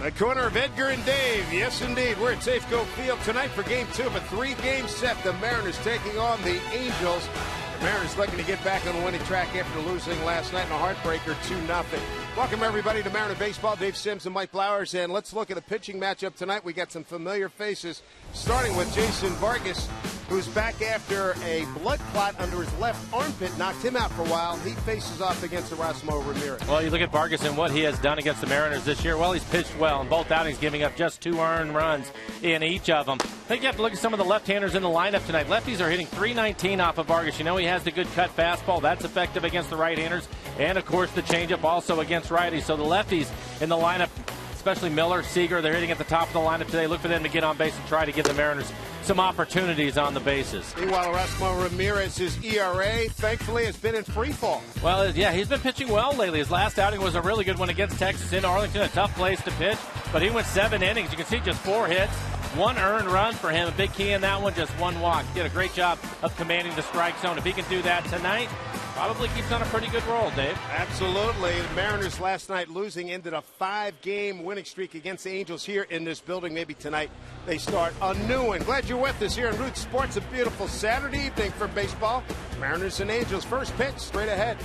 The corner of Edgar and Dave. Yes, indeed. We're at Safeco Field tonight for Game 2 of a 3-game set. The Mariners taking on the Angels. The Mariners looking to get back on the winning track after losing last night in a heartbreaker 2-0. Welcome, everybody, to Mariner Baseball. Dave Sims and Mike Blowers. And let's look at a pitching matchup tonight. We got some familiar faces, starting with Jason Vargas, who's back after a blood clot under his left armpit. Knocked him out for a while. He faces off against Erasmo Ramirez. Well, you look at Vargas and what he has done against the Mariners this year. Well, he's pitched well in both outings, giving up just 2 earned runs in each of them. I think you have to look at some of the left-handers in the lineup tonight. Lefties are hitting .319 off of Vargas. You know he has the good cut fastball. That's effective against the right-handers. And, of course, the changeup also against righties. So the lefties in the lineup, especially Miller, Seager, they're hitting at the top of the lineup today. Look for them to get on base and try to give the Mariners some opportunities on the bases. Meanwhile, Erasmo Ramirez's ERA, thankfully, has been in free fall. Well, yeah, he's been pitching well lately. His last outing was a really good one against Texas in Arlington, a tough place to pitch. But he went 7 innings. You can see just 4 hits, 1 earned run for him. A big key in that one, just 1 walk. He did a great job of commanding the strike zone. If he can do that tonight, probably keeps on a pretty good roll, Dave. Absolutely. The Mariners last night losing ended a 5-game winning streak against the Angels here in this building. Maybe tonight they start a new one. Glad you're with us here in Root Sports. A beautiful Saturday evening for baseball. Mariners and Angels. First pitch straight ahead.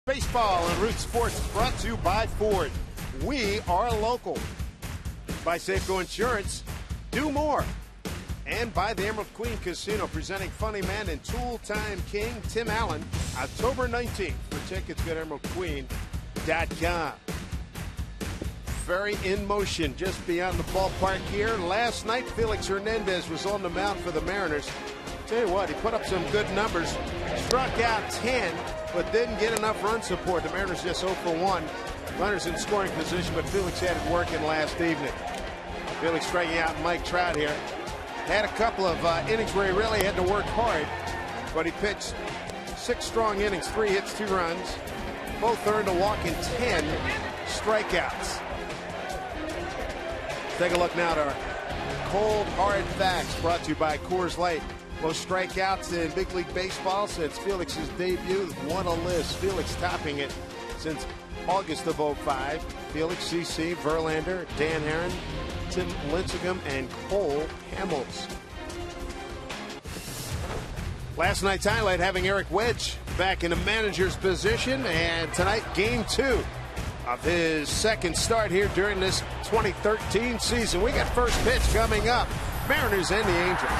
Baseball and Root Sports brought to you by Ford. We are local. By Safeco Insurance, do more. And by the Emerald Queen Casino, presenting Funny Man and Tool Time King Tim Allen, October 19th. For tickets, go to emeraldqueen.com. Very in motion just beyond the ballpark here. Last night, Felix Hernandez was on the mound for the Mariners. Tell you what, he put up some good numbers. Struck out 10, but didn't get enough run support. The Mariners just 0 for 1. Runners in scoring position, but Felix had it working last evening. Felix striking out Mike Trout here. Had a couple of innings where he really had to work hard, but he pitched 6 strong innings, 3 hits, 2 runs. both earned a walk and 10 strikeouts. Take a look now at our cold, hard facts brought to you by Coors Light. Most strikeouts in Big League Baseball since Felix's debut. Won a list. Felix topping it since August of 05. Felix, CC, Verlander, Dan Haren, Tim Lincecum, and Cole Hamels. Last night's highlight having Eric Wedge back in a manager's position, and tonight game 2 of his second start here during this 2013 season. We got first pitch coming up. Mariners and the Angels.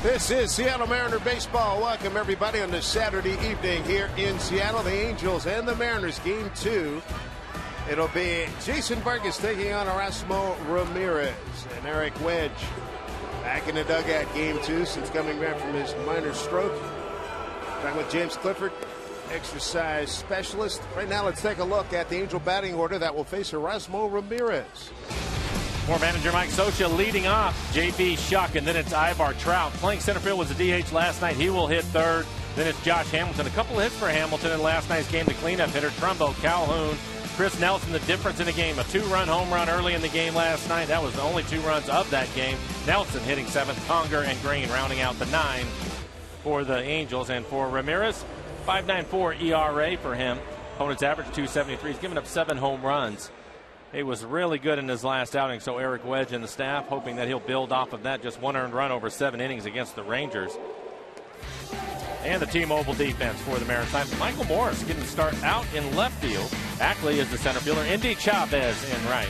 This is Seattle Mariner Baseball. Welcome, everybody, on this Saturday evening here in Seattle. The Angels and the Mariners, game 2. It'll be Jason Vargas taking on Erasmo Ramirez. And Eric Wedge back in the dugout, game 2, since coming back from his minor stroke. Talking with James Clifford, exercise specialist. Right now, let's take a look at the Angel batting order that will face Erasmo Ramirez. For manager Mike Scioscia leading off, J.B. Shuck, and then it's Ivar Trout. Playing center field was the DH last night. He will hit third. Then it's Josh Hamilton. A couple of hits for Hamilton in last night's game. The cleanup hitter, Trumbo, Calhoun, Chris Nelson, the difference in the game. A 2-run home run early in the game last night. That was the only 2 runs of that game. Nelson hitting 7th. Conger and Green rounding out the 9 for the Angels. And for Ramirez, 5.94 ERA for him. Opponent's average 2.73. He's given up 7 home runs. He was really good in his last outing, so Eric Wedge and the staff hoping that he'll build off of that. Just 1 earned run over 7 innings against the Rangers. And the T-Mobile defense for the Mariners. Michael Morris getting the start out in left field. Ackley is the center fielder. Indy Chavez in right.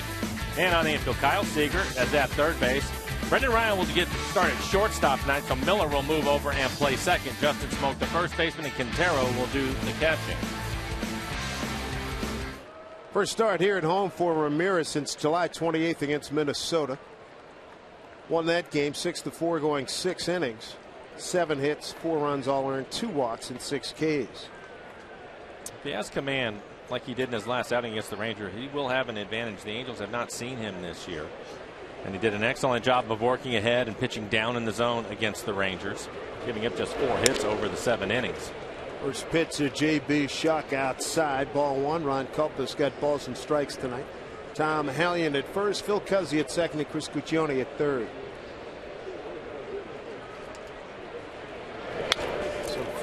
And on the infield, Kyle Seager at third base. Brendan Ryan will get started shortstop tonight, so Miller will move over and play second. Justin Smoke, the first baseman, and Quintero will do the catching. First start here at home for Ramirez since July 28th against Minnesota. Won that game 6-4, going 6 innings. 7 hits, 4 runs, all earned, 2 walks, and 6 Ks. If he has command like he did in his last outing against the Rangers, he will have an advantage. The Angels have not seen him this year. And he did an excellent job of working ahead and pitching down in the zone against the Rangers, giving up just 4 hits over the 7 innings. First pitch to J.B. Shuck outside. Ball 1. Ron Culpus got balls and strikes tonight. Tom Hallion at first. Phil Cuzzi at second. And Chris Cuccione at third.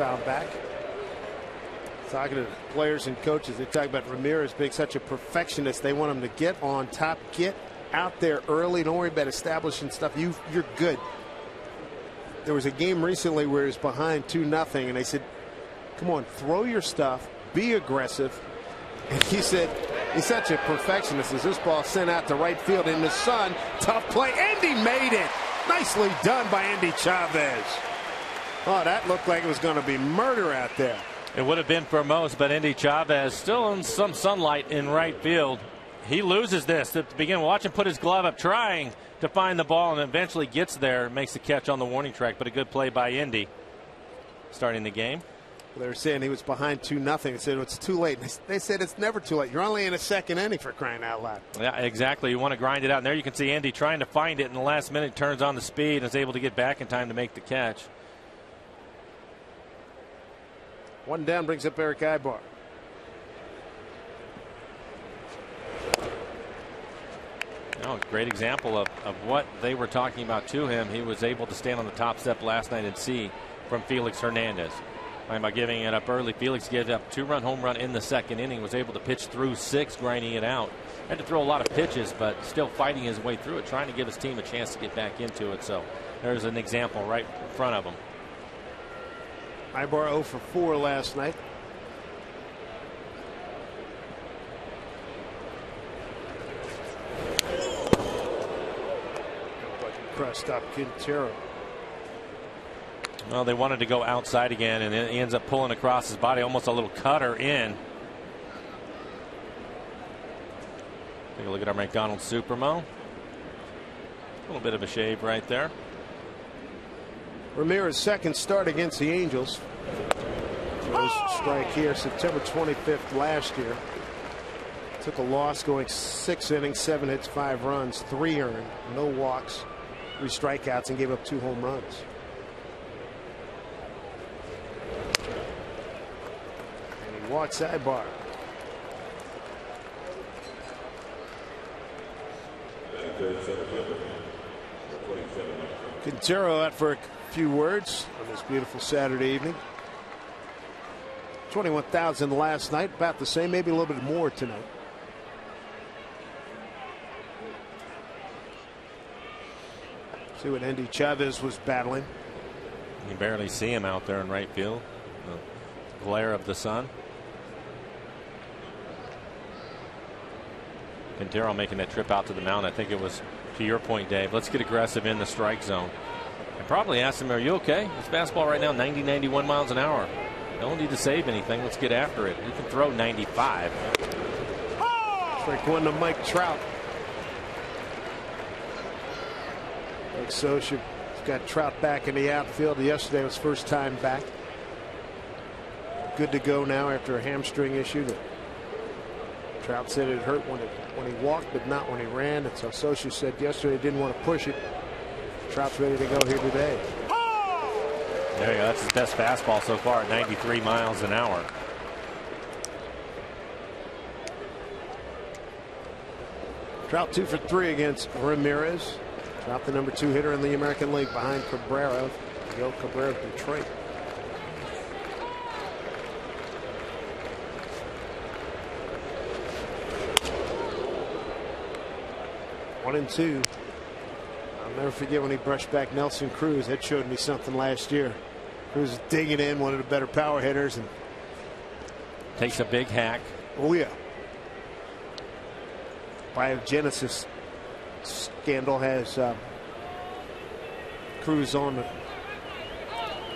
found back. Talking to the players and coaches, they talk about Ramirez being such a perfectionist. They want him to get on top, get out there early. Don't worry about establishing stuff. You're good. There was a game recently where he was behind 2-0, and they said, come on, throw your stuff, be aggressive. And he said, he's such a perfectionist as this ball sent out to right field in the sun. Tough play. Andy made it. Nicely done by Andy Chavez. Oh, that looked like it was going to be murder out there. It would have been for most, but Andy Chavez still in some sunlight in right field. He loses this at the beginning. Watch him put his glove up, trying to find the ball, and eventually gets there, makes the catch on the warning track. But a good play by Indy starting the game. They were saying he was behind 2-0. They said it's too late. They said it's never too late. You're only in a second inning, for crying out loud. Yeah, exactly. You want to grind it out. And there you can see Andy trying to find it in the last minute, turns on the speed, and is able to get back in time to make the catch. One down brings up Erick Aybar. Oh, great example of what they were talking about to him. He was able to stand on the top step last night and see from Felix Hernandez. Talking about giving it up early. Felix gave up 2-run home run in the second inning. Was able to pitch through 6, grinding it out. Had to throw a lot of pitches, but still fighting his way through it, trying to give his team a chance to get back into it. So there's an example right in front of him. Aybar 0 for 4 last night. Crushed up Quintero. Well, they wanted to go outside again, and he ends up pulling across his body, almost a little cutter in. Take a look at our McDonald's Supermo. A little bit of a shave right there. Ramirez's second start against the Angels. First strike here September 25th last year. Took a loss going 6 innings, 7 hits, 5 runs, 3 earned, no walks, 3 strikeouts, and gave up 2 home runs. And he walks Aybar. Quintero out for a few words on this beautiful Saturday evening. 21,000 last night, about the same, maybe a little bit more tonight. See what Andy Chavez was battling. You barely see him out there in right field. The glare of the sun. Quintero making that trip out to the mound. I think it was to your point, Dave. Let's get aggressive in the strike zone. And probably ask him, are you okay? It's basketball right now, 90, 91 miles an hour. Don't need to save anything. Let's get after it. You can throw 95. Strike one to Mike Trout. Mike Scioscia got Trout back in the outfield. Yesterday was first time back. Good to go now after a hamstring issue. Trout said it hurt when he walked, but not when he ran. And so Scioscia said yesterday he didn't want to push it. Trout's ready to go here today. There you go. That's his best fastball so far at 93 miles an hour. Trout 2 for 3 against Ramirez. Trout the number 2 hitter in the American League behind Cabrera. Miguel Cabrera of Detroit. One and 2. I'll never forget when he brushed back Nelson Cruz. That showed me something last year. Cruz was digging in, one of the better power hitters, and takes a big hack. Oh yeah. Biogenesis scandal has Cruz on the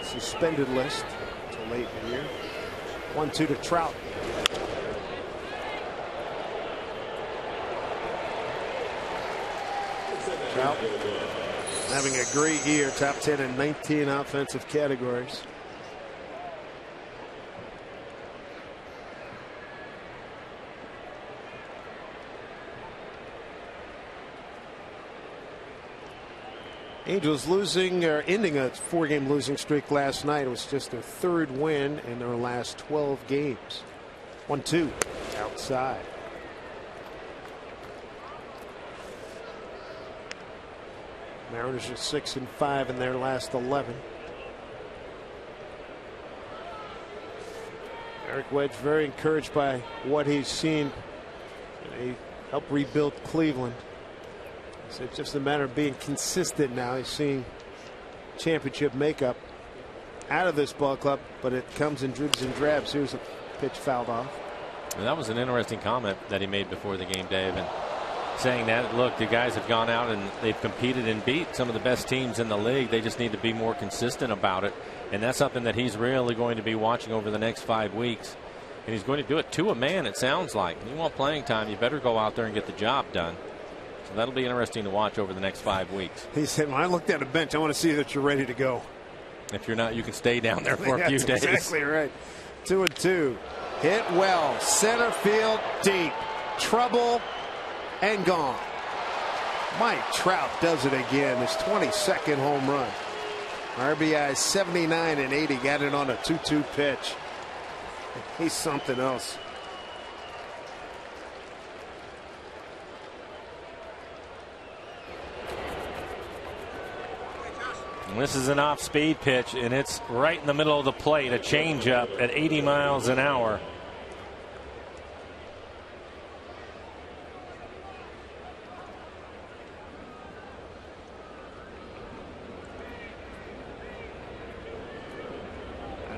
suspended list until late in the year. 1-2 to Trout. Trout having a great year, top 10 in 19 offensive categories. Angels losing or ending a 4-game losing streak last night. It was just their 3rd win in their last 12 games. 1-2 outside. Mariners are 6-5 in their last 11. Eric Wedge very encouraged by what he's seen. He helped rebuild Cleveland. So it's just a matter of being consistent now. He's seeing championship makeup out of this ball club, but it comes in dribs and drabs. Here's a pitch fouled off. And that was an interesting comment that he made before the game, Dave, and saying that, look, the guys have gone out and they've competed and beat some of the best teams in the league. They just need to be more consistent about it. And that's something that he's really going to be watching over the next 5 weeks. And he's going to do it to a man, it sounds like. You want playing time, you better go out there and get the job done. So that'll be interesting to watch over the next 5 weeks. He said, when I looked at a bench, I want to see that you're ready to go. If you're not, you can stay down there for a few days. Exactly right. 2-2. Hit well. Center field deep. Trouble and gone. Mike Trout does it again. His 22nd home run. RBI 79 and 80. Got it on a 2-2 pitch. He's something else. And this is an off-speed pitch, and it's right in the middle of the plate. A changeup at 80 miles an hour.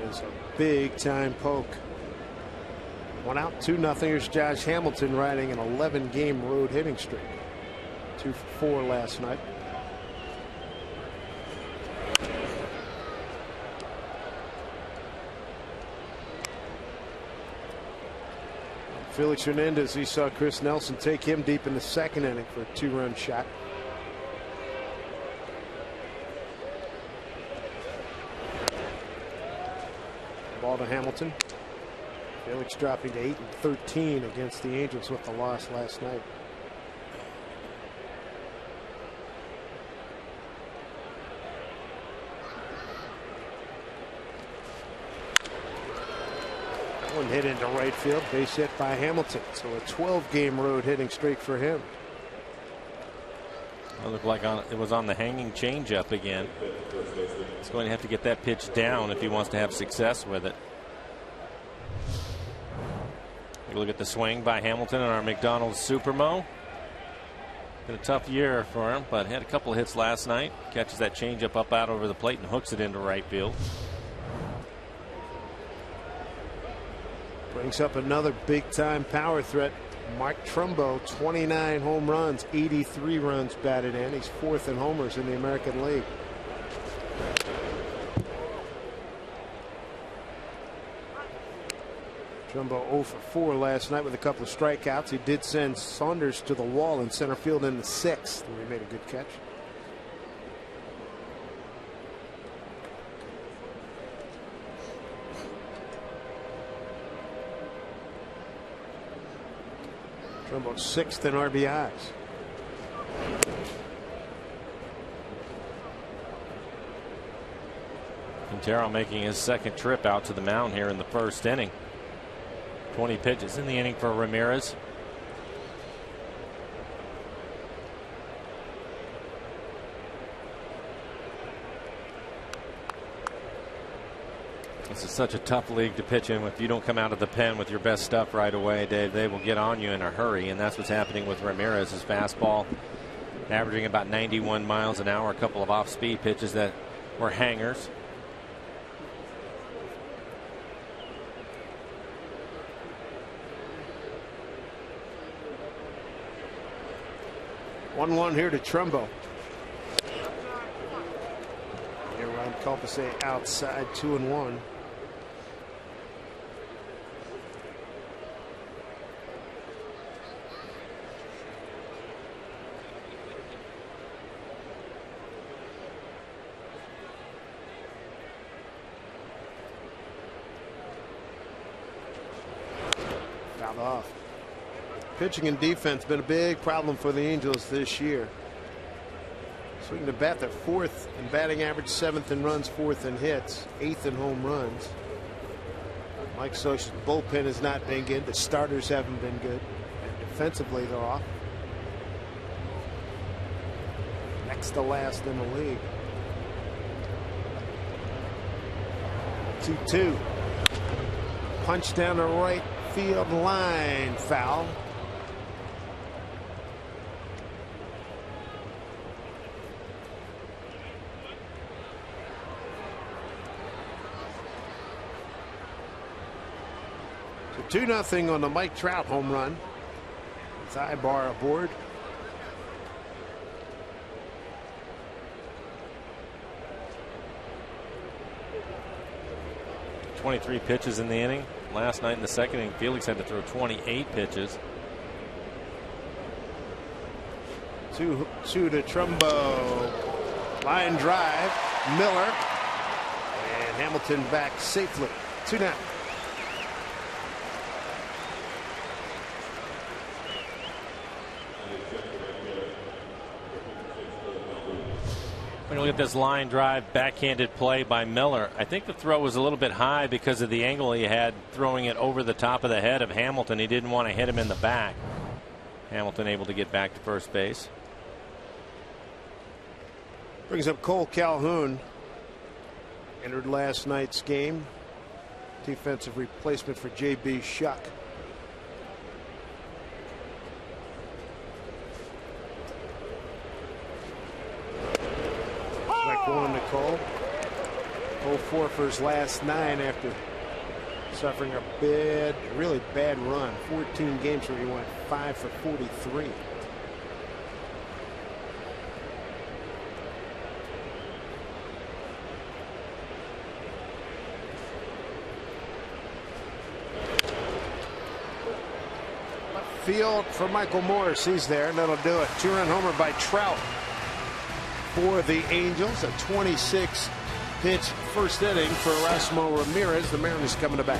It's a big time poke. 1 out, 2-0. Here's Josh Hamilton riding an 11-game road hitting streak. 2 for 4 last night. Felix Hernandez, he saw Chris Nelson take him deep in the 2nd inning for a 2-run shot. Ball to Hamilton. Felix dropping to 8-13 against the Angels with the loss last night. That one hit into right field. Base hit by Hamilton. So a 12-game road hitting streak for him. It looked like it was on the hanging changeup again. He's going to have to get that pitch down if he wants to have success with it. Take a look at the swing by Hamilton on our McDonald's Supermo. Been a tough year for him, but had a couple of hits last night. Catches that changeup up out over the plate and hooks it into right field. Brings up another big-time power threat. Mark Trumbo, 29 home runs, 83 runs batted in. He's 4th in homers in the American League. Trumbo 0 for 4 last night with a couple of strikeouts. He did send Saunders to the wall in center field in the 6th, where he made a good catch. Trumbo 6th in RBIs. Quintero making his 2nd trip out to the mound here in the 1st inning. 20 pitches in the inning for Ramirez. This is such a tough league to pitch in. If you don't come out of the pen with your best stuff right away, Dave, they will get on you in a hurry, and that's what's happening with Ramirez. His fastball averaging about 91 miles an hour, a couple of off-speed pitches that were hangers. One here to Trumbo. Here, Ryan Culpase outside, 2-1. Fouled off. Pitching and defense been a big problem for the Angels this year. Swinging to bat, they're 4th in batting average, 7th in runs, 4th in hits, 8th in home runs. Mike Scioscia's bullpen has not been good. The starters haven't been good. And defensively, they're off. Next to last in the league. 2-2. punch down the right field line. Foul. So 2-0 on the Mike Trout home run. Ibar aboard. 23 pitches in the inning. Last night in the second inning, Felix had to throw 28 pitches. 2 to Trumbo. Line drive. Miller. And Hamilton back safely. 2-0. When you look at this line drive backhanded play by Miller, I think the throw was a little bit high because of the angle he had throwing it over the top of the head of Hamilton. He didn't want to hit him in the back. Hamilton able to get back to first base. Brings up Cole Calhoun. Entered last night's game. Defensive replacement for J.B. Shuck. Going to Cole. 0-4 for his last 9 after suffering a really bad run. 14 games where he went 5 for 43. Field for Michael Morris. He's there, and that'll do it. 2-run homer by Trout for the Angels. A 26 pitch first inning for Erasmo Ramirez. The Mariners coming to bat.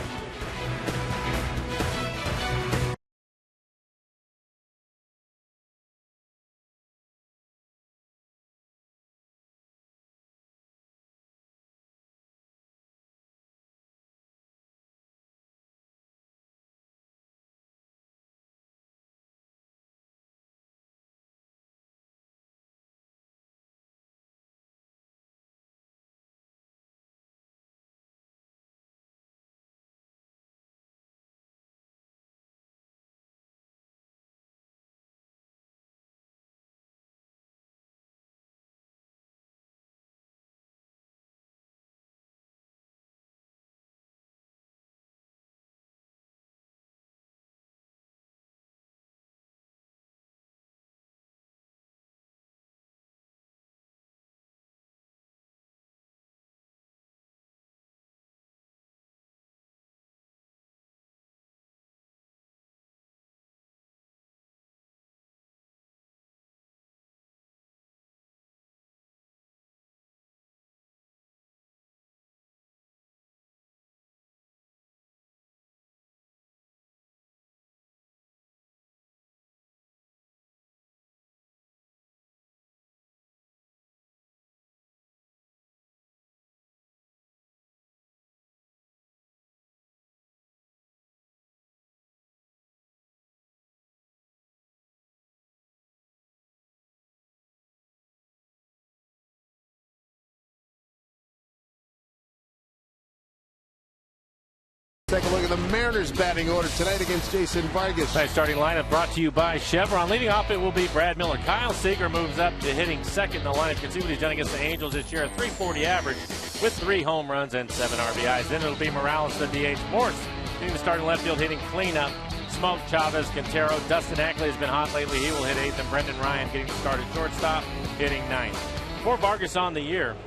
Take a look at the Mariners batting order tonight against Jason Vargas. Nice starting lineup brought to you by Chevron. Leading off it will be Brad Miller. Kyle Seager moves up to hitting second in the lineup. You can see what he's done against the Angels this year. A .340 average with 3 home runs and 7 RBIs. Then it'll be Morales, the DH. Morse being the starting left field, hitting cleanup. Smoke, Chavez, Quintero. Dustin Hackley has been hot lately. He will hit 8th. And Brendan Ryan getting the start at shortstop, hitting 9th. For Vargas on the year,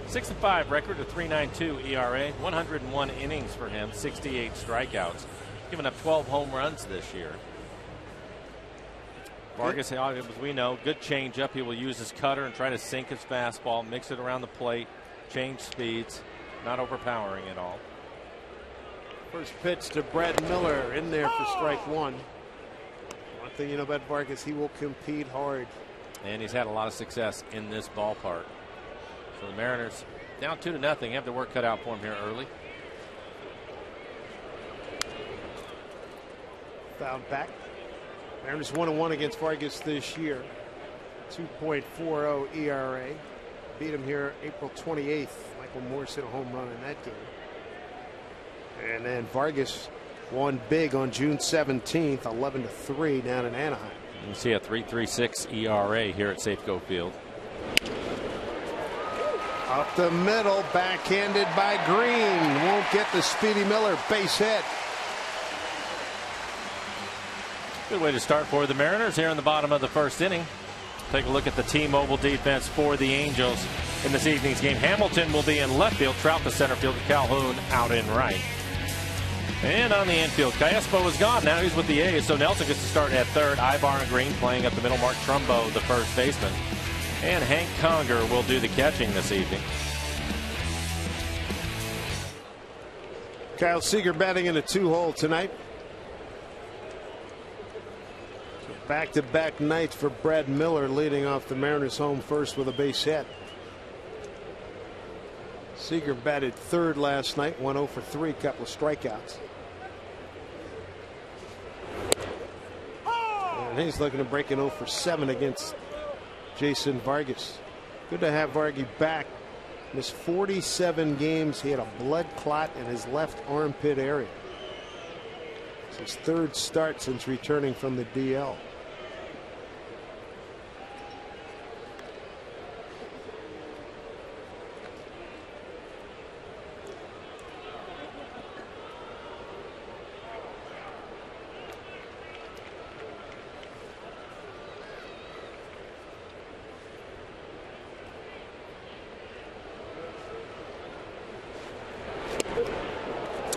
6-5 record, a 3.92 ERA, 101 innings for him, 68 strikeouts, giving up 12 home runs this year. Vargas, as we know, good changeup. He will use his cutter and try to sink his fastball, mix it around the plate, change speeds, not overpowering at all. First pitch to Brad Miller in there for strike 1. One thing you know about Vargas, he will compete hard. And he's had a lot of success in this ballpark. So the Mariners down 2-0. Have the work cut out for him here early. Fouled back. Mariners 1-1 against Vargas this year. 2.40 ERA. Beat him here April 28th. Michael Morse hit a home run in that game. And then Vargas won big on June 17th, 11-3 down in Anaheim. You see a 3.36 ERA here at Safeco Field. Up the middle, backhanded by Green. Won't get the Speedy Miller base hit. Good way to start for the Mariners here in the bottom of the first inning. Take a look at the T-Mobile defense for the Angels in this evening's game. Hamilton will be in left field, Trout to center field, Calhoun out in right. And on the infield, Crespo is gone. Now he's with the A's, so Nelson gets to start at third. Ibar and Green playing up the middle. Mark Trumbo, the first baseman. And Hank Conger will do the catching this evening. Kyle Seager batting in a 2-hole tonight. Back-to-back nights for Brad Miller, leading off the Mariners home first with a base hit. Seager batted third last night, 1 0 for 3, couple of strikeouts. And he's looking to break an 0 for 7 against Jason Vargas. Good to have Vargy back. Missed 47 games. He had a blood clot in his left armpit area. It's his third start since returning from the DL.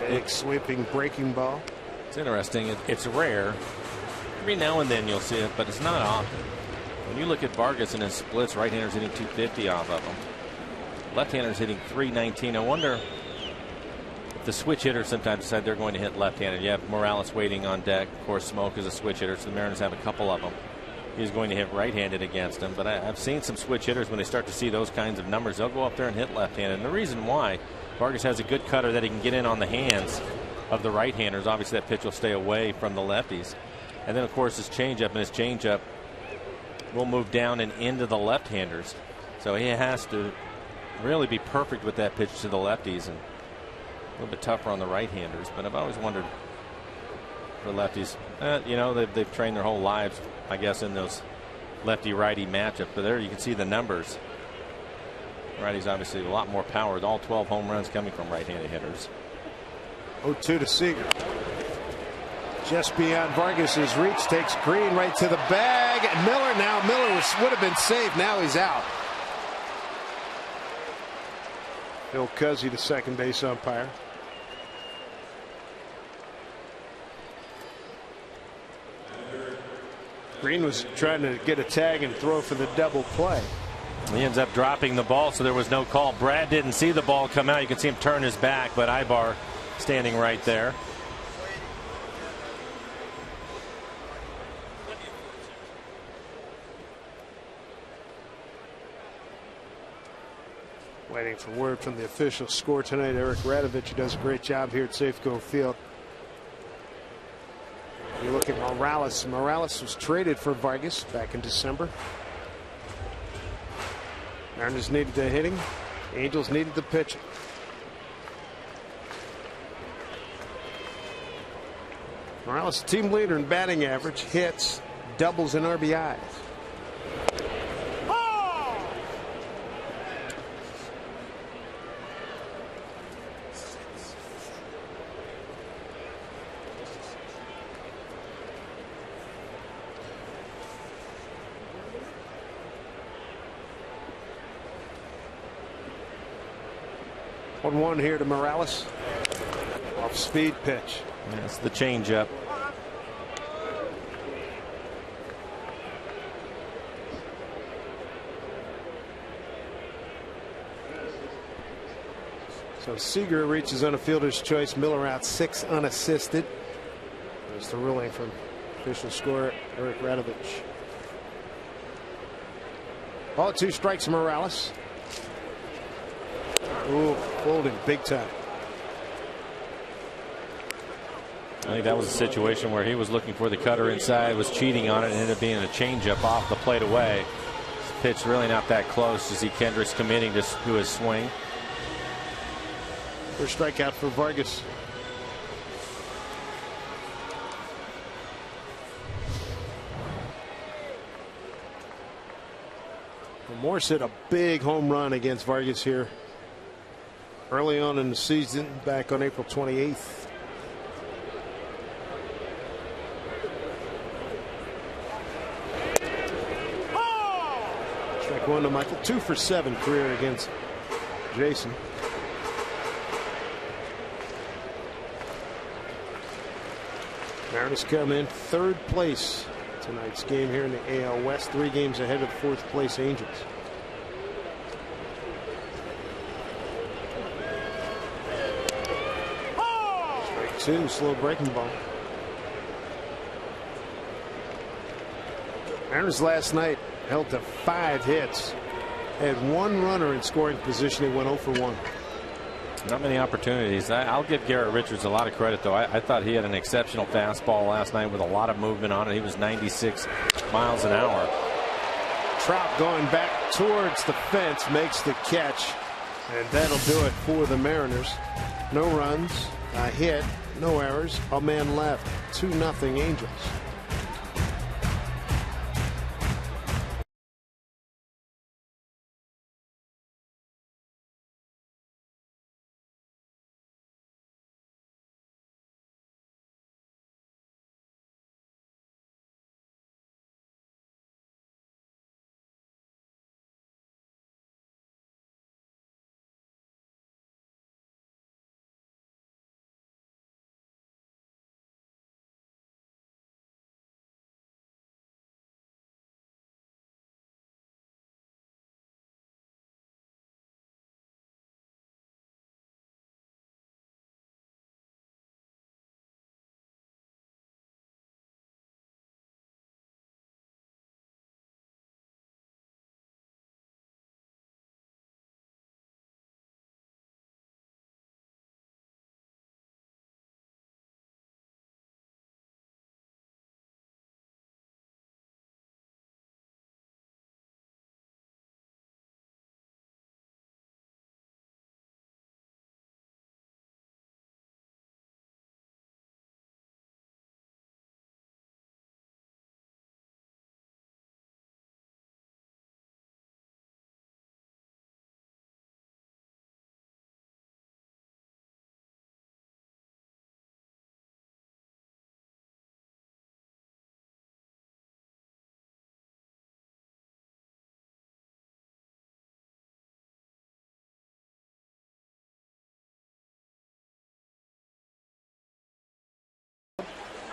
Big sweeping breaking ball. It's interesting. It's rare. Every now and then you'll see it, but it's not often. When you look at Vargas and his splits, right-handers hitting 250 off of them. Left-handers hitting 319. I wonder if the switch hitters sometimes decide they're going to hit left-handed. You have Morales waiting on deck. Of course, Smoke is a switch hitter, so the Mariners have a couple of them. He's going to hit right-handed against him, but I've seen some switch hitters when they start to see those kinds of numbers, they'll go up there and hit left-handed. And the reason why, Vargas has a good cutter that he can get in on the hands of the right-handers. Obviously, that pitch will stay away from the lefties. And then, of course, his changeup, and his changeup will move down and into the left-handers. So he has to really be perfect with that pitch to the lefties, and a little bit tougher on the right-handers. But I've always wondered for lefties, you know, they've trained their whole lives, I guess, in those lefty-righty matchups. But there you can see the numbers. Righties obviously a lot more power. All 12 home runs coming from right-handed hitters. 0-2 to Seager. Just beyond Vargas's reach, takes Green right to the bag. Miller would have been safe. Now he's out. Bill Cuzzy, the second base umpire. Green was trying to get a tag and throw for the double play. He ends up dropping the ball, so there was no call. Brad didn't see the ball come out. You can see him turn his back, but Ibar standing right there. Waiting for word from the official score tonight. Eric Radovich, who does a great job here at Safeco Field. You look at Morales. Morales was traded for Vargas back in December. Mariners needed the hitting. Angels needed the pitching. Morales, team leader in batting average, hits, doubles, and RBIs. One here to Morales. Off speed pitch. That's the changeup. So Seager reaches on a fielder's choice. Miller out 6 unassisted. There's the ruling from official scorer Eric Radovich. Ball 2 strikes Morales. Ooh, holding big time. I think that was a situation where he was looking for the cutter inside, was cheating on it, and ended up being a changeup off the plate away. This pitch really not that close. You see Kendricks committing to his swing. First strikeout for Vargas. Morse hit a big home run against Vargas here early on in the season, back on April 28th. Strike one to Michael. 2 for 7 career against Jason. Mariners come in 3rd place tonight's game here in the AL West, 3 games ahead of 4th place Angels. Strike 2, slow breaking ball. Mariners last night held to 5 hits, had 1 runner in scoring position. He went 0 for 1. Not many opportunities. I'll give Garrett Richards a lot of credit, though. I thought he had an exceptional fastball last night with a lot of movement on it. He was 96 miles an hour. Trout going back towards the fence, makes the catch, and that'll do it for the Mariners. No runs, a hit, no errors, a man left. 2-0 Angels.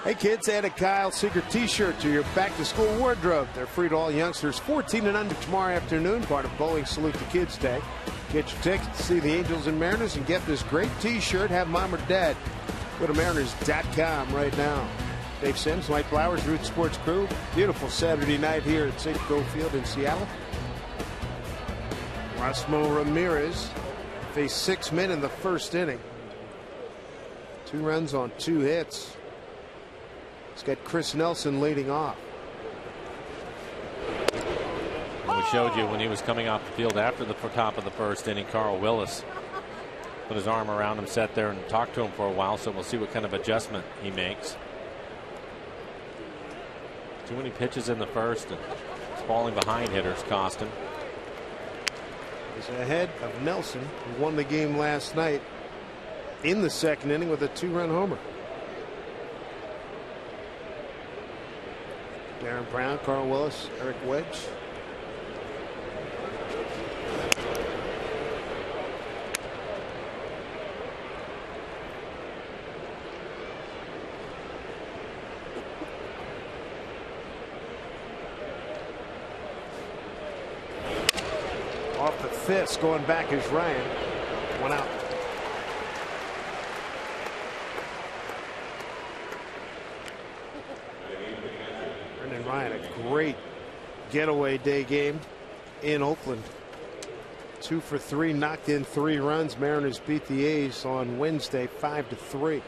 Hey kids, add a Kyle Seeger t-shirt to your back-to-school wardrobe. They're free to all youngsters 14 and under tomorrow afternoon, part of Bowling Salute the Kids Day. Get your tickets to see the Angels and Mariners and get this great t-shirt. Have mom or dad. Go to Mariners.com right now. Dave Sims, Mike Flowers, Root Sports Crew. Beautiful Saturday night here at Safeco Field in Seattle. Rosmo Ramirez faced 6 men in the first inning. 2 runs on 2 hits. He's got Chris Nelson leading off. And we showed you when he was coming off the field after the top of the first inning, Carl Willis put his arm around him, sat there and talked to him for a while, so we'll see what kind of adjustment he makes. Too many pitches in the first, and falling behind hitters cost him. He's ahead of Nelson, who won the game last night in the second inning with a 2-run homer. Darren Brown, Carl Willis, Eric Wedge. Off the fist, going back is Ryan. 1 out. Ryan, a great getaway day game in Oakland. 2 for 3, knocked in 3 runs. Mariners beat the A's on Wednesday 5-3.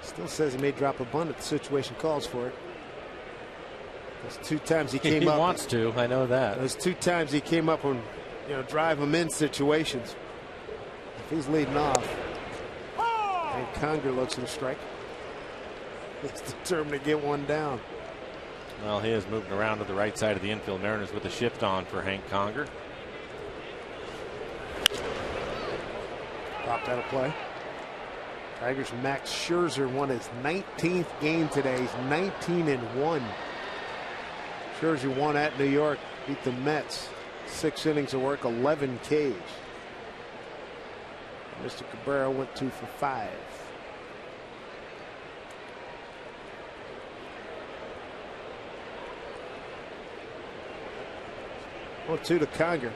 Still says he may drop a bunt if the situation calls for it. Those 2 times he came up. He wants to. I know that. Those 2 times he came up and drive him in situations. If he's leading off. And Conger looks at a strike. He's determined to get one down. Well, he is moving around to the right side of the infield. Mariners with a shift on for Hank Conger. Popped out of play. Tigers' Max Scherzer won his 19th game today. He's 19-1. Scherzer won at New York, beat the Mets. 6 innings of work, 11 Ks. Mr. Cabrera went 2 for 5. 1-2 to Conger.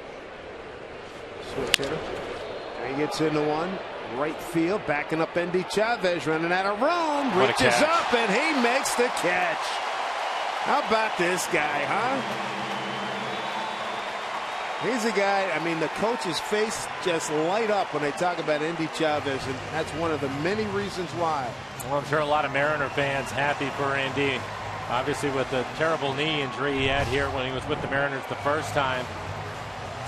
Switch hitter. He gets into one. Right field, backing up Endy Chavez, running out of room. Reaches up, and he makes the catch. How about this guy, huh? He's a guy, I mean, the coach's face just light up when they talk about Endy Chavez, and that's one of the many reasons why. Well, I'm sure a lot of Mariner fans happy for Endy. Obviously, with the terrible knee injury he had here when he was with the Mariners the first time.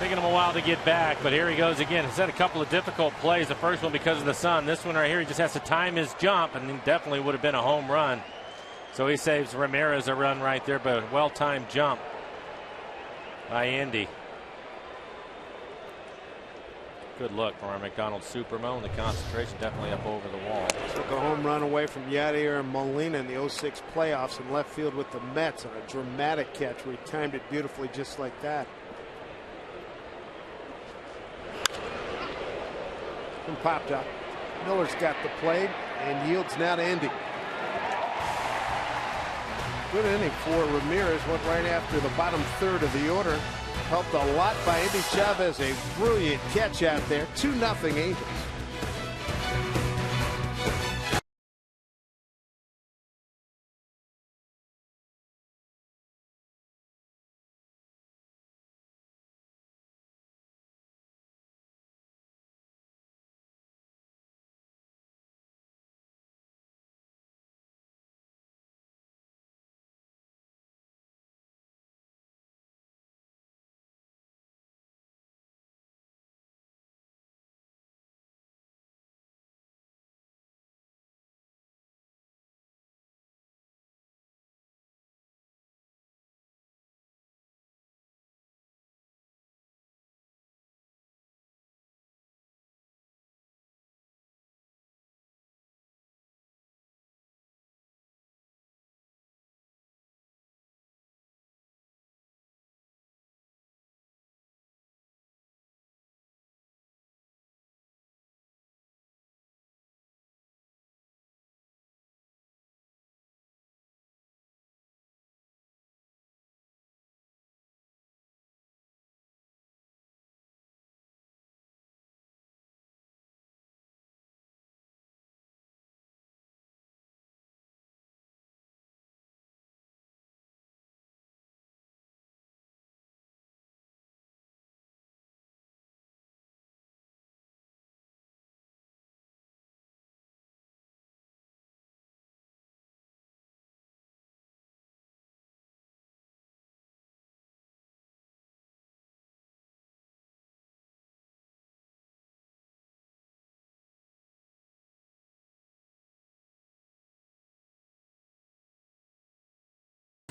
Taking him a while to get back, but here he goes again. He's had a couple of difficult plays. The first one because of the sun. This one right here, he just has to time his jump, and he definitely would have been a home run. So he saves Ramirez a run right there, but a well-timed jump by Endy. Good look for our McDonald Supermo, and the concentration definitely up over the wall. Took a home run away from Yadier Molina in the 06 playoffs in left field with the Mets on a dramatic catch where he timed it beautifully just like that. And popped up. Miller's got the plate and yields now to Endy. Good inning for Ramirez. Went right after the bottom third of the order. Helped a lot by Endy Chavez. A brilliant catch out there. 2-0 Angels.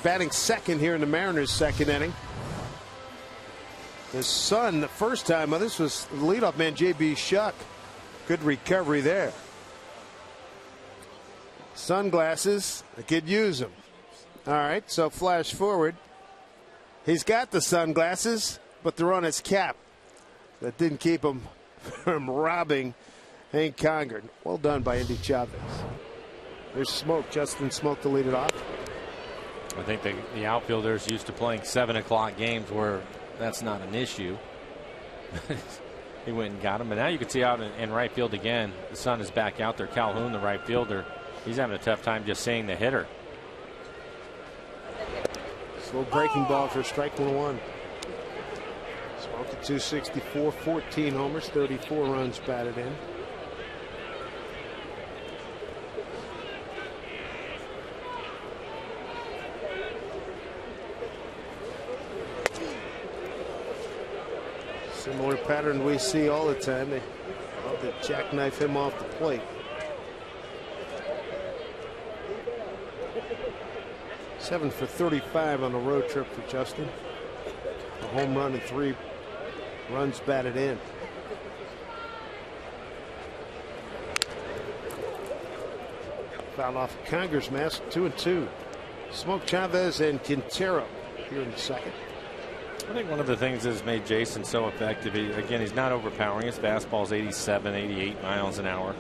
Batting second here in the Mariners' second inning. His son, the first time, this was leadoff man J.B. Shuck. Good recovery there. Sunglasses, I could use them. All right, so flash forward. He's got the sunglasses, but they're on his cap. That didn't keep him from robbing Hank Conger. Well done by Endy Chavez. There's Smoke. Justin Smoke to lead it off. I think the outfielders used to playing 7 o'clock games where that's not an issue. He went and got him. But now you can see out in right field again. The sun is back out there. Calhoun, the right fielder, he's having a tough time just seeing the hitter. Slow breaking ball for strike 1. Smoke at 264, 14 homers, 34 runs batted in. Similar pattern we see all the time. They love to jackknife him off the plate. 7 for 35 on the road trip for Justin. A home run and 3 runs batted in. Foul off Conger's mask. 2-2. Smoke Chavez and Quintero here in the second. I think one of the things that has made Jason so effective, again, he's not overpowering. His fastball is 87, 88 miles an hour.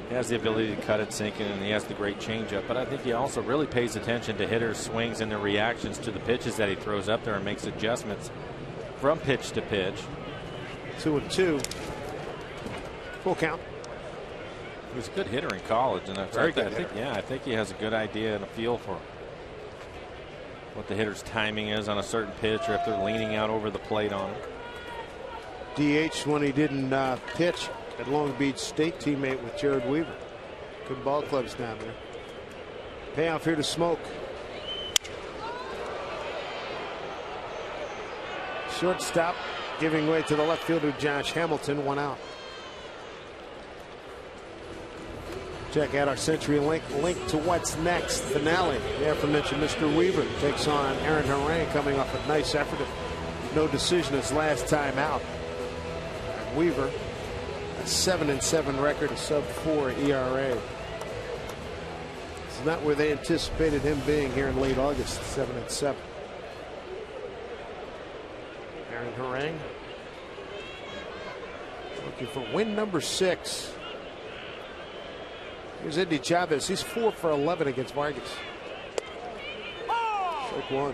He has the ability to cut it, sink it, and he has the great changeup. But I think he also really pays attention to hitters' swings and their reactions to the pitches that he throws up there and makes adjustments from pitch to pitch. 2-2. Full count. He was a good hitter in college, and I think he has a good idea and a feel for what the hitter's timing is on a certain pitch, or if they're leaning out over the plate on him. DH when he didn't pitch at Long Beach State, teammate with Jared Weaver. Good ball clubs down there. Payoff here to Smoke. Shortstop giving way to the left fielder Josh Hamilton. 1 out. Check out our Century link to what's next. Finale. The aforementioned Mr. Weaver takes on Aaron Harang, coming off a nice effort. No decision his last time out. And Weaver, a 7-7 record, a sub-4 ERA. It's not where they anticipated him being here in late August. 7-7. Aaron Harang looking for win number 6. Here's Endy Chavez. He's 4 for 11 against Vargas. Strike 1.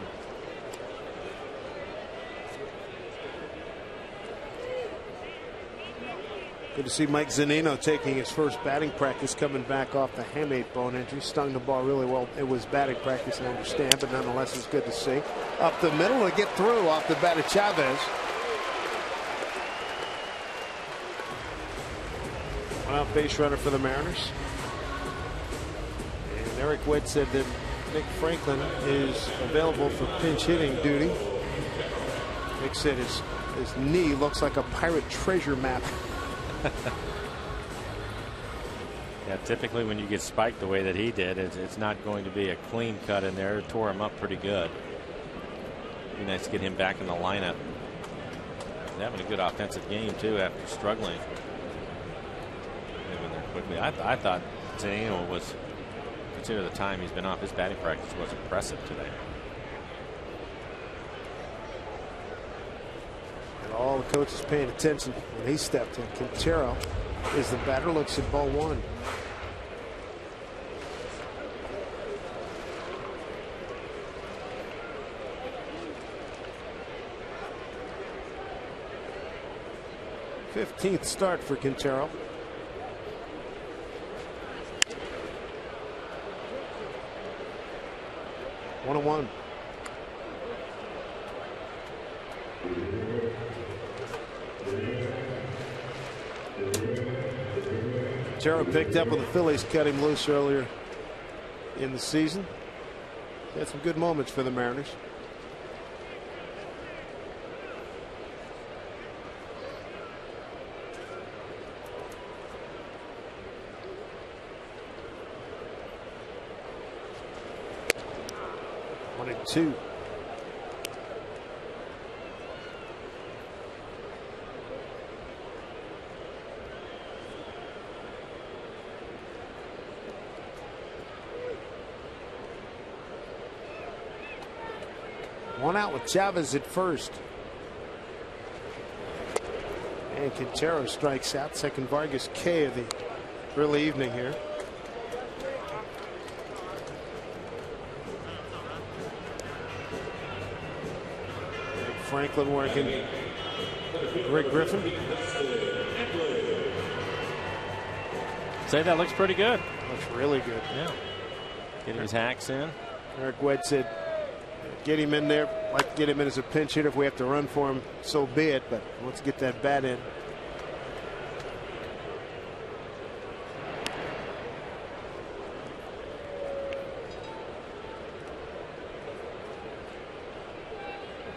Good to see Mike Zunino taking his first batting practice, coming back off the hamate bone injury. Stung the ball really well. It was batting practice, I understand, but nonetheless it's good to see. Up the middle to get through off the bat of Chavez. One out base runner for the Mariners. Eric Witt said that Nick Franklin is available for pinch hitting duty. Nick said his knee looks like a pirate treasure map. Yeah, typically when you get spiked the way that he did, it's not going to be a clean cut in there. It tore him up pretty good. Be nice to get him back in the lineup. He's having a good offensive game too after struggling. Moving there quickly. I thought Zunino was, consider the time he's been off, his batting practice was impressive today. And all the coaches paying attention when he stepped in. Quintero is the batter, looks at ball 1. Fifth start for Quintero. One and 1. Quintero picked up when the Phillies cut him loose earlier in the season. Had some good moments for the Mariners. One and 2. One out with Chavez at first. And Quintero strikes out. Second Vargas K of the early evening here. Franklin working. Rick Griffin. Say that looks pretty good. Looks really good. Yeah. Getting his hacks in. Eric Wedd said, get him in there. Like to get him in as a pinch hitter. If we have to run for him, so be it. But let's get that bat in.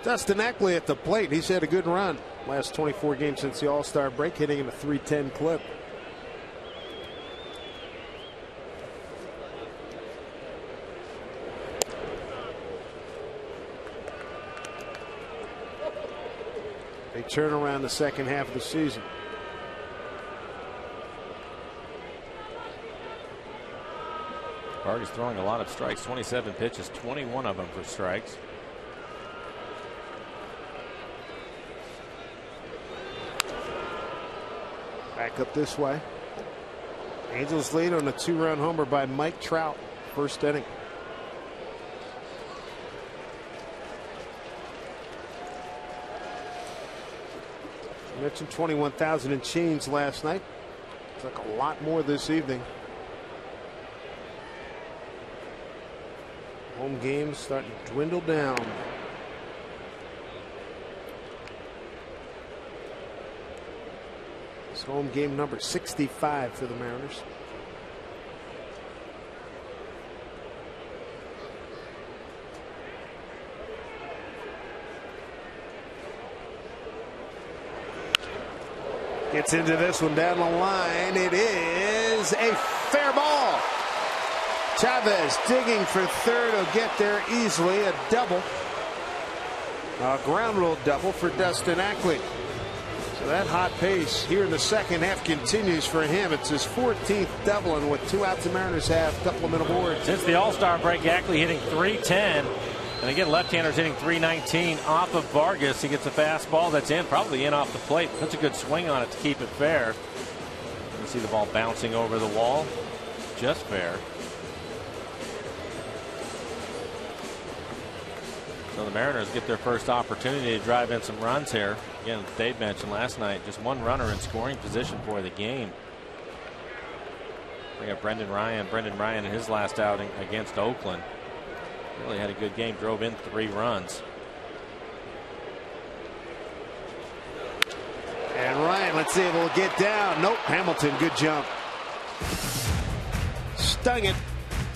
Dustin Ackley at the plate. He's had a good run last 24 games since the All-Star break, hitting in a .310 clip. turnaround the second half of the season. Vargas throwing a lot of strikes, 27 pitches, 21 of them for strikes. Back up this way. Angels lead on a 2-run homer by Mike Trout, first inning. I mentioned 21,000 and change last night. It's like a lot more this evening. Home games starting to dwindle down. It's home game number 65 for the Mariners. Gets into this one down the line. It is a fair ball. Chavez digging for third. Will get there easily. A double. A ground rule double for Dustin Ackley. So that hot pace here in the second half continues for him. It's his 14th double, and with 2 outs, the Mariners have a couple of men aboard. Since the All-Star break, Ackley hitting .310. And again, left-handers hitting .319 off of Vargas. He gets a fastball that's in, probably in off the plate. Puts a good swing on it to keep it fair. You see the ball bouncing over the wall. Just fair. So the Mariners get their first opportunity to drive in some runs here. Again, Dave mentioned last night, just one runner in scoring position for the game. We got Brendan Ryan in his last outing against Oakland. Really had a good game, drove in 3 runs. And Ryan, let's see if it'll get down. Nope, Hamilton, good jump. Stung it,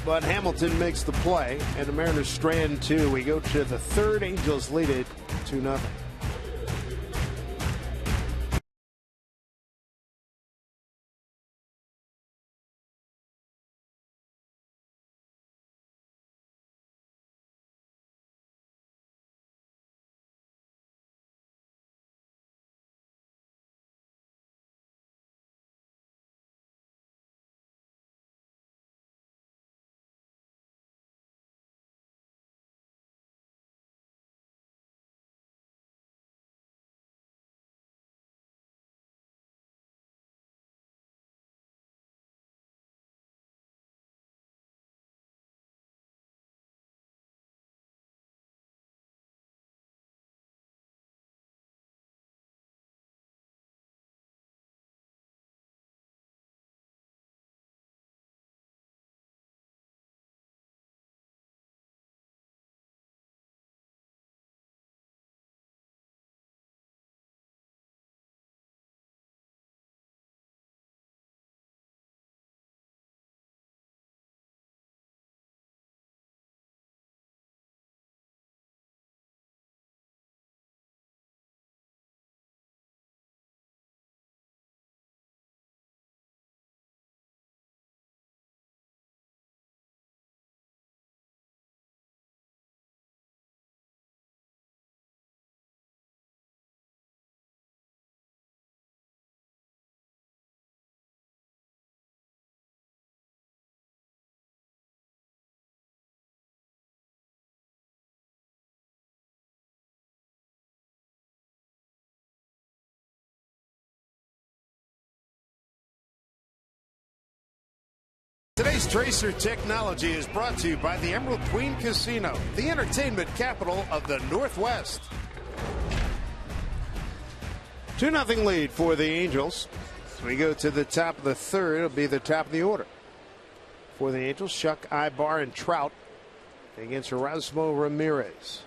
but Hamilton makes the play, and the Mariners strand 2. We go to the third. Angels lead it 2-0. Today's Tracer technology is brought to you by the Emerald Queen Casino, the entertainment capital of the Northwest. 2-0 lead for the Angels. So we go to the top of the third. It'll be the top of the order. For the Angels, Shuck, Ibar, and Trout against Erasmo Ramirez.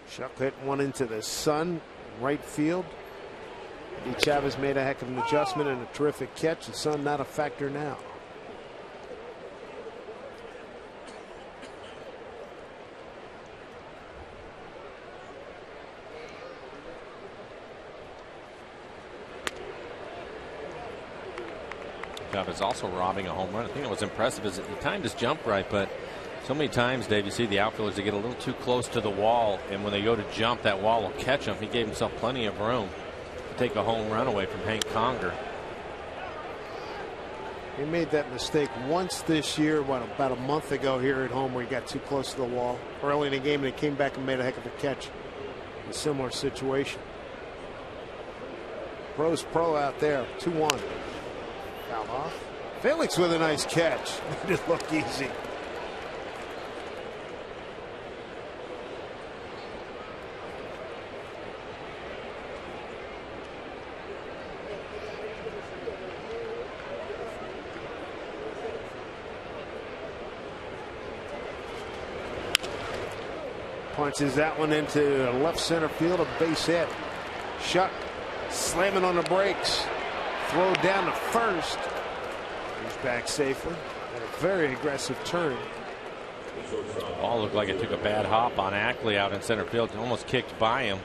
Shuck hit one into the sun, right field. Chavez made a heck of an adjustment and a terrific catch. The sun not a factor now. Chavez also robbing a home run. I think it was impressive as he timed his jump right, but So many times, Dave, you see the outfielders that get a little too close to the wall, and when they go to jump, that wall will catch them. He gave himself plenty of room to take a home run away from Hank Conger. He made that mistake once this year, about a month ago here at home, where he got too close to the wall early in the game, and he came back and made a heck of a catch in a similar situation. Pro's pro out there, 2-1. Foul off. Felix with a nice catch. Made it look easy. Punches that one into left center field, a base hit. Shuck slamming on the brakes. Throw down to first. He's back safely. And a very aggressive turn. Ball looked like it took a bad hop on Ackley out in center field. Almost kicked by him.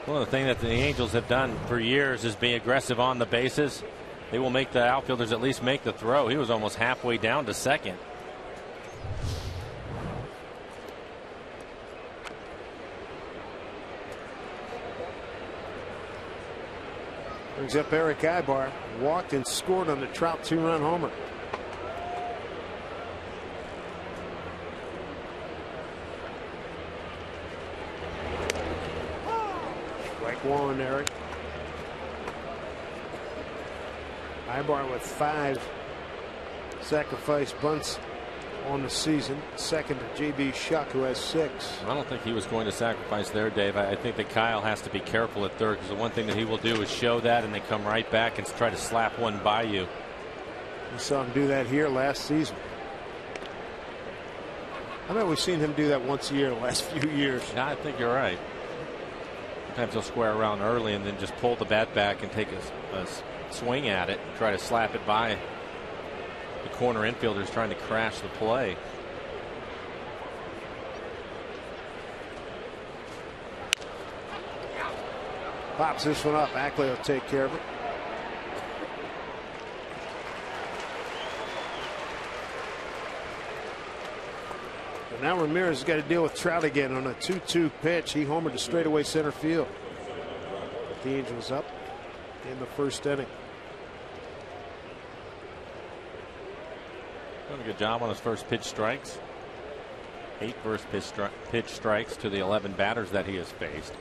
One of the things that the Angels have done for years is be aggressive on the bases. They will make the outfielders at least make the throw. He was almost halfway down to second. Brings up Eric Aybar. Walked and scored on the Trout 2-run homer. Strike one, Eric. Aybar with 5 sacrifice bunts on the season. Second to J.B. Shuck, who has 6. I don't think he was going to sacrifice there, Dave. I think that Kyle has to be careful at third, because the one thing that he will do is show that and they come right back and try to slap one by you. We saw him do that here last season. I bet we've seen him do that once a year the last few years. Yeah, I think you're right. Sometimes he'll square around early and then just pull the bat back and take a swing at it and try to slap it by the corner infielders trying to crash the play. Pops this one up. Ackley will take care of it. And now Ramirez has got to deal with Trout again on a 2-2 pitch. He homered to straightaway center field. But the Angels up in the first inning. Doing a good job on his first pitch strikes. 8 first pitch strikes to the 11 batters that he has faced.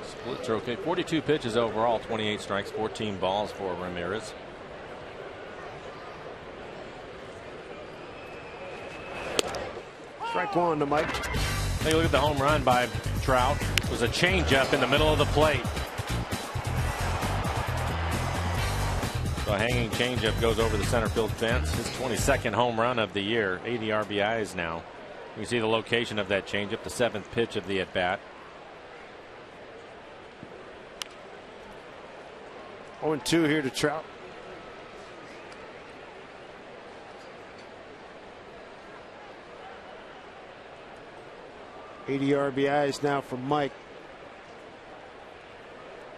Splits are okay. 42 pitches overall, 28 strikes, 14 balls for Ramirez. Strike one to Mike. Take a look at the home run by Trout. It was a changeup in the middle of the plate. So a hanging changeup goes over the center field fence. His 22nd home run of the year. 80 RBIs now. You see the location of that changeup, the 7th pitch of the at bat. 0-2 here to Trout. .80 RBIs now for Mike.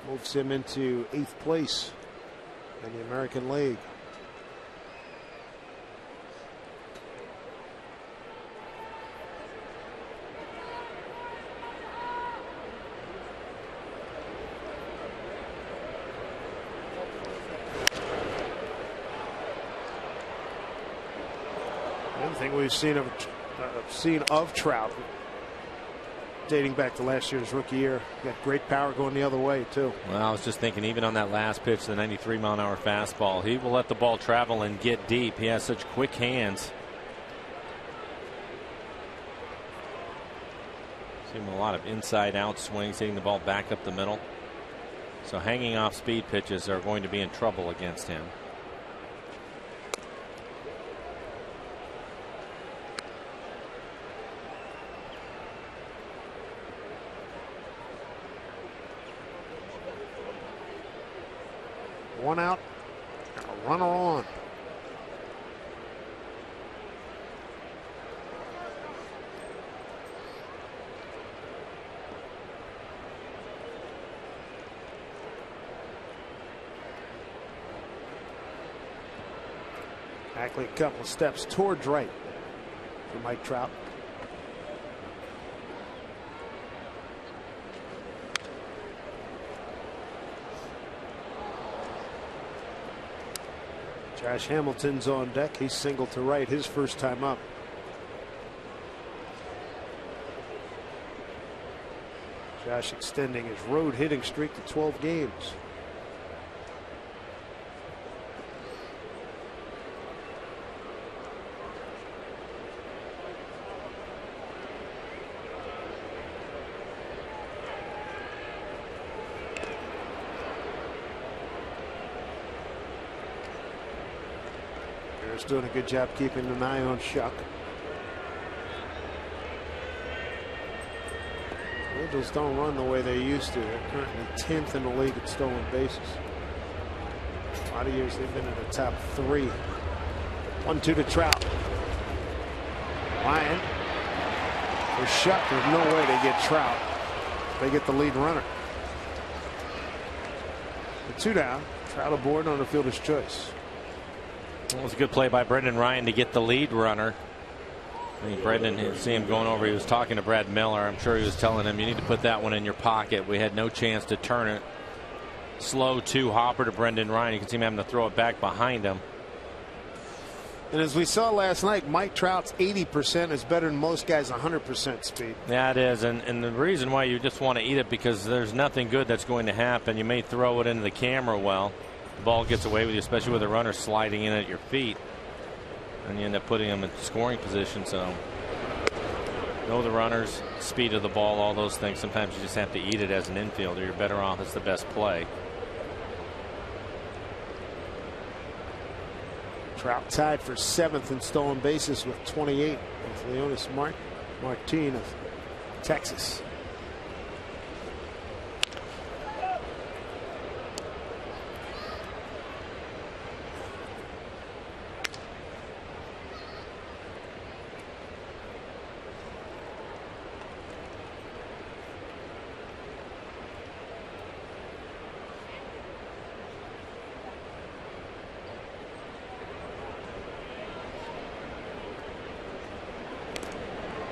Moves him into 8th place in the American League. One thing we've seen of Trout, dating back to last year's rookie year, got great power going the other way too. Well, I was just thinking, even on that last pitch, the 93-mile-an-hour fastball, he will let the ball travel and get deep. He has such quick hands. Seeing a lot of inside-out swings, hitting the ball back up the middle. So hanging off speed pitches are going to be in trouble against him. One out, and a runner on. Actually, a couple steps towards right for Mike Trout. Josh Hamilton's on deck. He's single to right his first time up. Josh extending his road hitting streak to 12 games. Bears doing a good job keeping an eye on Shuck. Angels don't run the way they used to. They're currently 10th in the league at stolen bases. A lot of years they've been in the top 3. 1-2 to Trout. Ryan for Shuck. There's no way they get Trout. They get the lead runner. The 2 down. Trout aboard on the fielder's choice. It was a good play by Brendan Ryan to get the lead runner. I think Brendan, see him going over. He was talking to Brad Miller. I'm sure he was telling him, you need to put that one in your pocket. We had no chance to turn it. Slow 2 hopper to Brendan Ryan. You can see him having to throw it back behind him. And as we saw last night, Mike Trout's 80% is better than most guys' 100% speed. Yeah, it is. And the reason why you just want to eat it, because there's nothing good that's going to happen. You may throw it into the camera well. The ball gets away with you, especially with a runner sliding in at your feet. And you end up putting them in scoring position. So know the runners, speed of the ball, all those things. Sometimes you just have to eat it as an infielder. You're better off. It's the best play. Trout tied for 7th in stolen bases with 28 with Leonis Martin of Texas.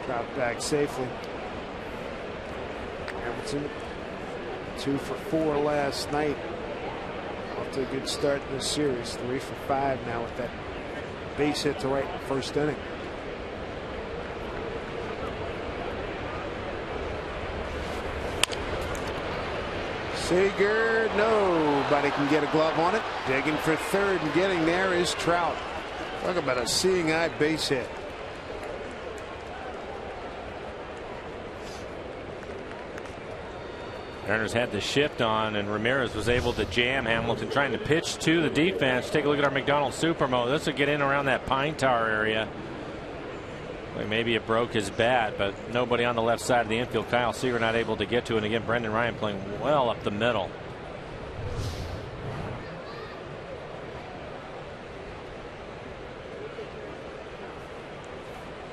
Trout back safely. Hamilton 2 for 4 last night. Off to a good start in this series. 3 for 5 now with that base hit to right in the first inning. Seager, nobody can get a glove on it. Digging for third and getting there is Trout. Talk about a seeing eye base hit. Mariners had the shift on, and Ramirez was able to jam Hamilton, trying to pitch to the defense. Take a look at our McDonald Supermo. This will get in around that Pine Tower area. Like maybe it broke his bat, but nobody on the left side of the infield. Kyle Seager not able to get to it. And again, Brendan Ryan playing well up the middle.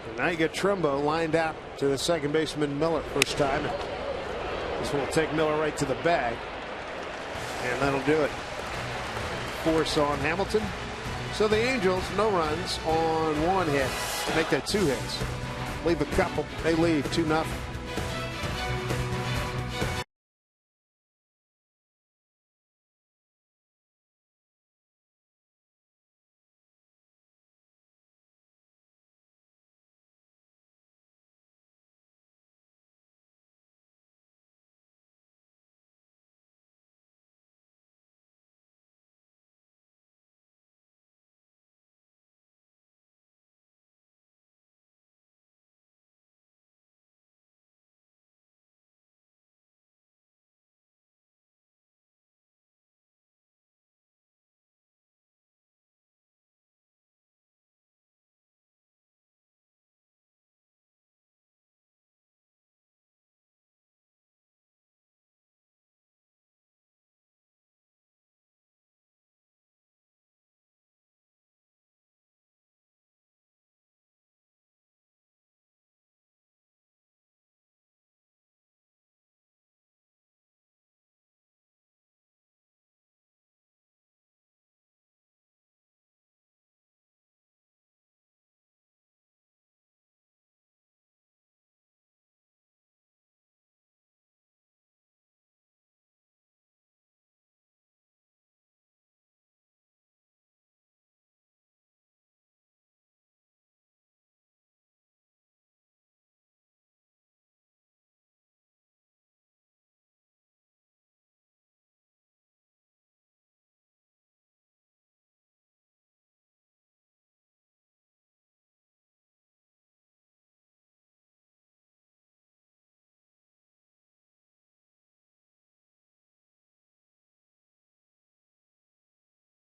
And now you get Trumbo lined out to the second baseman Miller first time. This one will take Miller right to the bag. And that'll do it. Force on Hamilton. So the Angels, no runs on 1 hit. Make that 2 hits. Leave a couple. They leave 2-0.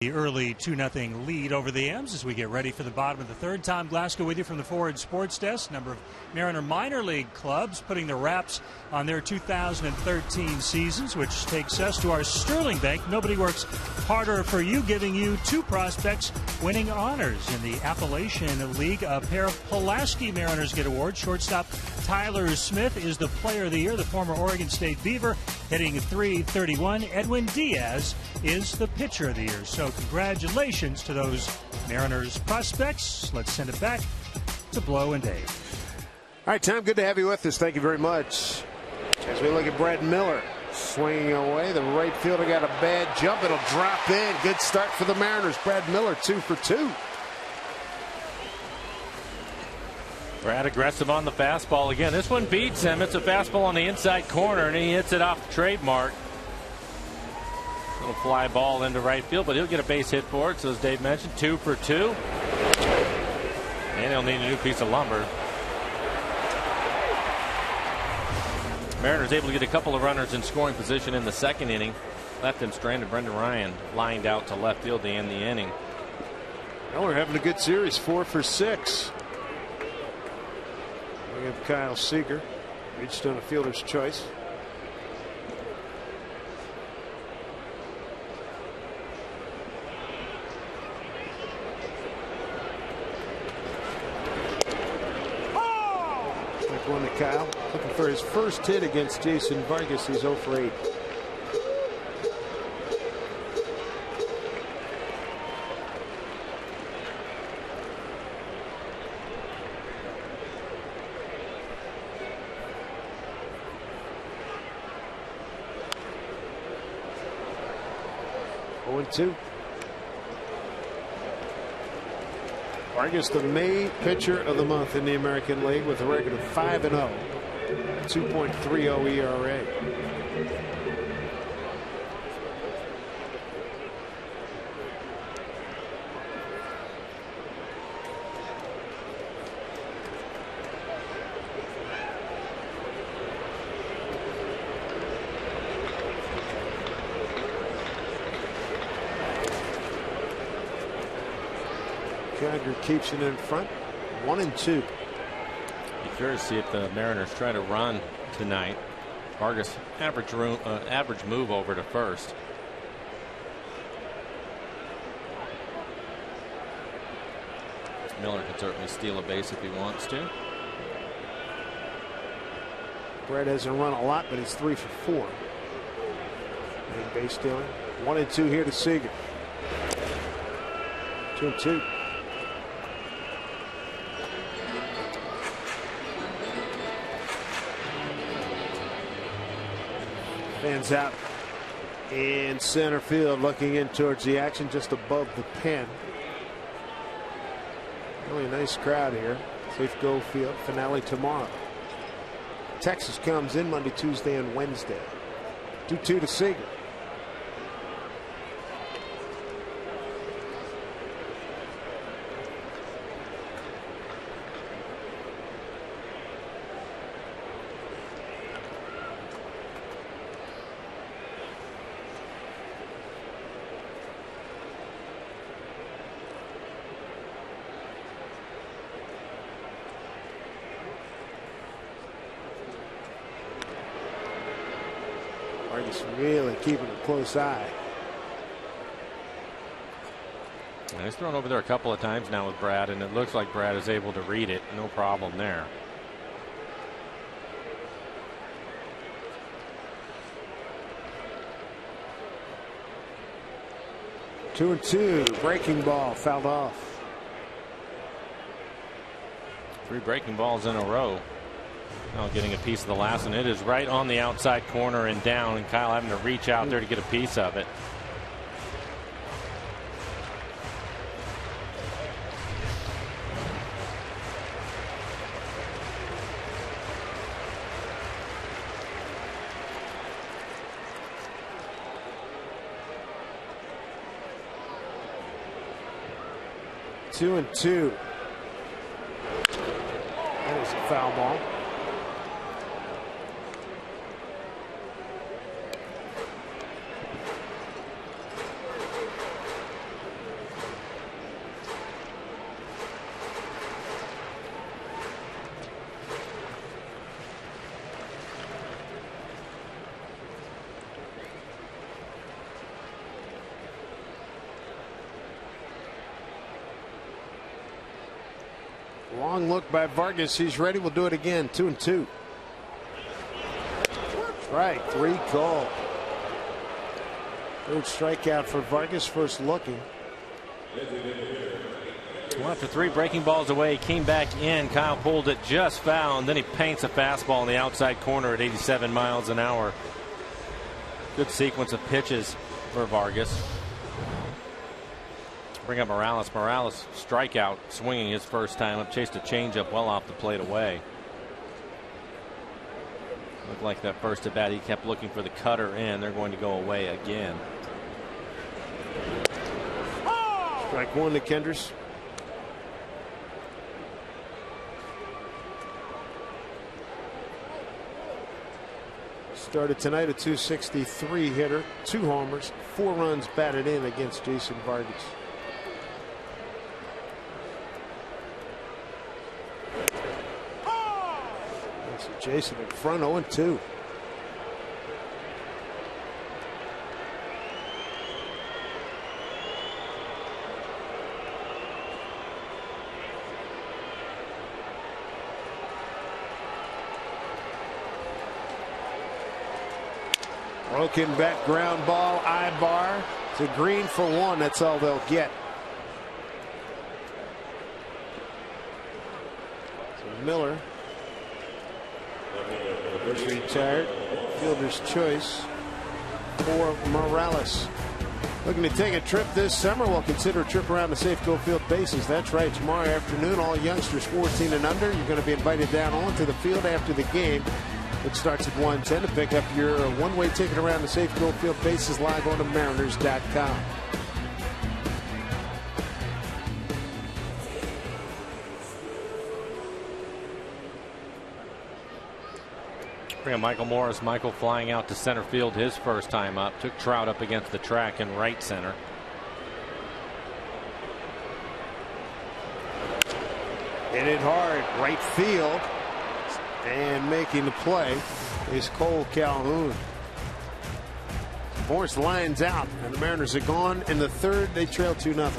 The early 2-0 lead over the M's as we get ready for the bottom of the third. Tom Glasgow with you from the Forward Sports Desk. Number of Mariner minor league clubs putting the wraps on their 2013 seasons, which takes us to our Sterling Bank. Nobody works harder for you, giving you 2 prospects winning honors in the Appalachian League. A pair of Pulaski Mariners get awards. Shortstop Tyler Smith is the Player of the Year, the former Oregon State Beaver, hitting .331. Edwin Diaz is the Pitcher of the Year. So congratulations to those Mariners prospects. Let's send it back to Blow and Dave. All right, Tom, good to have you with us. Thank you very much. As we look at Brad Miller swinging away, the right fielder got a bad jump. It'll drop in. Good start for the Mariners. Brad Miller 2 for 2. Brad aggressive on the fastball again. This one beats him. It's a fastball on the inside corner, and he hits it off the trademark. Little fly ball into right field, but he'll get a base hit for it. So as Dave mentioned, 2 for 2. And he'll need a new piece of lumber. Mariners able to get a couple of runners in scoring position in the second inning. Left him stranded. Brendan Ryan lined out to left field to end the inning. Well, we're having a good series, 4 for 6. We have Kyle Seager reached on a fielder's choice. One to Kyle, looking for his first hit against Jason Vargas. He's 0 for 8. Two. Vargas, the May pitcher of the month in the American League, with a record of 5-0, 2.30 ERA. Geiger keeps it in front, 1-2. Be curious to see if the Mariners try to run tonight. Vargas average move over to first. Miller can certainly steal a base if he wants to. Brad hasn't run a lot, but he's 3 for 4. And base stealing. 1-2 here to Seager. 2-2. Fans out in center field, looking in towards the action just above the pen. Really nice crowd here. Safeco Field, finale tomorrow. Texas comes in Monday, Tuesday, and Wednesday. 2-2 to Seager. Vargas really keeping a close eye. And he's thrown over there a couple of times now with Brad, and it looks like Brad is able to read it. No problem there. Two and two. Breaking ball fouled off. 3 breaking balls in a row. Now getting a piece of the last one. It is right on the outside corner and down, and Kyle having to reach out there to get a piece of it. Two and two. That is a foul ball. Long look by Vargas. He's ready. We'll do it again. 2-2. Strike 3 called. Third strikeout for Vargas. First looking. Well, after 3 breaking balls away, he came back in. Kyle pulled it just foul, and then he paints a fastball in the outside corner at 87 miles an hour. Good sequence of pitches for Vargas. Bring up Morales. Morales strikeout, swinging his first time up, chased a changeup well off the plate away. Looked like that first at bat he kept looking for the cutter in. They're going to go away again. Strike 1 to Kendricks. Started tonight a .263 hitter, 2 homers, 4 runs batted in against Jason Vargas. Jason in front, 0-2. Broken back ground ball, Ibar to Green for 1. That's all they'll get. So Miller is retired. Fielder's choice for Morales. Looking to take a trip this summer. We'll consider a trip around the Safeco Field bases. That's right. Tomorrow afternoon, all youngsters 14 and under. You're going to be invited down onto the field after the game. It starts at 1:10. To pick up your one-way ticket around the Safeco Field bases, log on to Mariners.com. Bring up Michael Morris. Michael flying out to center field his first time up. Took Trout up against the track in right center. Hit it hard, right field. And making the play is Cole Calhoun. Morris lines out, and the Mariners are gone. In the third, they trail 2-0.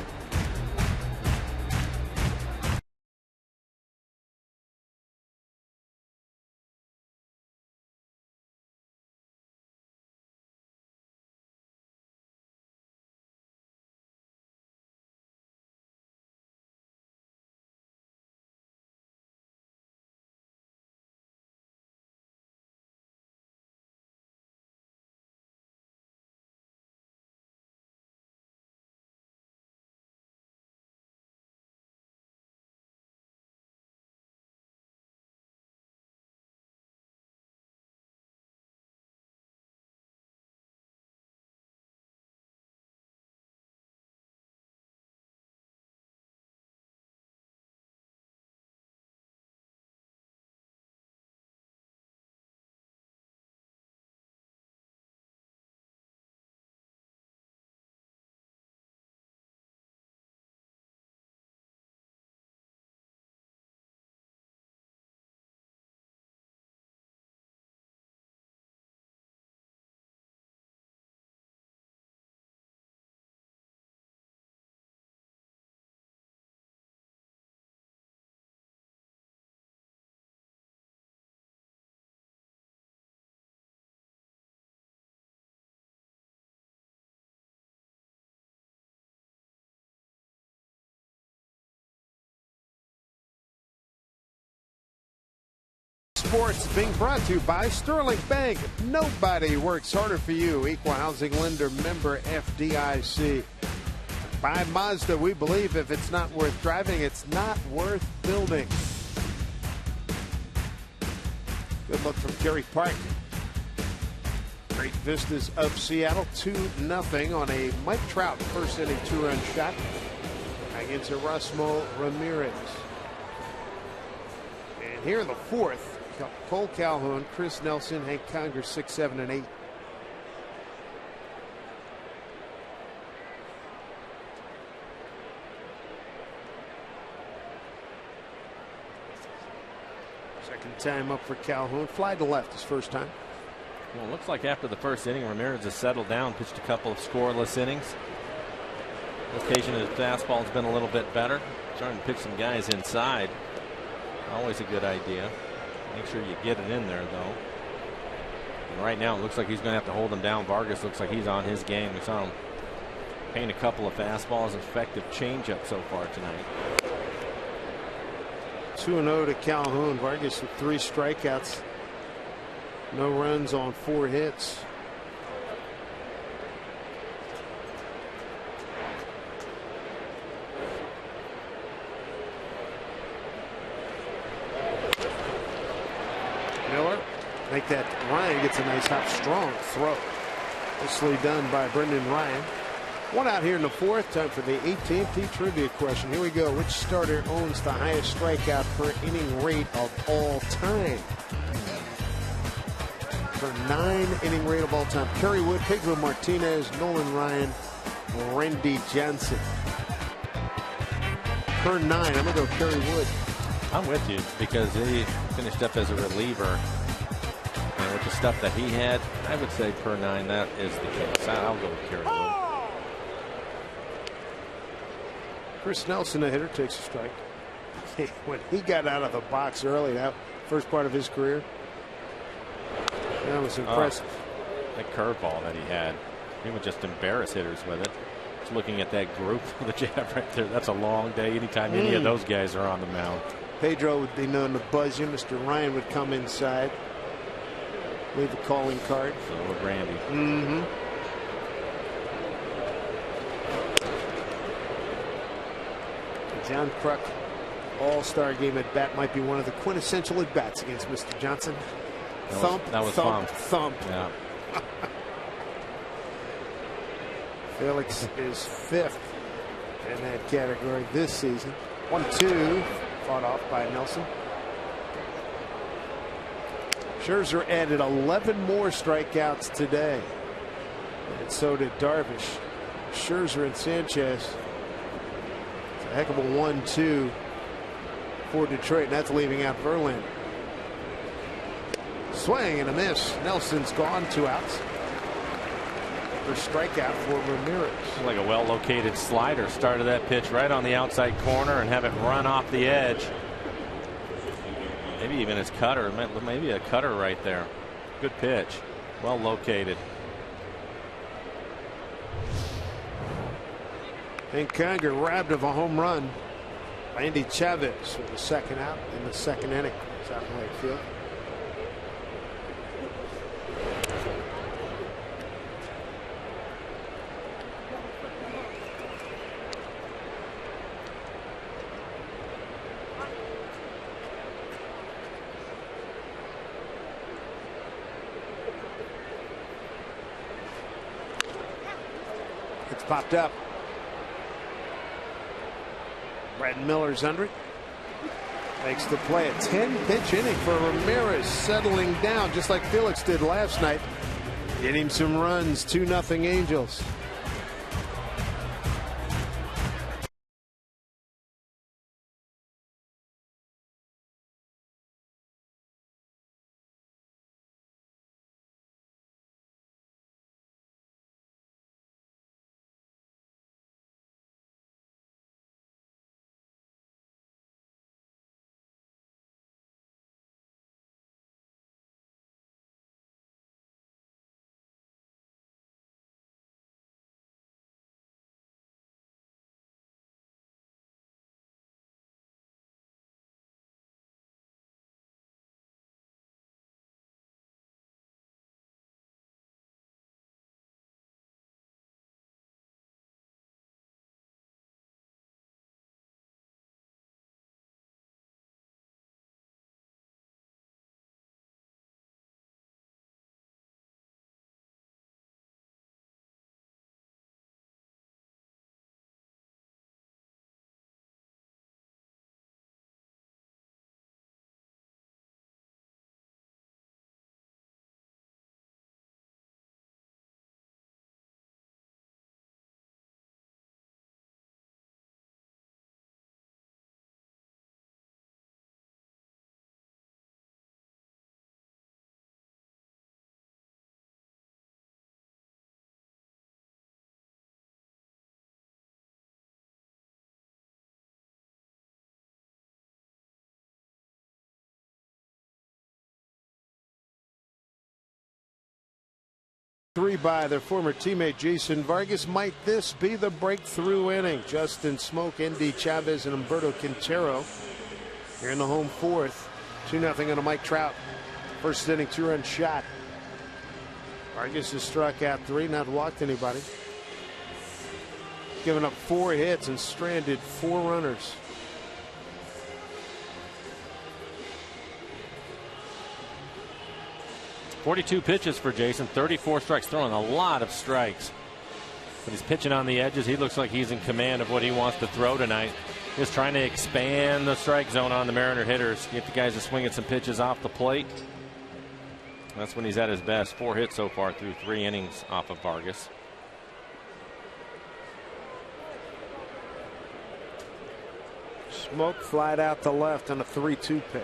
Sports being brought to you by Sterling Bank. Nobody works harder for you. Equal housing lender, member FDIC. By Mazda, we believe if it's not worth driving, it's not worth building. Good look from Kerry Park. Great vistas of Seattle. 2-0 on a Mike Trout first inning 2-run shot against Erasmo Ramirez. And here in the fourth, Cole Calhoun, Chris Nelson, Hank Conger, 6, 7, and 8. Second time up for Calhoun. Fly to left his first time. Well, it looks like after the first inning, Ramirez has settled down, pitched a couple of scoreless innings. Location of his fastball has been a little bit better. Starting to pitch some guys inside. Always a good idea. Make sure you get it in there, though. And right now, it looks like he's going to have to hold him down. Vargas looks like he's on his game. We saw him paint a couple of fastballs, effective changeup so far tonight. 2-0 to Calhoun. Vargas with 3 strikeouts. No runs on 4 hits. Miller, make that. Ryan gets a nice hot, strong throw. Nicely done by Brendan Ryan. 1 out here in the 4th. Time for the AT&T trivia question. Here we go. Which starter owns the highest strikeout per inning rate of all time? For 9 inning rate of all time. Kerry Wood, Pedro Martinez, Nolan Ryan, Randy Johnson. Per 9, I'm going to go Kerry Wood. I'm with you because he finished up as a reliever. And with the stuff that he had, I would say per 9, that is the case. I'll go with Kerry Wood. Chris Nelson, a hitter, takes a strike. When he got out of the box early, that first part of his career, that was impressive. That curveball that he had, he would just embarrass hitters with it. Just looking at that group of the jab right there, that's a long day anytime any of those guys are on the mound. Pedro would be known to buzz you. Mr. Ryan would come inside, leave a calling card. So would Randy. John Kruk, all-star game at bat, might be one of the quintessential at bats against Mr. Johnson. Thump, thump, fun. Thump. Yeah. Felix is 5th in that category this season. 1-2, fought off by Nelson. Scherzer added 11 more strikeouts today, and so did Darvish. Scherzer and Sanchez. A heck of a 1-2 for Detroit, and that's leaving out Verlander. Swing and a miss. Nelson's gone. 2 outs. First strikeout for Ramirez. Like a well-located slider. Started that pitch right on the outside corner and have it run off the edge. Maybe even his cutter. Maybe a cutter right there. Good pitch. Well located. And Conger robbed of a home run. Andy Chavez with the 2nd out in the 2nd inning. It's out in right field. It's popped up. Brad Miller's under it. Makes the play. A 10-pitch inning for Ramirez, settling down just like Felix did last night. Getting some runs. 2-0 Angels. 3 by their former teammate Jason Vargas. Might this be the breakthrough inning? Justin Smoke, Endy Chavez, and Humberto Quintero here in the home fourth. 2-0 on a Mike Trout. First inning, 2-run shot. Vargas has struck out 3, not walked anybody. Given up 4 hits and stranded 4 runners. .42 pitches for Jason, 34 strikes, throwing a lot of strikes. But he's pitching on the edges. He looks like he's in command of what he wants to throw tonight. Just trying to expand the strike zone on the Mariner hitters. Get the guys to swing at some pitches off the plate. That's when he's at his best. 4 hits so far through 3 innings off of Vargas. Smoke flied out to left on a 3-2 pitch.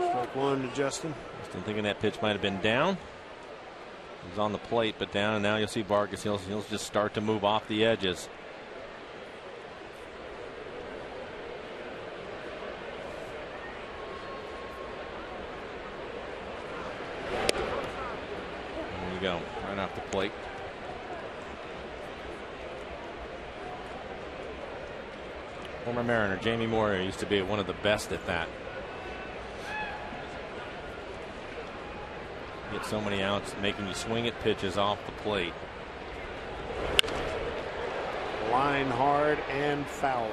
Strike 1 to Justin. Justin thinking that pitch might have been down. He was on the plate but down, and now you'll see Vargas. He'll just start to move off the edges. There you go, right off the plate. Former Mariner Jamie Moyer used to be one of the best at that. Get so many outs, making you swing at pitches off the plate. Line hard and foul.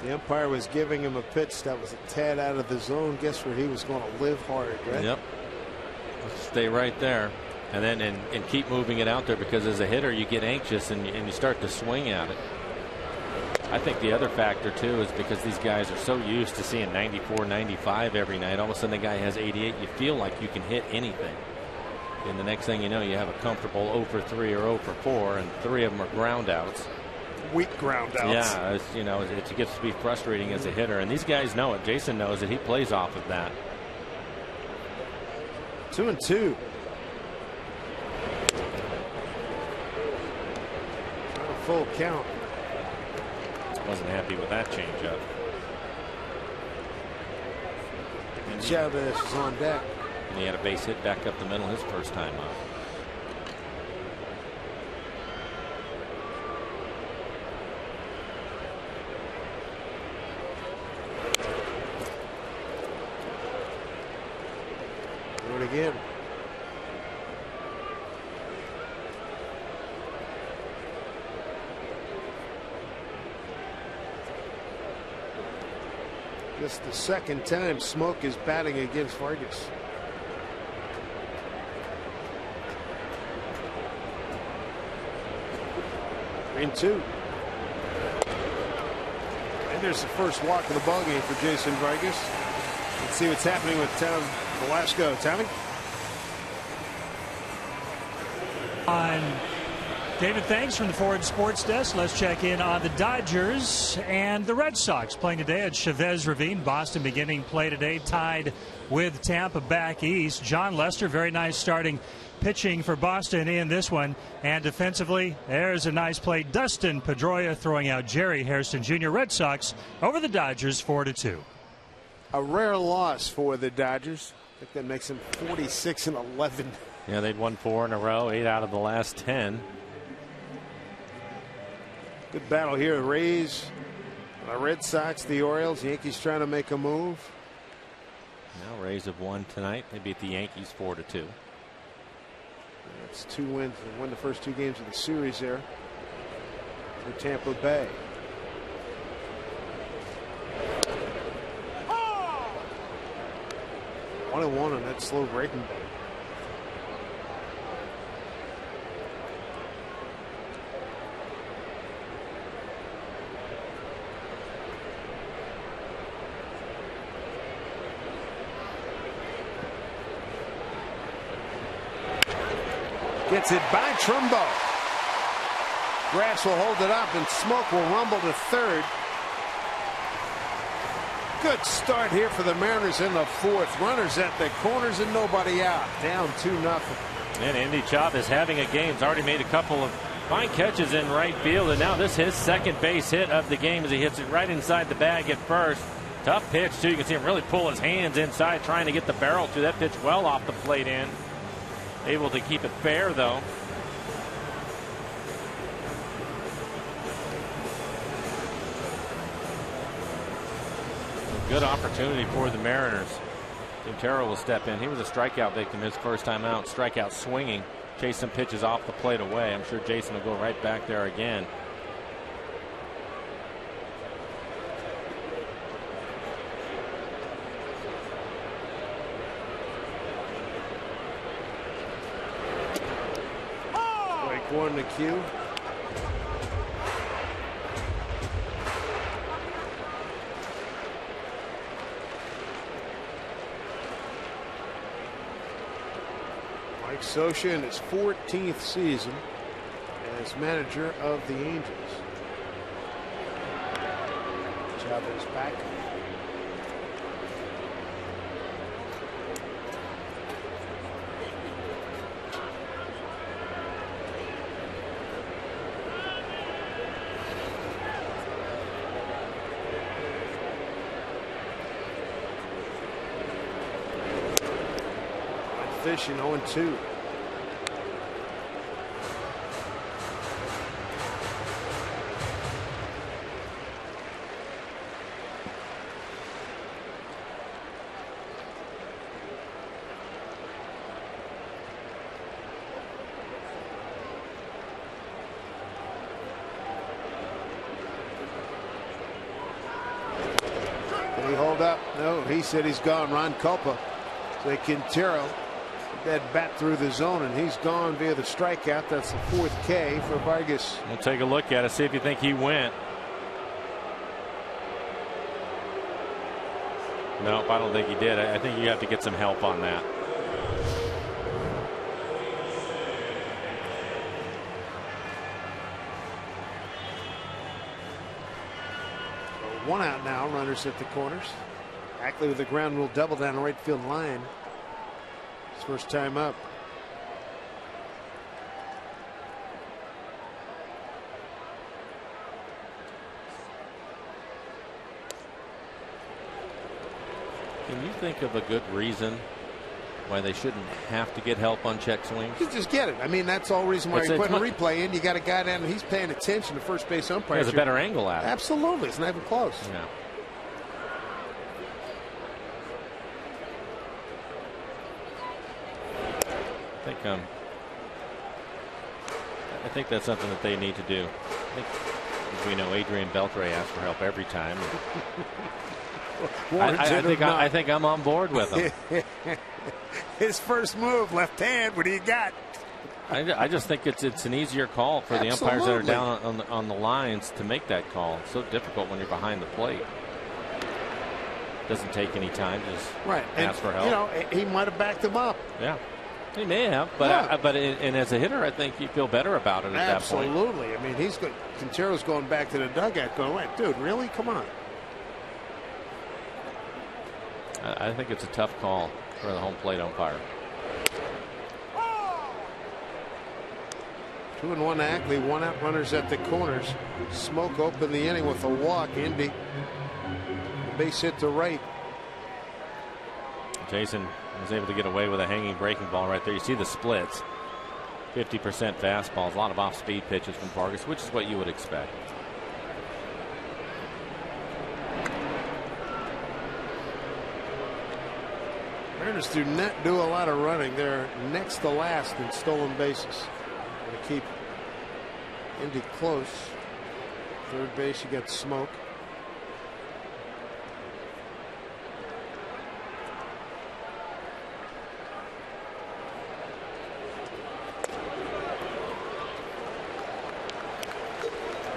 The umpire was giving him a pitch that was a tad out of the zone. Guess where he was going to live hard, right? Yep. Stay right there. And then and keep moving it out there, because as a hitter you get anxious and you start to swing at it. I think the other factor too is because these guys are so used to seeing 94, 95 every night. All of a sudden the guy has 88. You feel like you can hit anything. And the next thing you know, you have a comfortable 0 for 3 or 0 for 4, and 3 of them are ground outs. Weak ground outs. Yeah, it gets to be frustrating as a hitter. And these guys know it. Jason knows it. He plays off of that. 2-2. Full count. Wasn't happy with that changeup. And Chavez is on deck. And he had a base hit back up the middle his first time up. Do it again. Just the second time Smoke is batting against Vargas. And 2. And there's the first walk of the ballgame for Jason Vargas. Let's see what's happening with Tom Velasco. Tommy? David, thanks from the Ford Sports Desk. Let's check in on the Dodgers and the Red Sox playing today at Chavez Ravine. Boston beginning play today, tied with Tampa back east. John Lester, very nice starting pitching for Boston in this one. And defensively, there's a nice play. Dustin Pedroia throwing out Jerry Hairston Jr. Red Sox over the Dodgers 4-2. A rare loss for the Dodgers. I think that makes them 46-11. Yeah, they'd won 4 in a row, 8 out of the last 10. Good battle here. Rays, the Red Sox, the Orioles. Yankees trying to make a move. Now Rays have won tonight. They beat the Yankees 4-2. That's 2 wins. They won the first 2 games of the series there for Tampa Bay. Oh! 1-1 on that slow breaking ball. Gets it by Trumbo. Grass will hold it up and Smoke will rumble to third. Good start here for the Mariners in the 4th. Runners at the corners and nobody out. Down 2-0. And Endy Chavez having a game. He's already made a couple of Fine catches in right field, and now this is his second base hit of the game as he hits it right inside the bag at first. Tough pitch, too. You can see him really pull his hands inside trying to get the barrel to that pitch well off the plate in. Able to keep it fair, though. Good opportunity for the Mariners. Quintero will step in. He was a strikeout victim his first time out. Strikeout swinging. Chase some pitches off the plate away. I'm sure Jason will go right back there again. Strike one to Q. Mike Scioscia in his 14th season as manager of the Angels. Chavez back. Fishing 0-2. Did he hold up? No, he said he's gone. Ron Culpa. So Quintero. That bat through the zone, and he's gone via the strikeout. That's the 4th K for Vargas. We'll take a look at it, see if you think he went. Nope, I don't think he did. I think you have to get some help on that. So 1 out now, runners at the corners. Ackley with the ground rule double down the right field line. First time up. Can you think of a good reason why they shouldn't have to get help on check swings? You just get it. I mean, that's the whole reason why you're putting a replay in. You got a guy down and he's paying attention to first base umpire. He has a better angle at it. Absolutely. It's not even close. Yeah. I think that's something that they need to do. I think, as we know, Adrian Beltre asks for help every time. I think I'm on board with him. His first move, left hand. What do you got? I just think it's an easier call for the umpires that are down on the lines to make that call. It's so difficult when you're behind the plate. Doesn't take any time. Just ask for help. You know, he might have backed him up. Yeah. He may have, but and as a hitter, I think you feel better about it at that point. Absolutely. I mean, Quintero's going back to the dugout going, wait, dude, really? Come on. I think it's a tough call for the home plate umpire. 2-1 Ackley, 1 out, runners at the corners. Smoke opened the inning with a walk. Indy, base hit to right. Jason was able to get away with a hanging breaking ball right there. You see the splits. 50% fastballs, a lot of off-speed pitches from Vargas, which is what you would expect. Mariners do not do a lot of running. They're next to last in stolen bases. Going to keep Indy close. Third base, you got Smoke.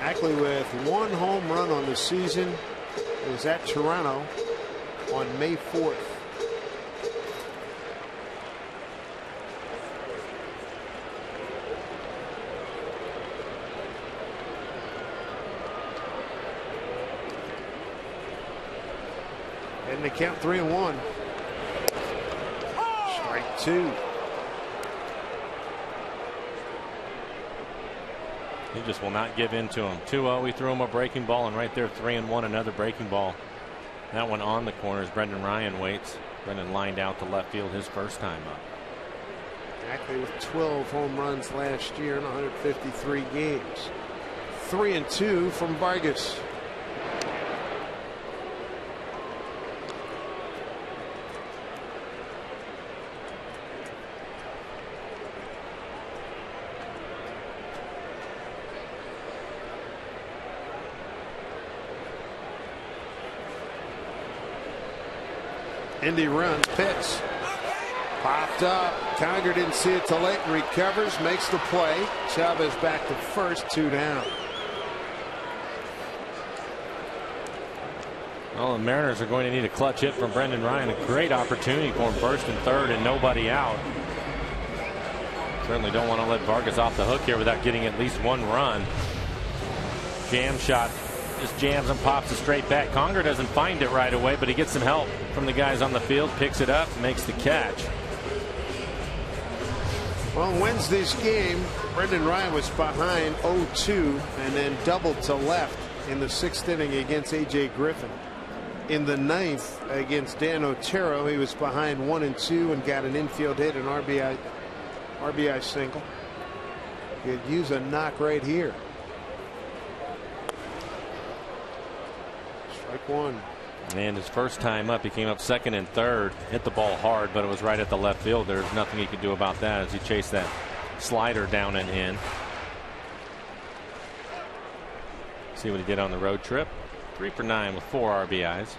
Ackley with 1 home run on the season. It was at Toronto on May 4th. And they count 3-1. Strike 2. He just will not give in to him. 2-0. He threw him a breaking ball, and right there, 3-1, another breaking ball. That one on the corners. Brendan Ryan waits. Brendan lined out to left field his first time up. Ackley with 12 home runs last year in 153 games. 3-2 from Vargas. Indy runs, pitch. Popped up. Conger didn't see it till late. Recovers, makes the play. Chavez back to first, 2 down. Well, the Mariners are going to need a clutch hit from Brendan Ryan. A great opportunity for him, first and third, and nobody out. Certainly don't want to let Vargas off the hook here without getting at least one run. Jam shot. Just jams and pops it straight back. Conger doesn't find it right away, but he gets some help from the guys on the field, picks it up, makes the catch. Well, Wednesday's game, Brendan Ryan was behind 0-2 and then doubled to left in the 6th inning against A.J. Griffin. In the 9th against Dan Otero, he was behind 1-2 and got an infield hit, an RBI single. He could use a knock right here. Strike one. And his first time up, he came up second and third, hit the ball hard, but it was right at the left field. There's nothing he could do about that as he chased that slider down and in. See what he did on the road trip. 3 for 9 with 4 RBIs.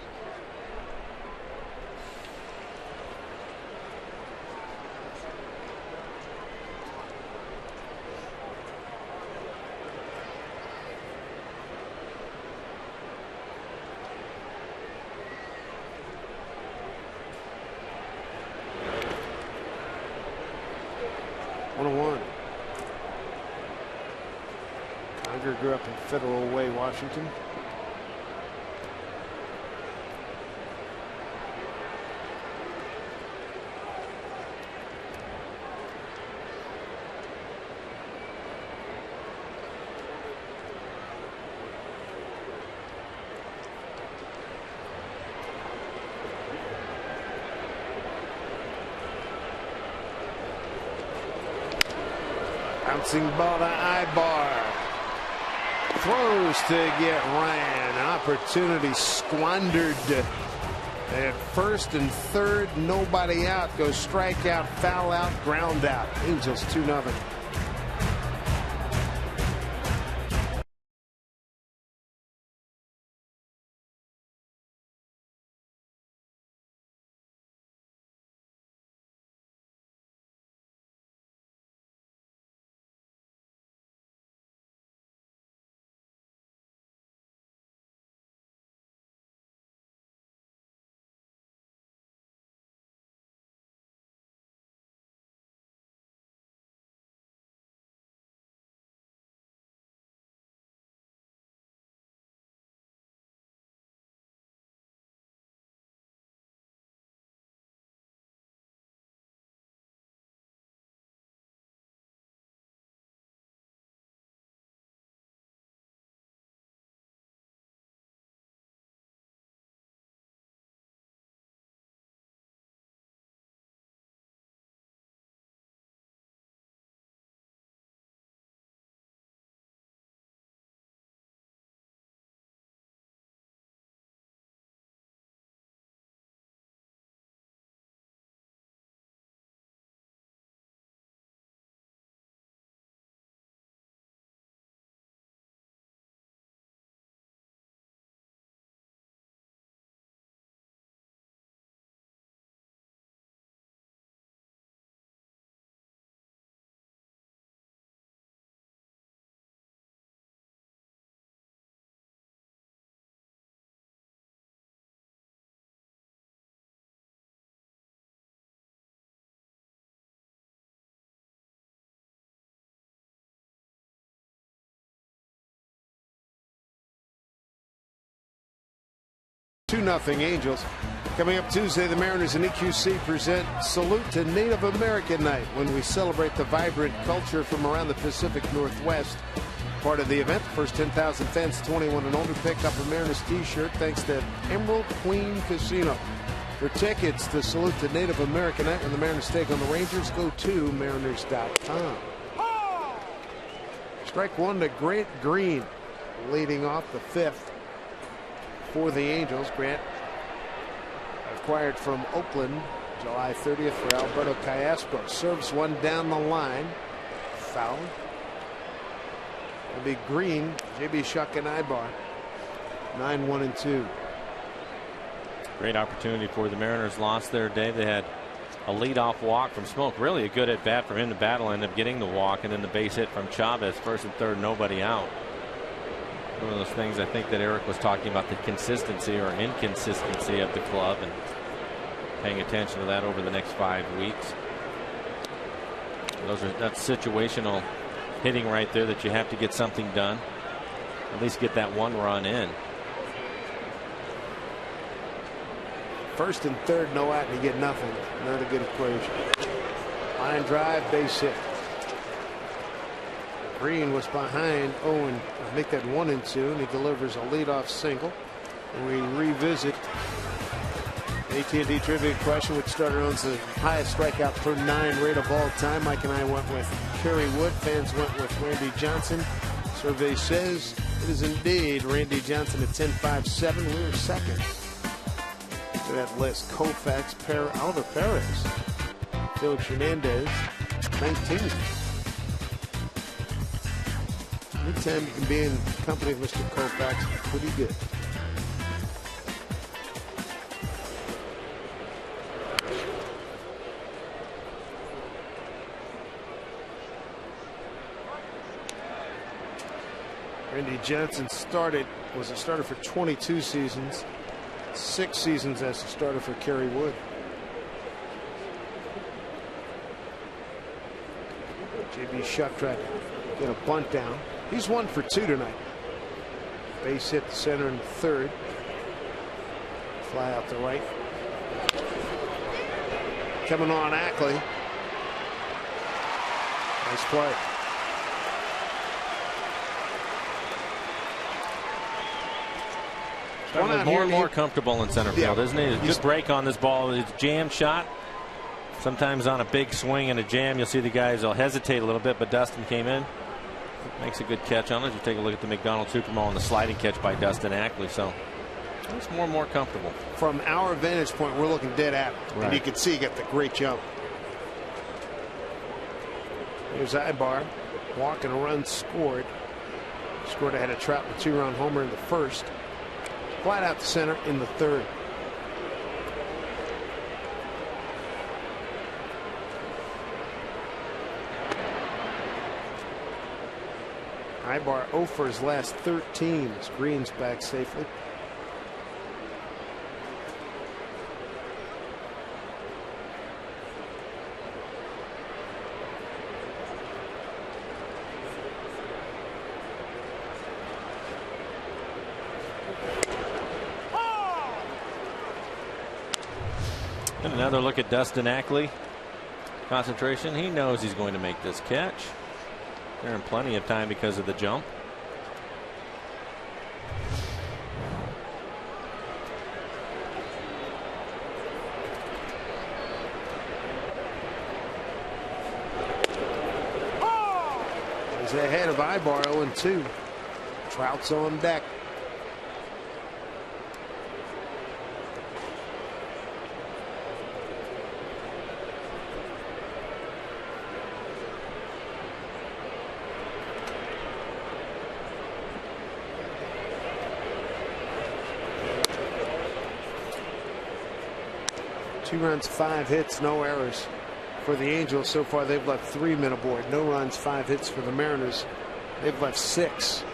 Conger grew up in Federal Way, Washington. Bouncing ball to Ibar. Throws to get Ryan. Opportunity squandered. At first and third, nobody out. Goes strikeout, foul out, ground out. Angels 2-0. Nothing Angels. Coming up Tuesday, the Mariners and EQC present Salute to Native American Night when we celebrate the vibrant culture from around the Pacific Northwest. part of the event. The first 10,000 fans 21 and older pick up a Mariners t-shirt thanks to Emerald Queen Casino. For tickets to salute the Native American night when the Mariners take on the Rangers, go to mariners.com. Strike one to Grant Green, leading off the fifth for the Angels. Grant, acquired from Oakland July 30th for Alberto Callasco. Serves one down the line. Foul. It'll be Green, JB Shuck, and Ibar. 9-1-2. Great opportunity for the Mariners. Lost their day. They had a leadoff walk from Smoke. Really a good at bat for him to battle. Ended up getting the walk, and then the base hit from Chavez. First and third, nobody out. One of those things I think that Eric was talking about, the consistency or inconsistency of the club, and paying attention to that over the next 5 weeks. That's situational hitting right there, that you have to get something done. At least get that one run in. First and third, no out, and you get nothing. Not a good equation. Line drive, base hit. Green was behind Owen to make that 1-2, and he delivers a leadoff single. And we revisit AT&T trivia question: which starter owns the highest strikeout per 9 rate of all time? Mike and I went with Kerry Wood. Fans went with Randy Johnson. Survey says it is indeed Randy Johnson at 10.57. We were second to that list. Koufax, Alder Perez, Felix Hernandez, 19. Anytime you can be in company of Mr. Koufax, pretty good. Randy Johnson was a starter for 22 seasons, 6 seasons as a starter for Kerry Wood. JB Shuck tried to get a bunt down. He's 1 for 2 tonight. Base hit to center and third. Fly out to right. Coming on Ackley. Nice play. More and more comfortable in center field, isn't he? A good break on this ball. It's a jam shot. Sometimes on a big swing and a jam, you'll see the guys will hesitate a little bit, but Dustin came in. Makes a good catch on it. You take a look at the McDonald Supermall and the sliding catch by Dustin Ackley. So it's more and more comfortable. From our vantage point, we're looking dead at it. Right. And you can see he got the great jump. Here's Ibar. Walk and a run scored. Scored ahead of Trout with a 2-run homer in the first. Flat out to center in the third. Ibar 0 for his last 13 as Green's back safely. And another look at Dustin Ackley. Concentration. He knows he's going to make this catch. They're in plenty of time because of the jump. He's ahead of Ibar 0-2. Trout's on deck. Two runs, 5 hits, no errors for the Angels. So far, they've left 3 men aboard. No runs, 5 hits for the Mariners. They've left 6.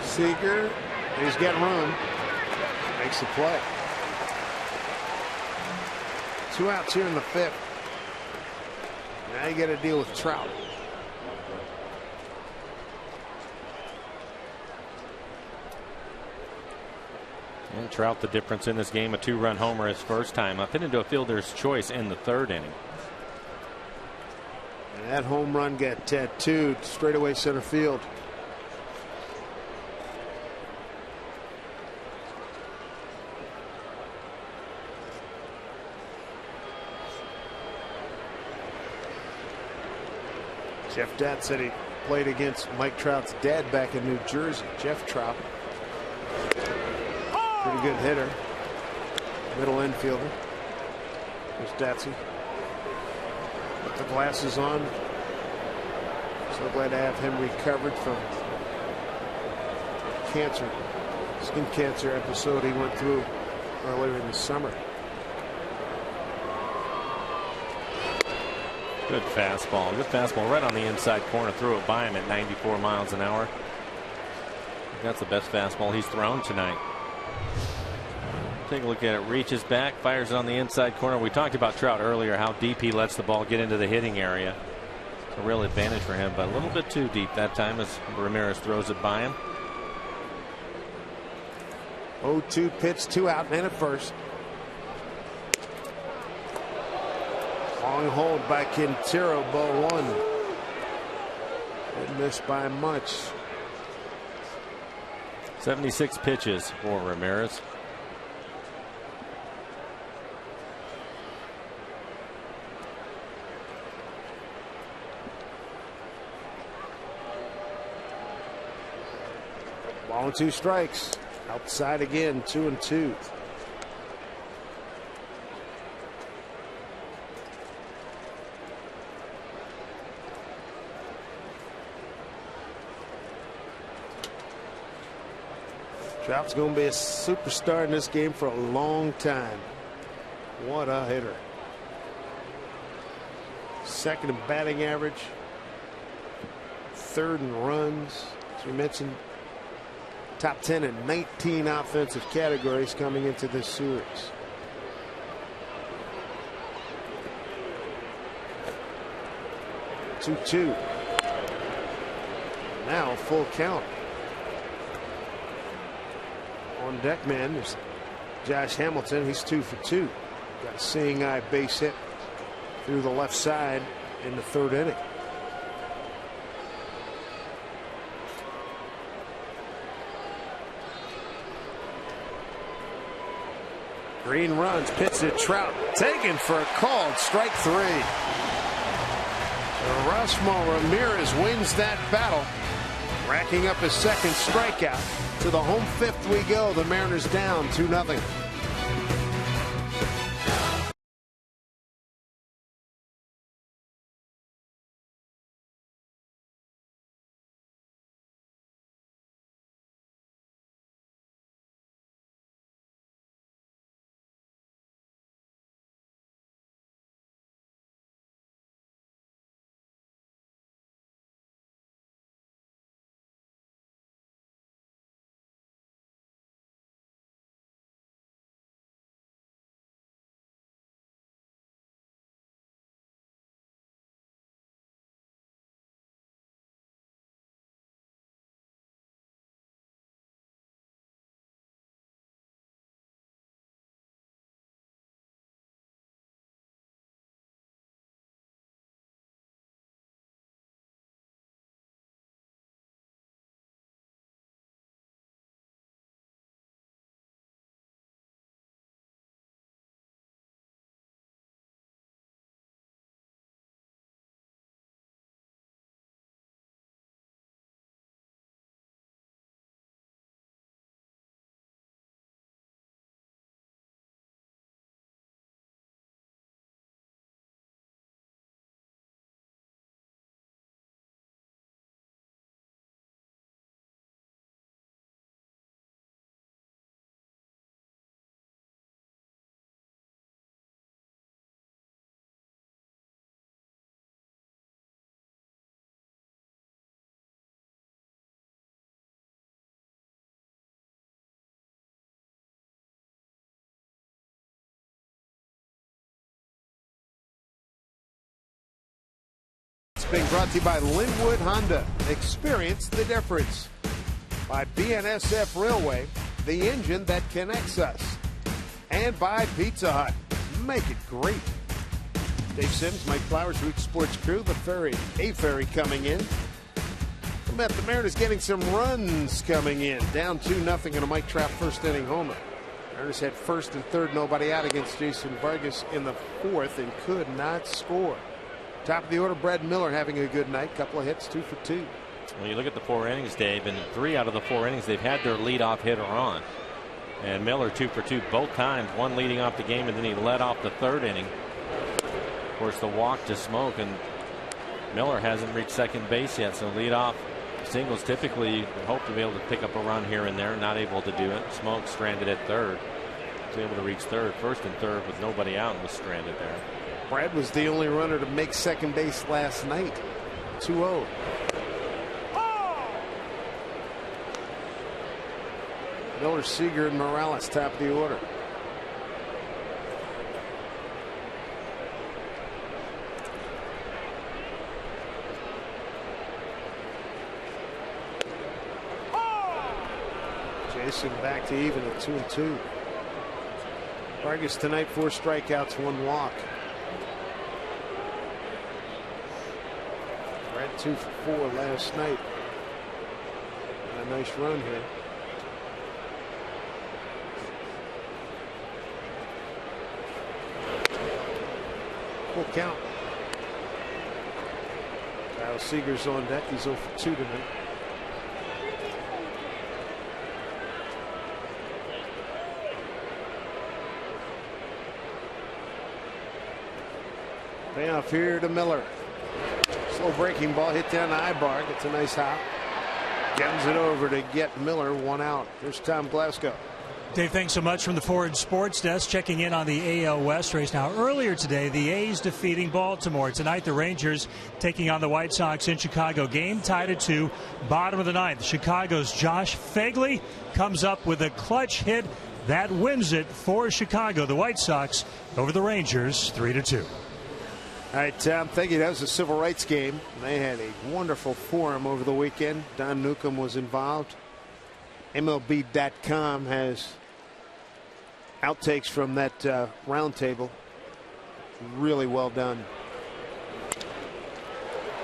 Seager, he's got room. Makes the play. 2 outs here in the 5th. Now you got to deal with Trout. And Trout the difference in this game, a 2-run homer his first time up, hit into a fielder's choice in the 3rd inning. And that home run got tattooed straightaway center field. Jeff Datt said he played against Mike Trout's dad back in New Jersey. Jeff Trout, pretty good hitter, middle infielder. There's Datsy. Put the glasses on. So glad to have him recovered from cancer, skin cancer episode he went through earlier in the summer. Good fastball. Good fastball right on the inside corner. Threw it by him at 94 miles an hour. That's the best fastball he's thrown tonight. Take a look at it. Reaches back, fires it on the inside corner. We talked about Trout earlier, how deep he lets the ball get into the hitting area. It's a real advantage for him, but a little bit too deep that time as Ramirez throws it by him. 0-2 pitch, 2 out, man at first. Long hold by Quintero, ball 1. Didn't miss by much. 76 pitches for Ramirez. Ball and 2 strikes. Outside again, 2-2. Trout's going to be a superstar in this game for a long time. What a hitter. 2nd in batting average. 3rd in runs. As we mentioned, top 10 in 19 offensive categories coming into this series. Two. Now full count. On deck man is Josh Hamilton. He's 2 for 2. Got a seeing eye base hit through the left side in the 3rd inning. Green runs, pitch to Trout, taken for a called strike 3. Erasmo Ramirez wins that battle, racking up his 2nd strikeout. To the home 5th we go. The Mariners down 2-0. Being brought to you by Linwood Honda. Experience the difference. By BNSF Railway. the engine that connects us. And by Pizza Hut. Make it great. Dave Sims, Mike Flowers, Root Sports Crew, the Ferry, a Ferry coming in. About the Mariners getting some runs coming in. Down 2-0 in a Mike Trout first inning homer. Mariners had first and third, nobody out against Jason Vargas in the fourth and could not score. Top of the order, Brad Miller having a good night. Couple of hits, 2 for 2. Well, you look at the 4 innings, Dave, and 3 out of the 4 innings they've had their leadoff hitter on. And Miller 2 for 2 both times, one leading off the game, and then he led off the 3rd inning. Of course, the walk to Smoke, and Miller hasn't reached second base yet, so leadoff singles typically hope to be able to pick up a run here and there. Not able to do it. Smoke stranded at third. Was able to reach third, first and third with nobody out, and was stranded there. Brad was the only runner to make second base last night. 2-0. Miller, Seager, and Morales top of the order. Jason back to even at 2-2. Vargas tonight 4 strikeouts, 1 walk. Brad 2 for 4 last night. A nice run here. Full count. Kyle Seager's on deck. He's 0 for 2 tonight. Payoff here to Miller. Slow breaking ball hit down the Ibar. Gets a nice hop. Guns it over to get Miller 1 out. Here's Tom Glasgow. Dave, thanks so much from the Ford Sports Desk. Checking in on the AL West race. Now, earlier today, the A's defeating Baltimore. Tonight, the Rangers taking on the White Sox in Chicago. Game tied at 2, bottom of the 9th. Chicago's Josh Phegley comes up with a clutch hit that wins it for Chicago. The White Sox over the Rangers 3-2. All right, Tom, thank you. That was a civil rights game. They had a wonderful forum over the weekend. Don Newcomb was involved. MLB.com has outtakes from that roundtable. Really well done.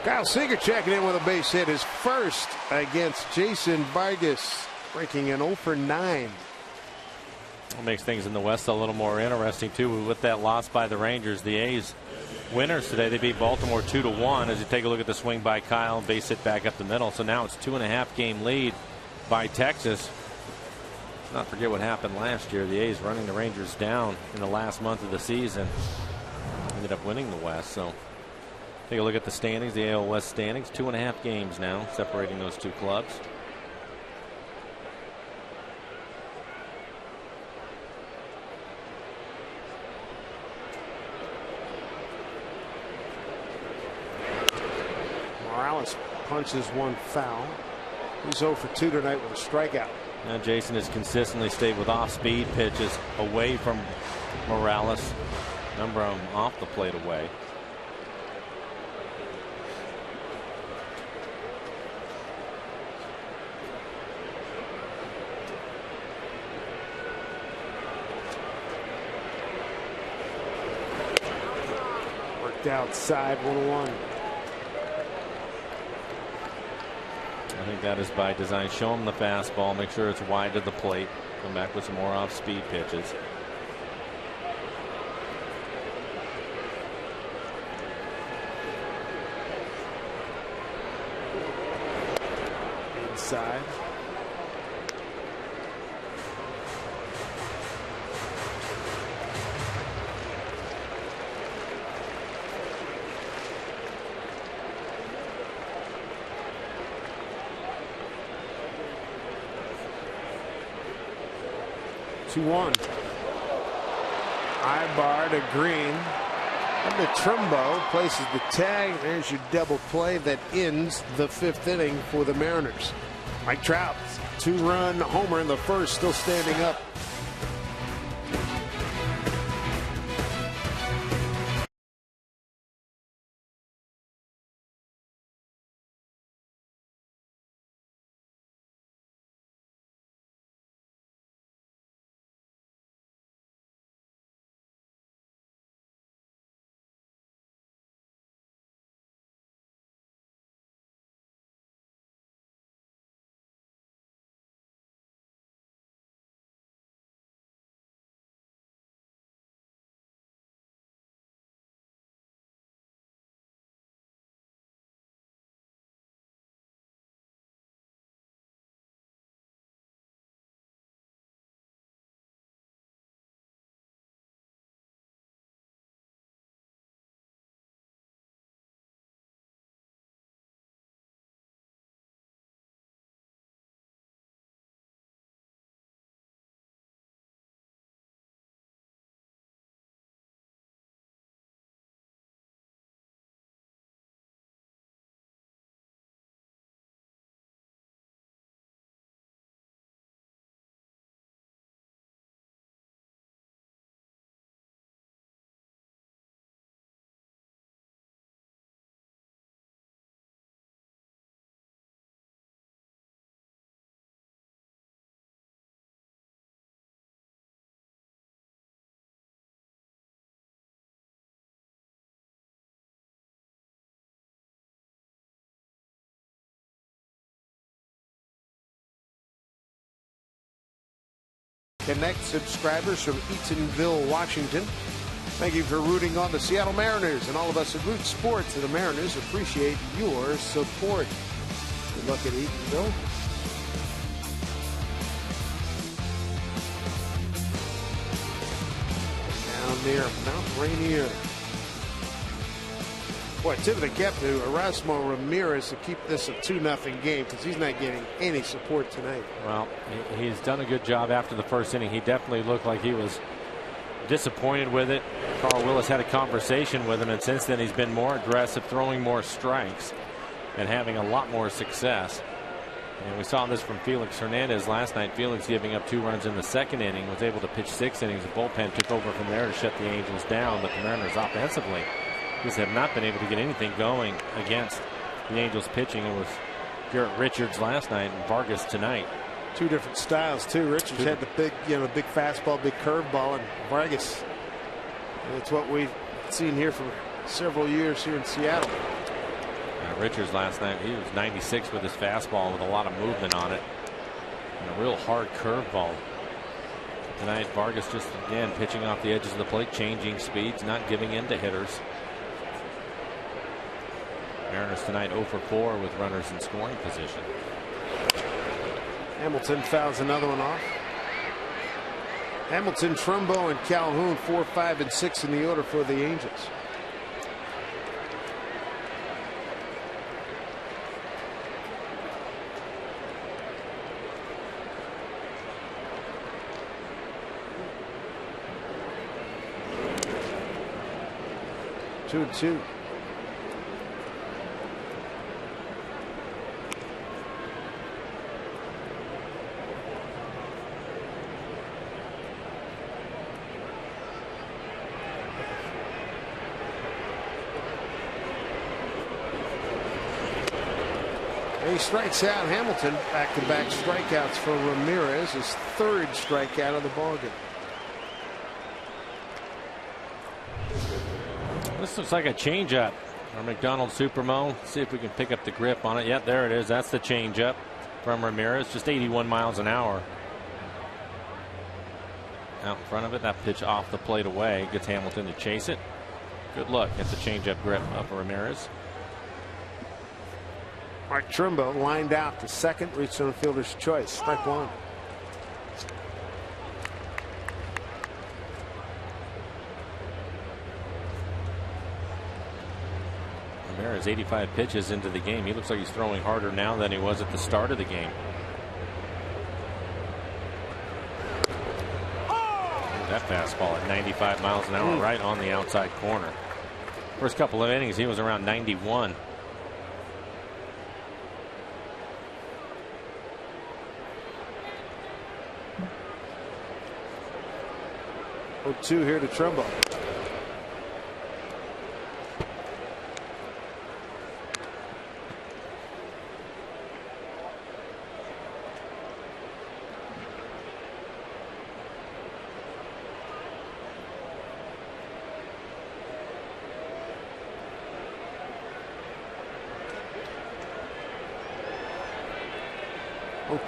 Kyle Seager checking in with a base hit. His first against Jason Vargas, breaking an 0 for 9. It makes things in the West a little more interesting, too, with that loss by the Rangers. The A's winners today, they beat Baltimore 2-1. As you take a look at the swing by Kyle, base hit back up the middle. So now it's 2.5 game lead by Texas. Not forget what happened last year. The A's running the Rangers down in the last month of the season. Ended up winning the West. So take a look at the standings, the AL West standings. 2.5 games now separating those two clubs. Morales punches one foul. He's 0 for 2 tonight with a strikeout. Now Jason has consistently stayed with off-speed pitches away from Morales. Number of them off the plate away. Worked outside 1-1. I think that is by design. Show him the fastball, make sure it's wide to the plate, come back with some more off-speed pitches. Inside. Two-one. Ibar to Green. And the Trumbo places the tag. There's your double play that ends the 5th inning for the Mariners. Mike Trout, 2-run homer in the first, still standing up. Connect subscribers from Eatonville, Washington. Thank you for rooting on the Seattle Mariners, and all of us at Root Sports and the Mariners appreciate your support. Good luck at Eatonville. Down near Mount Rainier. Boy, tip of the cap to Erasmo Ramirez to keep this a 2-0 game, because he's not getting any support tonight. Well, he's done a good job after the first inning. He definitely looked like he was disappointed with it. Carl Willis had a conversation with him, and since then he's been more aggressive, throwing more strikes and having a lot more success. And we saw this from Felix Hernandez last night. Felix giving up 2 runs in the second inning, was able to pitch 6 innings. The bullpen took over from there to shut the Angels down, but the Mariners offensively just have not been able to get anything going against the Angels pitching. It was Garrett Richards last night and Vargas tonight. 2 different styles too. Richards had the big, big fastball, big curveball, and Vargas. It's what we've seen here for several years here in Seattle. Richards last night, he was 96 with his fastball with a lot of movement on it and a real hard curveball. Tonight Vargas just again pitching off the edges of the plate, changing speeds, not giving in to hitters. Mariners tonight 0 for 4 with runners in scoring position. Hamilton fouls another one off. Hamilton, Trumbo, and Calhoun 4, 5, and 6 in the order for the Angels. Two and 2. He strikes out Hamilton. Back-to-back strikeouts for Ramirez. His 3rd strikeout of the ballgame. This looks like a changeup for McDonald Supermo. See if we can pick up the grip on it. Yep, there it is. That's the changeup from Ramirez. Just 81 miles an hour. Out in front of it. That pitch off the plate away. Gets Hamilton to chase it. Good look at the changeup grip of Ramirez. Mark Trumbo lined out to second, reached on fielder's choice. Strike 1. Ramirez 85 pitches into the game. He looks like he's throwing harder now than he was at the start of the game. That fastball at 95 miles an hour right on the outside corner. First couple of innings he was around 91. 0-2 here to Trumbo.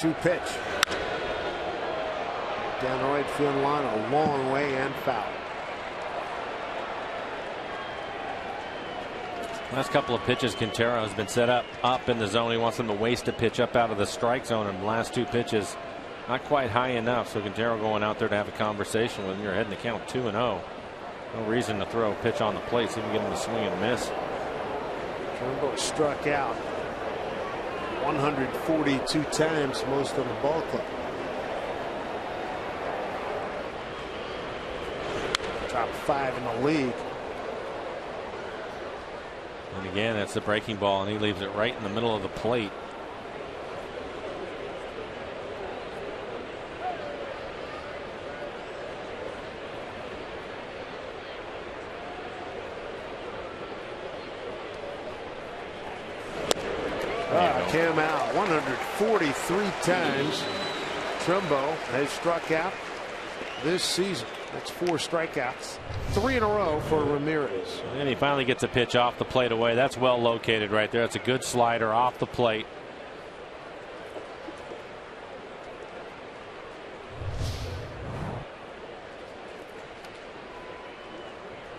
Two pitch. Down the right field line a long way and foul. Last couple of pitches, Quintero has been set up in the zone. He wants them to waste a pitch up out of the strike zone, and the last 2 pitches not quite high enough. So Quintero going out there to have a conversation with him. You're heading to count 2-0. No reason to throw a pitch on the plate. See if you can get him to swing and miss. Trumbo struck out 142 times, most of the ball club. Top 5 in the league. And again, that's the breaking ball, and he leaves it right in the middle of the plate. Came out 143 times. Trumbo has struck out this season. That's 4 strikeouts, 3 in a row for Ramirez. And he finally gets a pitch off the plate away. That's well located right there. That's a good slider off the plate.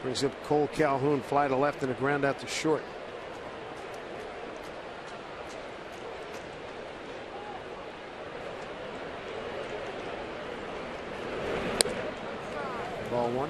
Brings up Cole Calhoun, fly to left and a ground out to short. Ball one.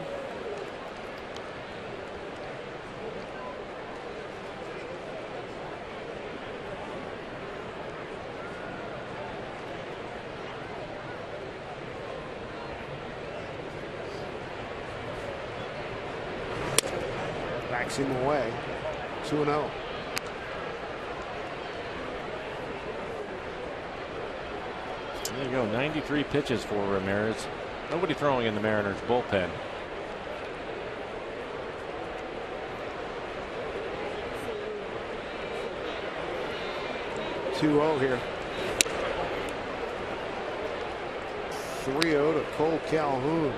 Backs him away. 2-0. There you go. 93 pitches for Ramirez. Nobody throwing in the Mariners bullpen. Here. 3-0 to Cole Calhoun.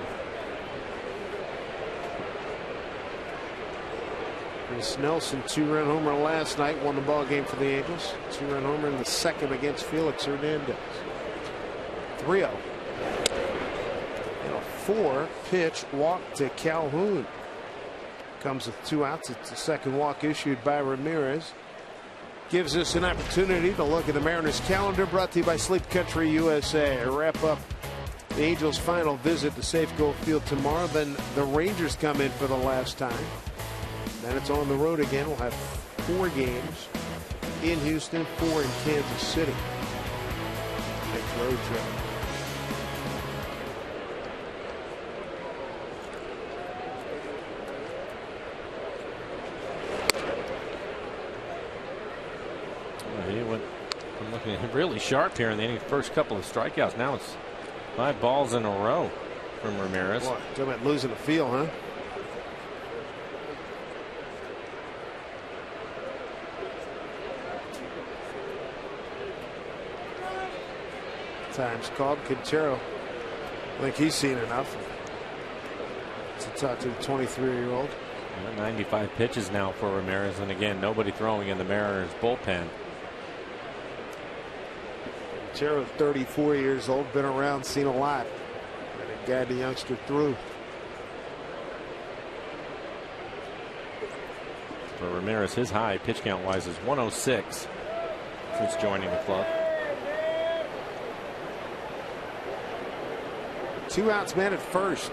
Chris Nelson, 2-run homer last night, won the ball game for the Angels. 2-run homer in the second against Felix Hernandez. 3-0. And a 4-pitch walk to Calhoun. Comes with 2 outs. It's the second walk issued by Ramirez. Gives us an opportunity to look at the Mariners calendar, brought to you by Sleep Country USA. Wrap up the Angels' final visit to Safeco Field tomorrow. Then the Rangers come in for the last time. Then it's on the road again. We'll have 4 games in Houston, 4 in Kansas City. Next road trip. He went from looking really sharp here in the first couple of strikeouts. Now it's 5 balls in a row from Ramirez. Boy, talking about losing the feel, huh? Times called. Quintero, I think he's seen enough to talk to the 23-year-old. 95 pitches now for Ramirez, and again, nobody throwing in the Mariners bullpen. Quintero, 34 years old, been around, seen a lot. And a guy the youngster threw. For Ramirez, his high pitch count wise is 106 since joining the club. 2 outs, man at first.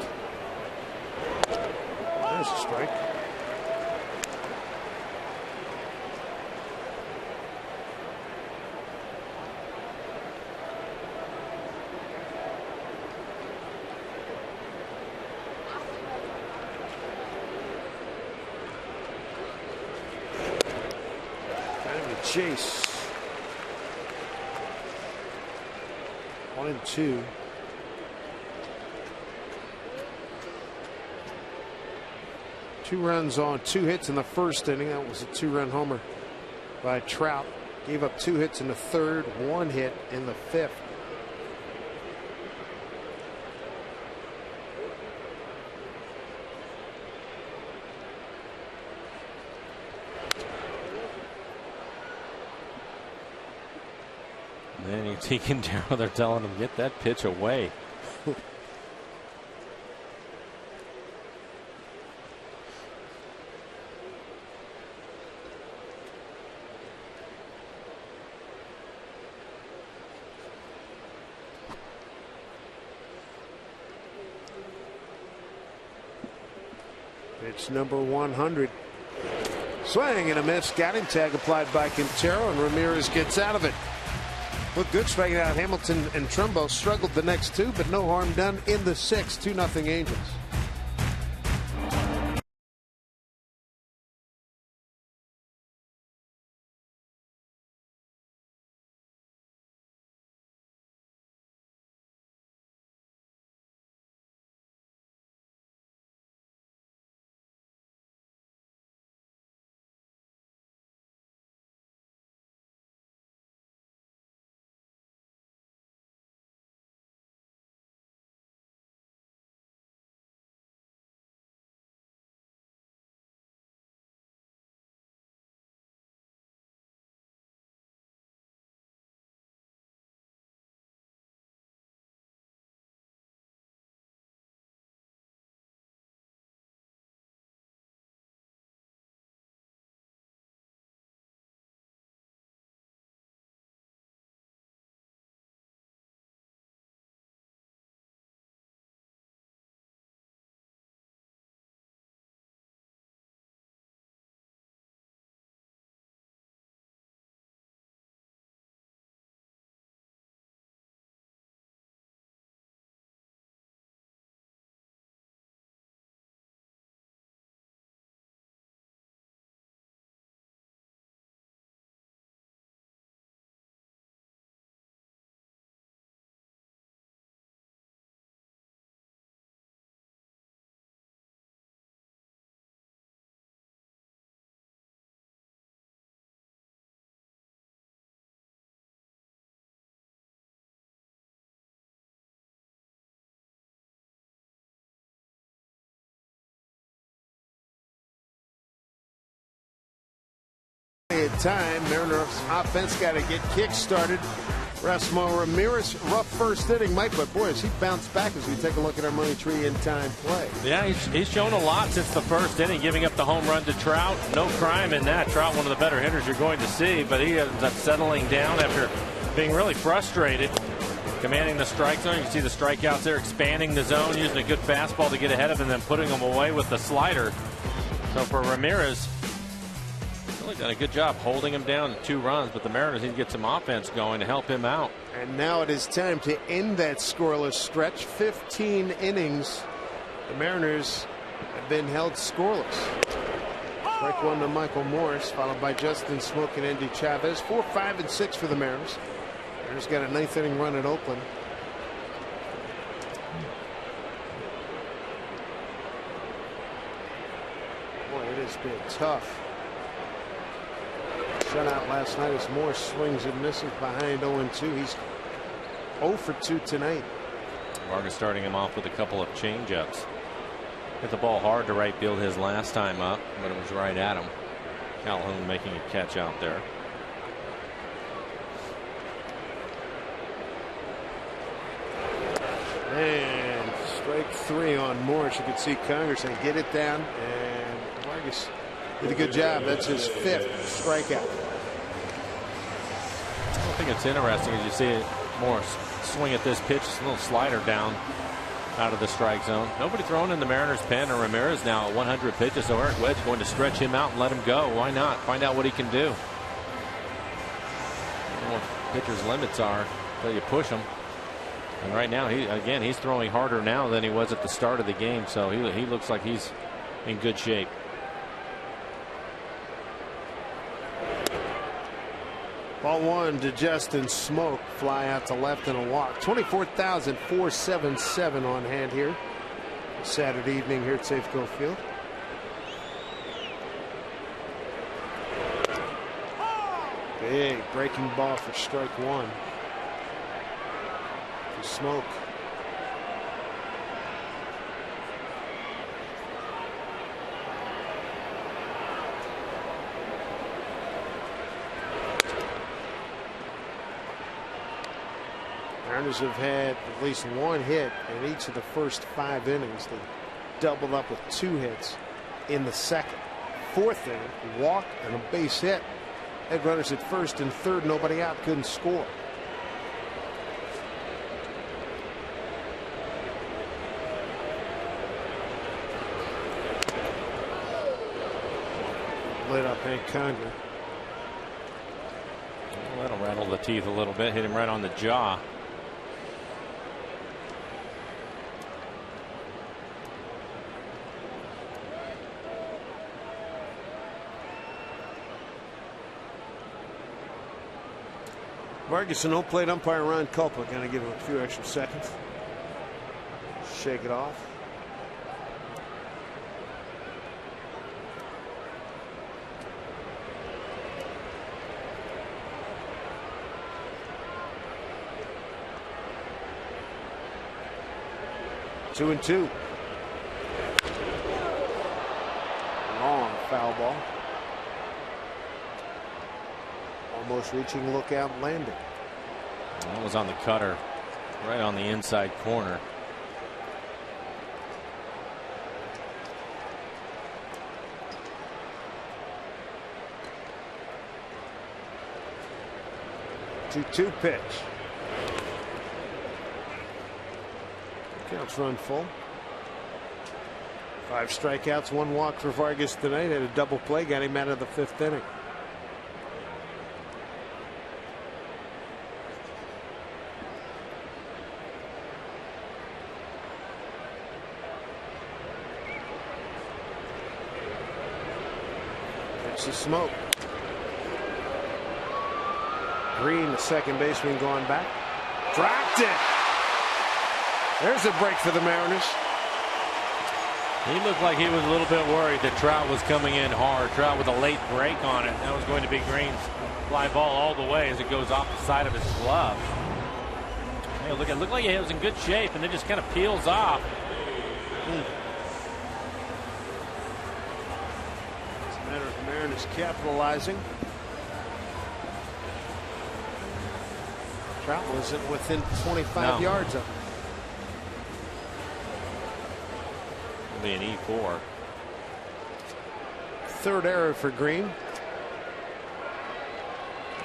There's a strike. Time to chase. 1-2. Two runs on 2 hits in the first inning. That was a 2-run homer by Trout. Gave up 2 hits in the third, 1 hit in the fifth. And then you see Quintero, they're telling him, get that pitch away. Pitch number 100. Swing and a miss. Scouting tag applied by Quintero, and Ramirez gets out of it. Looked good striking out. Hamilton and Trumbo struggled the next 2, but no harm done in the 6th. 2-0 Angels. time. Mariners offense got to get kick-started. Rasmo Ramirez, rough first inning, Mike, but boy, has he bounced back as we take a look at our Money Tree in-time play. Yeah, he's shown a lot since the first inning, giving up the home run to Trout. No crime in that. Trout, one of the better hitters you're going to see, but he ends up settling down after being really frustrated. Commanding the strike zone. You can see the strikeouts there, expanding the zone, using a good fastball to get ahead of him, and then putting him away with the slider. So for Ramirez, really done a good job holding him down to 2 runs, but the Mariners need to get some offense going to help him out. And now it is time to end that scoreless stretch. 15 innings. The Mariners have been held scoreless. Strike 1 to Michael Morse, followed by Justin Smoke and Andy Chavez. 4, 5, and 6 for the Mariners. Mariners got a 9th inning run at Oakland. Boy, it has been tough. Shutout last night as Morse swings and misses behind 0-2. He's 0 for 2 tonight. Vargas starting him off with a couple of changeups. Hit the ball hard to right field his last time up, but it was right at him. Calhoun making a catch out there. And strike 3 on Morse. You can see Congress and get it down, and Vargas did a good job. That's his 5th strikeout. I think it's interesting as you see Morse swing at this pitch, a little slider down out of the strike zone. Nobody throwing in the Mariners pen, and Ramirez now at 100 pitches, so Eric Wedge going to stretch him out and let him go. Why not? Find out what he can do. I don't know what pitcher's limits are until you push him. And right now, he's throwing harder now than he was at the start of the game, so he looks like he's in good shape. Ball 1 to Justin Smoke. Fly out to left and a walk. 24,477 on hand here Saturday evening here at Safeco Field. Big breaking ball for strike 1. To Smoke. Mariners have had at least 1 hit in each of the first 5 innings. They doubled up with 2 hits in the second. 4th inning, walk and a base hit. Had runners at first and third, nobody out, couldn't score. Lit up Hank Conger. Well, that'll rattle the teeth a little bit. Hit him right on the jaw. Vargas and home plate umpire Ron Culpa going to give him a few extra seconds. Shake it off. Two and 2. Long foul ball. Almost reaching lookout landing. That was on the cutter, right on the inside corner. Two pitch. Counts run full. 5 strikeouts, 1 walk for Vargas tonight. Had a double play, got him out of the 5th inning. It's the Smoke. Green, the second baseman, going back. Dropped it. There's a break for the Mariners. He looked like he was a little bit worried that Trout was coming in hard. Trout with a late break on it. That was going to be Green's fly ball all the way as it goes off the side of his glove. Hey, look, it looked like he was in good shape and then just kind of peels off. It's a matter of Mariners capitalizing. Trout wasn't within 25 yards of him. It'll be an E4. Third error for Green.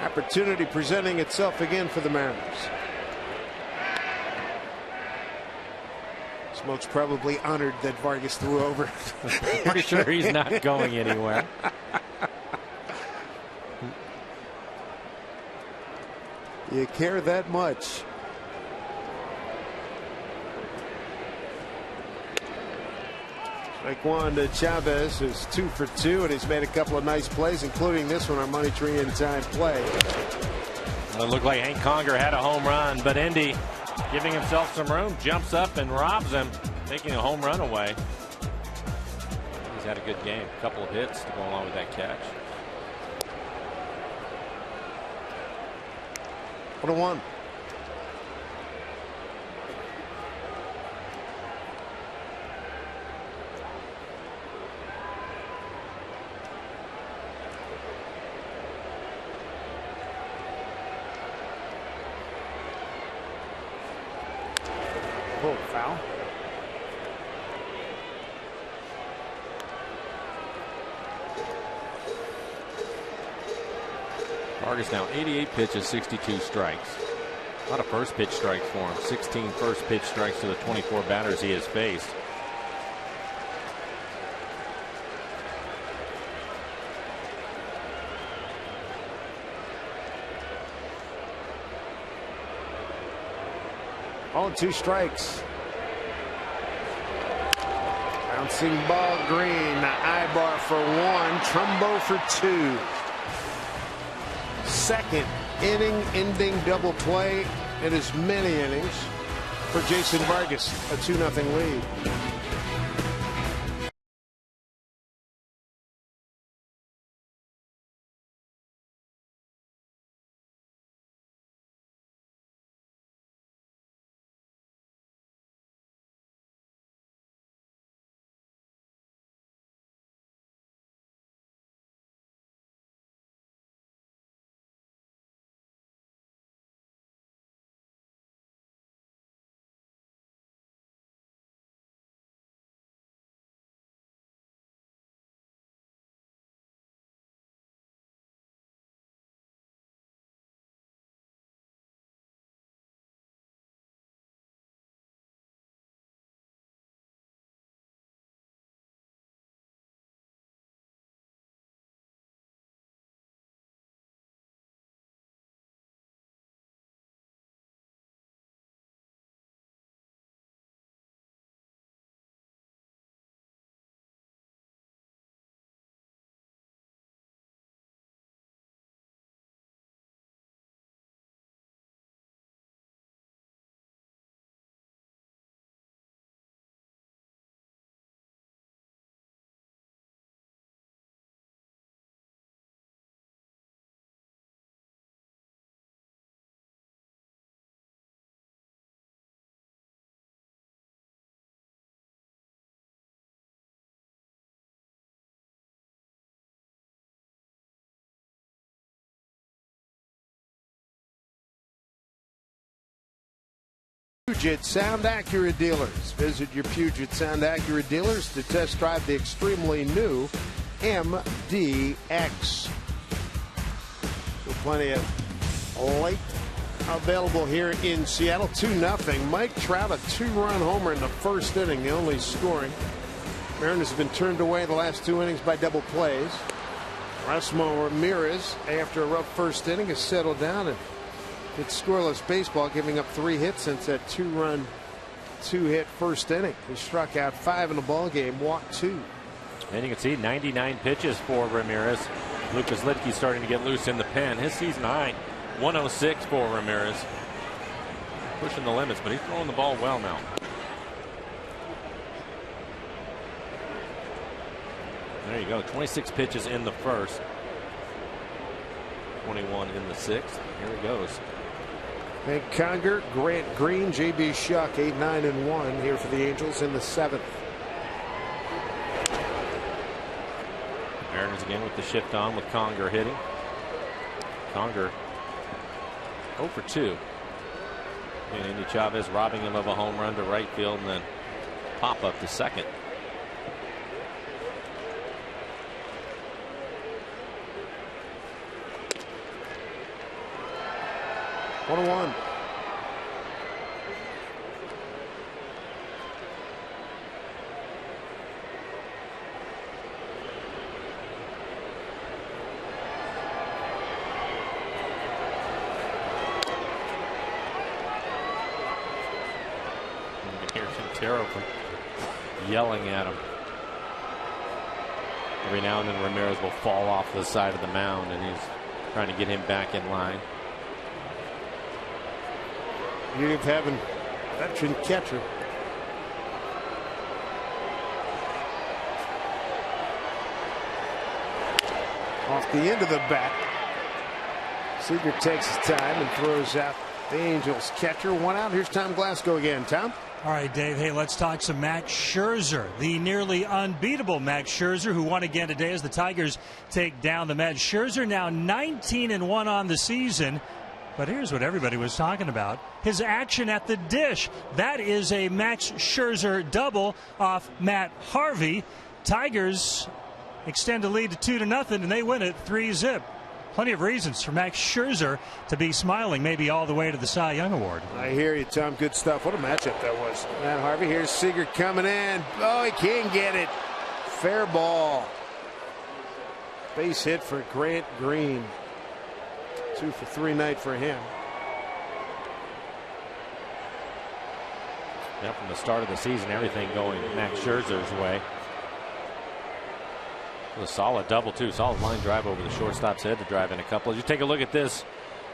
Opportunity presenting itself again for the Mariners. Smoke's probably honored that Vargas threw over. Pretty sure he's not going anywhere. You care that much? Strike one to Chavez, who's 2 for 2, and he's made a couple of nice plays, including this one on Money Tree in time play. Well, it looked like Hank Conger had a home run, but Indy, giving himself some room, jumps up and robs him, taking a home run away. He's had a good game, a couple of hits to go along with that catch. 1-1. Oh, foul. Vargas now 88 pitches, 62 strikes. A lot of first pitch strikes for him. 16 first pitch strikes to the 24 batters he has faced. All 2 strikes. Bouncing ball, Green. Ibar for 1. Trumbo for 2. Second inning ending double play in as many innings for Jason Vargas. A 2-0 lead. Puget Sound Acura dealers. Visit your Puget Sound Acura dealers to test drive the extremely new MDX. So plenty of light available here in Seattle. 2-0. Mike Trout, a 2-run homer in the first inning, the only scoring. Mariners have been turned away in the last 2 innings by double plays. Erasmo Ramirez, after a rough first inning, has settled down and it's scoreless baseball, giving up 3 hits since that 2-run, 2-hit first inning. He struck out 5 in the ball game, walked 2. And you can see 99 pitches for Ramirez. Lucas Lidke starting to get loose in the pen. His season high, 106 for Ramirez. Pushing the limits, but he's throwing the ball well now. There you go. 26 pitches in the first. 21 in the sixth. Here he goes. Hank Conger, Grant Green, J.B. Shuck, 8-9-1 here for the Angels in the 7th. Mariners again with the shift on with Conger hitting. Conger 0 for 2. And Andy Chavez robbing him of a home run to right field and then pop up to second. One one. Quintero yelling at him. Every now and then Ramirez will fall off the side of the mound, and he's trying to get him back in line. Beauty of having a veteran catcher. Off the end of the bat. Seager takes his time and throws out the Angels catcher. One out. Here's Tom Glasgow again. Tom? All right, Dave. Hey, let's talk some Max Scherzer, the nearly unbeatable Max Scherzer, who won again today as the Tigers take down the Mets. Scherzer now 19-1 on the season. But here's what everybody was talking about. His action at the dish. That is a Max Scherzer double off Matt Harvey. Tigers extend a lead to 2-0, and they win it 3-0. Plenty of reasons for Max Scherzer to be smiling, maybe all the way to the Cy Young Award. I hear you, Tom. Good stuff. What a matchup that was. Matt Harvey. Here's Seager coming in. Oh, he can't get it. Fair ball. Base hit for Grant Green. 2 for 3 night for him. Yeah, from the start of the season, everything going Max Scherzer's way. A solid double, too. Solid line drive over the shortstop's head to drive in a couple. As you take a look at this,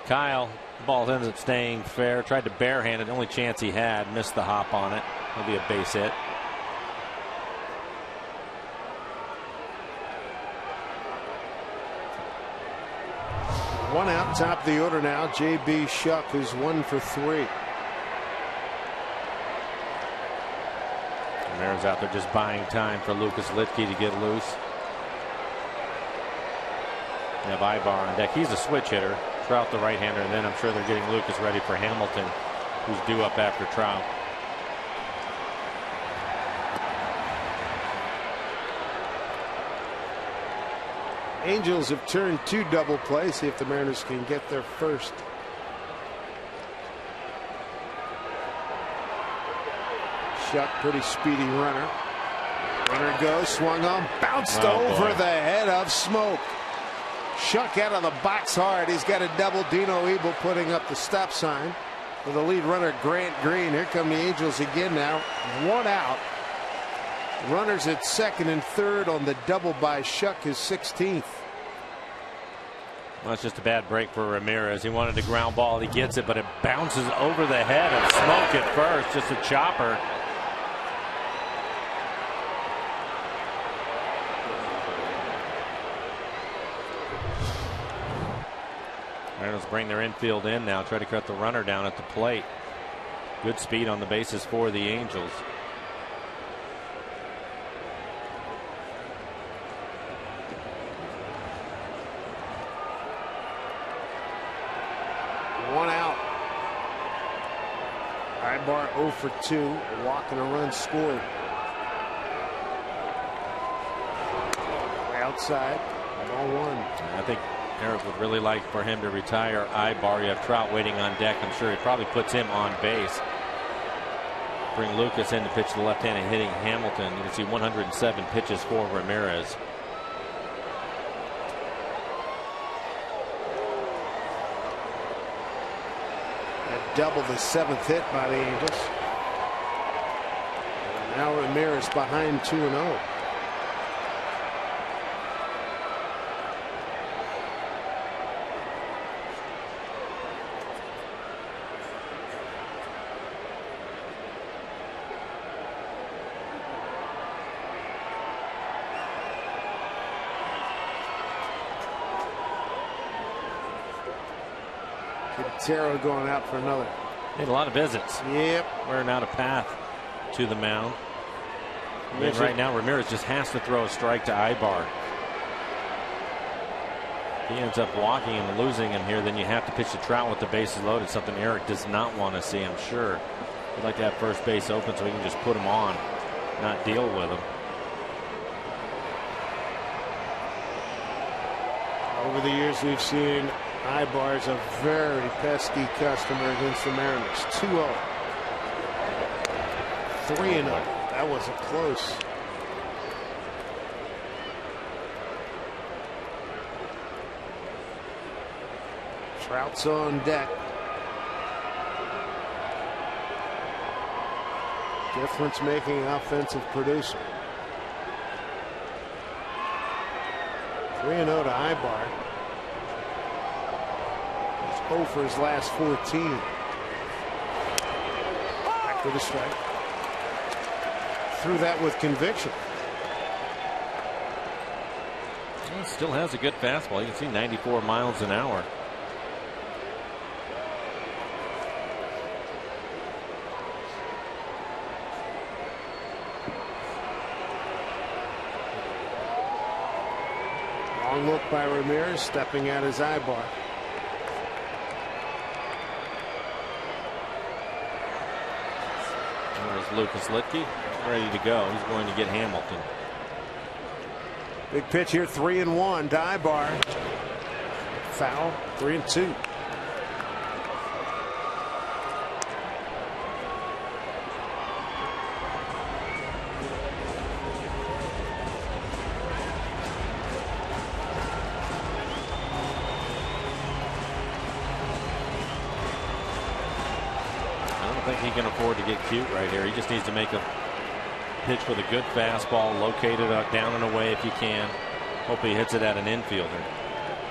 Kyle, the ball ends up staying fair. Tried to barehand it. The only chance he had. Missed the hop on it. It'll be a base hit. One out, top of the order now. J.B. Shuck is 1 for 3. Ramirez out there just buying time for Lucas Litke to get loose. They have Ibar on deck. He's a switch hitter. Trout the right-hander, and then I'm sure they're getting Lucas ready for Hamilton, who's due up after Trout. Angels have turned 2 double play. See if the Mariners can get their first. Shuck, pretty speedy runner. Runner goes, swung on, bounced over the head of Smoke. Shuck out of the box hard. He's got a double. Dino Ebel putting up the stop sign for the lead runner, Grant Green. Here come the Angels again now. 1 out. Runners at second and third on the double by Shuck, his 16th. Well, it's just a bad break for Ramirez. He wanted the ground ball. He gets it, but it bounces over the head of Smoke at first. Just a chopper. Mariners bring their infield in now. Try to cut the runner down at the plate. Good speed on the bases for the Angels. One out. Ibar 0 for 2. A walk and a run scored. Outside. Ball 1. I think Eric would really like for him to retire Ibar. You have Trout waiting on deck. I'm sure he probably puts him on base. Bring Lucas in to pitch the left-handed hitting Hamilton. You can see 107 pitches for Ramirez. Double the 7th hit by the Angels. Now Ramirez behind 2-0. Quintero going out for another. Made a lot of visits. Yep. Wearing out a path to the mound. And right now Ramirez just has to throw a strike to Ibar. If he ends up walking and losing him here, then you have to pitch to Trout with the bases loaded, something Eric does not want to see, I'm sure. He'd like to have first base open so he can just put him on, not deal with him. Over the years, we've seen Ibar's a very pesky customer against the Mariners. 2-0. 3-0. That wasn't close. Trout's on deck. Difference-making offensive producer. 3-0 to Ibar. He's 0 for his last 14. Back to the strike. Threw that with conviction. Well, still has a good fastball. You can see 94 miles an hour. Long look by Ramirez, stepping at his Ibar. There's Lucas Litke ready to go. He's going to get Hamilton. Big pitch here, 3-1 to Ibar. Foul, 3-2. I think he can afford to get cute right here. He just needs to make a pitch with a good fastball, locate it down and away if you can. Hope he hits it at an infielder.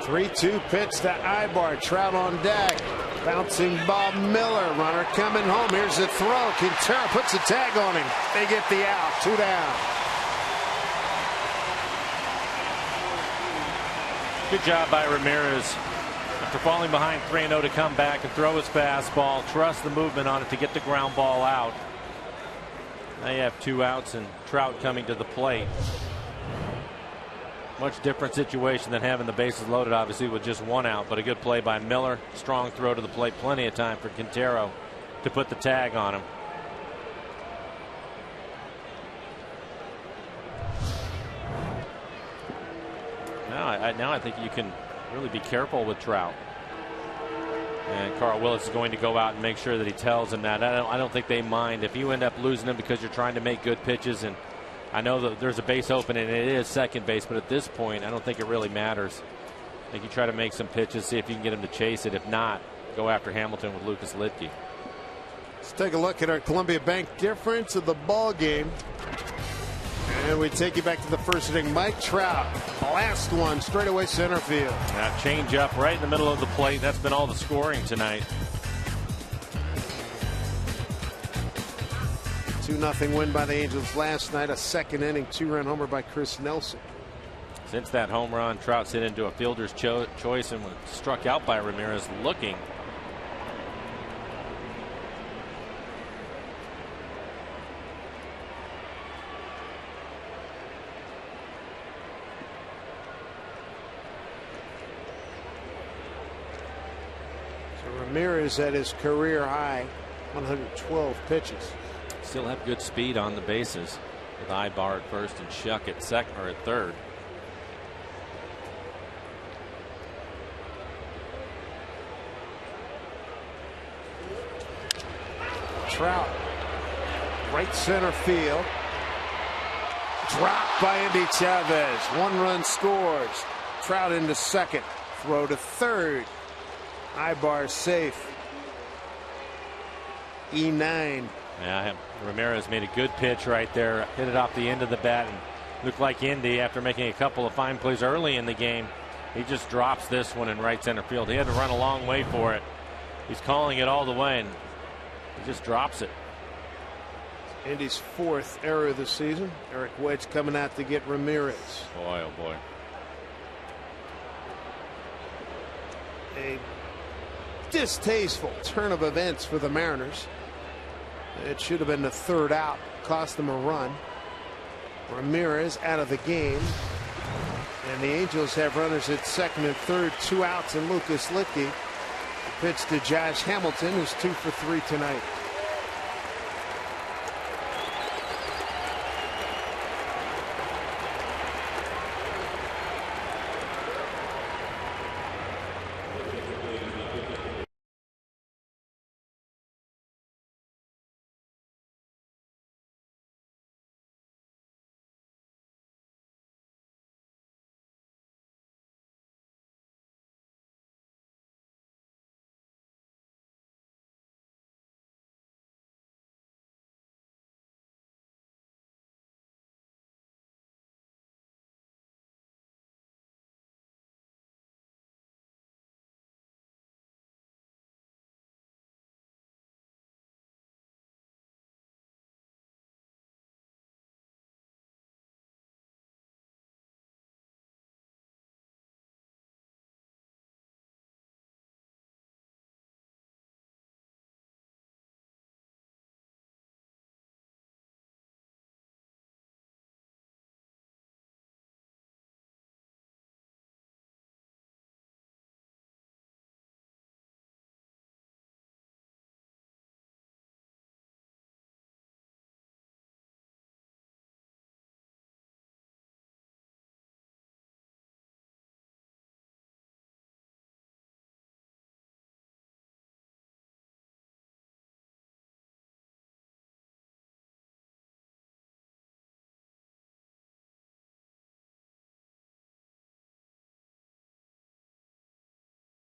3-2 pitch to Ibar. Trout on deck. Bouncing Bob Miller. Runner coming home. Here's the throw. Quintero puts a tag on him. They get the out. 2 down. Good job by Ramirez. After falling behind 3-0 to come back and throw his fastball, trust the movement on it to get the ground ball out. Now you have 2 outs and Trout coming to the plate. Much different situation than having the bases loaded, obviously, with just 1 out, but a good play by Miller. Strong throw to the plate. Plenty of time for Quintero to put the tag on him. Now I think you can really be careful with Trout. And Carl Willis is going to go out and make sure that he tells him that. I don't think they mind if you end up losing him because you're trying to make good pitches. And I know that there's a base open and it is second base, but at this point, I don't think it really matters. I think you try to make some pitches, see if you can get him to chase it. If not, go after Hamilton with Lucas Litke. Let's take a look at our Columbia Bank difference of the ball game. And we take you back to the first inning. Mike Trout, last one, straightaway center field. That change up right in the middle of the plate. That's been all the scoring tonight. 2-0 win by the Angels last night. A second inning 2-run homer by Chris Nelson. Since that home run, Trout's hit into a fielder's choice and was struck out by Ramirez looking. Ramirez at his career high 112 pitches. Still have good speed on the bases with Ibar at first and Shuck at second or at third. Trout, right center field. Dropped by Andy Chavez. 1 run scores. Trout into second. Throw to third. Ibar safe. E9. Yeah, Ramirez made a good pitch right there. Hit it off the end of the bat and looked like Indy after making a couple of fine plays early in the game. He just drops this one in right center field. He had to run a long way for it. He's calling it all the way and he just drops it. Indy's 4th error of the season. Eric Wedge coming out to get Ramirez. Boy, oh boy. A distasteful turn of events for the Mariners. It should have been the 3rd out. Cost them a run. Ramirez out of the game. And the Angels have runners at second and third, 2 outs, and Lucas Luetge. Pitch to Josh Hamilton, who's 2 for 3 tonight.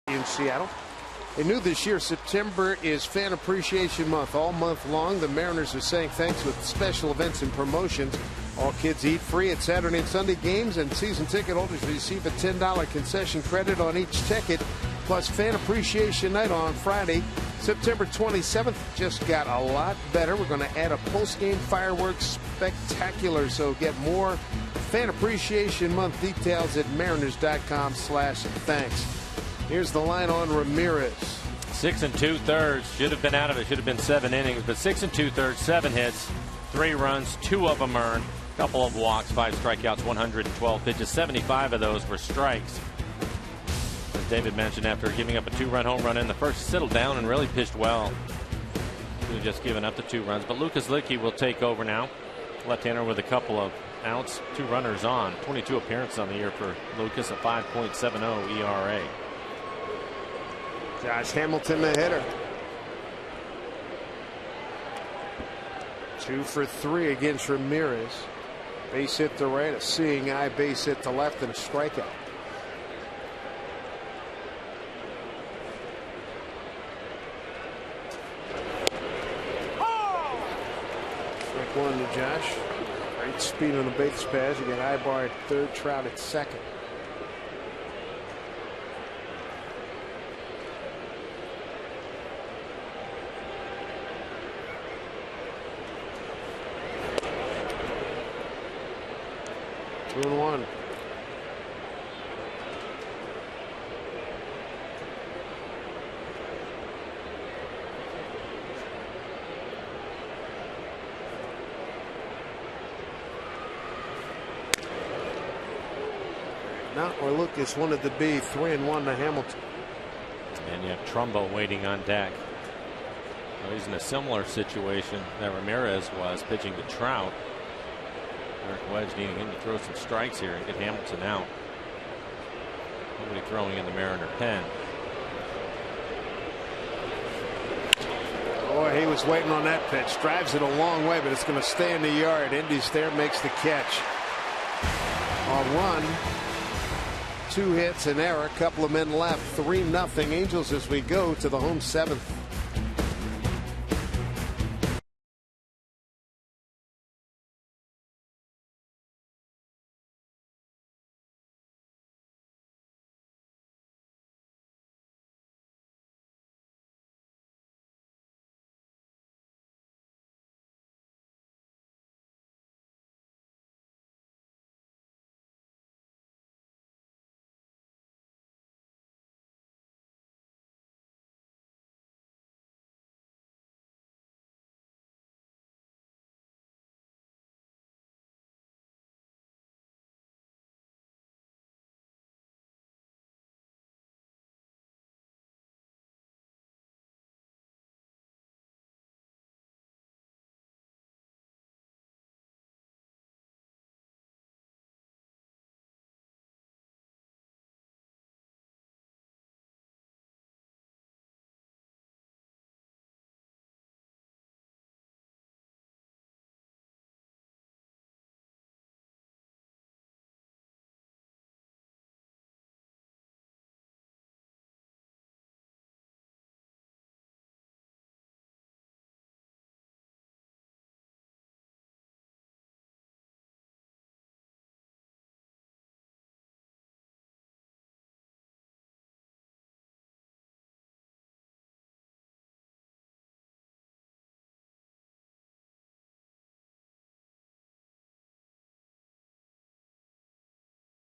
In Seattle. They knew this year September is Fan Appreciation Month. All month long, the Mariners are saying thanks with special events and promotions. All kids eat free at Saturday and Sunday games, and season ticket holders receive a $10 concession credit on each ticket, plus Fan Appreciation Night on Friday, September 27th. Just got a lot better. We're going to add a post-game fireworks spectacular, so get more Fan Appreciation Month details at mariners.com/thanks. Here's the line on Ramirez. 6 2/3. Should have been out of it. Should have been 7 innings, but 6 2/3, 7 hits, 3 runs, 2 of them earned, a couple of walks, 5 strikeouts, 112 pitches. 75 of those were strikes. As David mentioned, after giving up a 2-run home run in the first, settled down and really pitched well. Could have just given up the 2 runs, but Lucas Luetge will take over now. Left-hander with a couple of outs, 2 runners on. 22 appearances on the year for Lucas, a 5.70 ERA. Josh Hamilton, the hitter. 2 for 3 against Ramirez. Base hit to right, a seeing eye base hit to left, and a strikeout. Strike 1 to Josh. Great speed on the base pass. You got Ibar at third, Trout at second. Two and 1. Not where Lucas wanted to be. 3-1 to Hamilton. And you have Trumbo waiting on deck. Well, he's in a similar situation that Ramirez was, pitching to Trout. Eric Wedge needing him to throw some strikes here and get Hamilton out. Nobody throwing in the Mariner pen. Boy, he was waiting on that pitch. Drives it a long way, but it's going to stay in the yard. Indy's there, makes the catch. On 1, 2 hits, an error, couple of men left. 3-0 Angels as we go to the home 7th.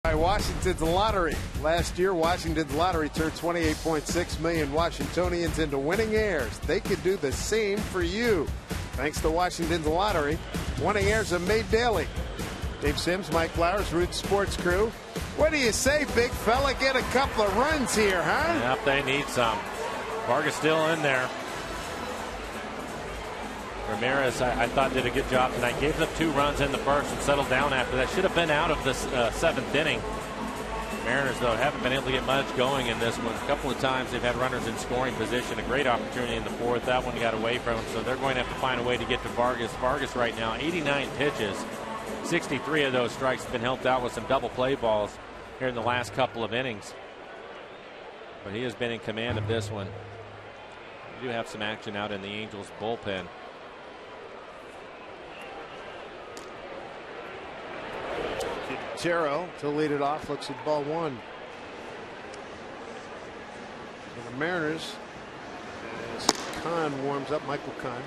Washington's lottery. Last year, Washington's lottery turned 28.6 million Washingtonians into winning heirs. They could do the same for you. Thanks to Washington's lottery, winning heirs are made daily. Dave Sims, Mike Flowers, Roots Sports Crew. What do you say, big fella? Get a couple of runs here, huh? Yep, they need some. Vargas still in there. Ramirez, I thought, did a good job tonight. Gave up 2 runs in the first and settled down after that. Should have been out of the 7th inning. Mariners, though, haven't been able to get much going in this one. A couple of times they've had runners in scoring position. A great opportunity in the 4th. That one got away from them, so they're going to have to find a way to get to Vargas. Vargas right now, 89 pitches. 63 of those strikes have been helped out with some double play balls here in the last couple of innings. But he has been in command of this one. We do have some action out in the Angels bullpen. Quintero to lead it off, looks at ball 1. And the Mariners, as Kahn warms up, Michael Kahn,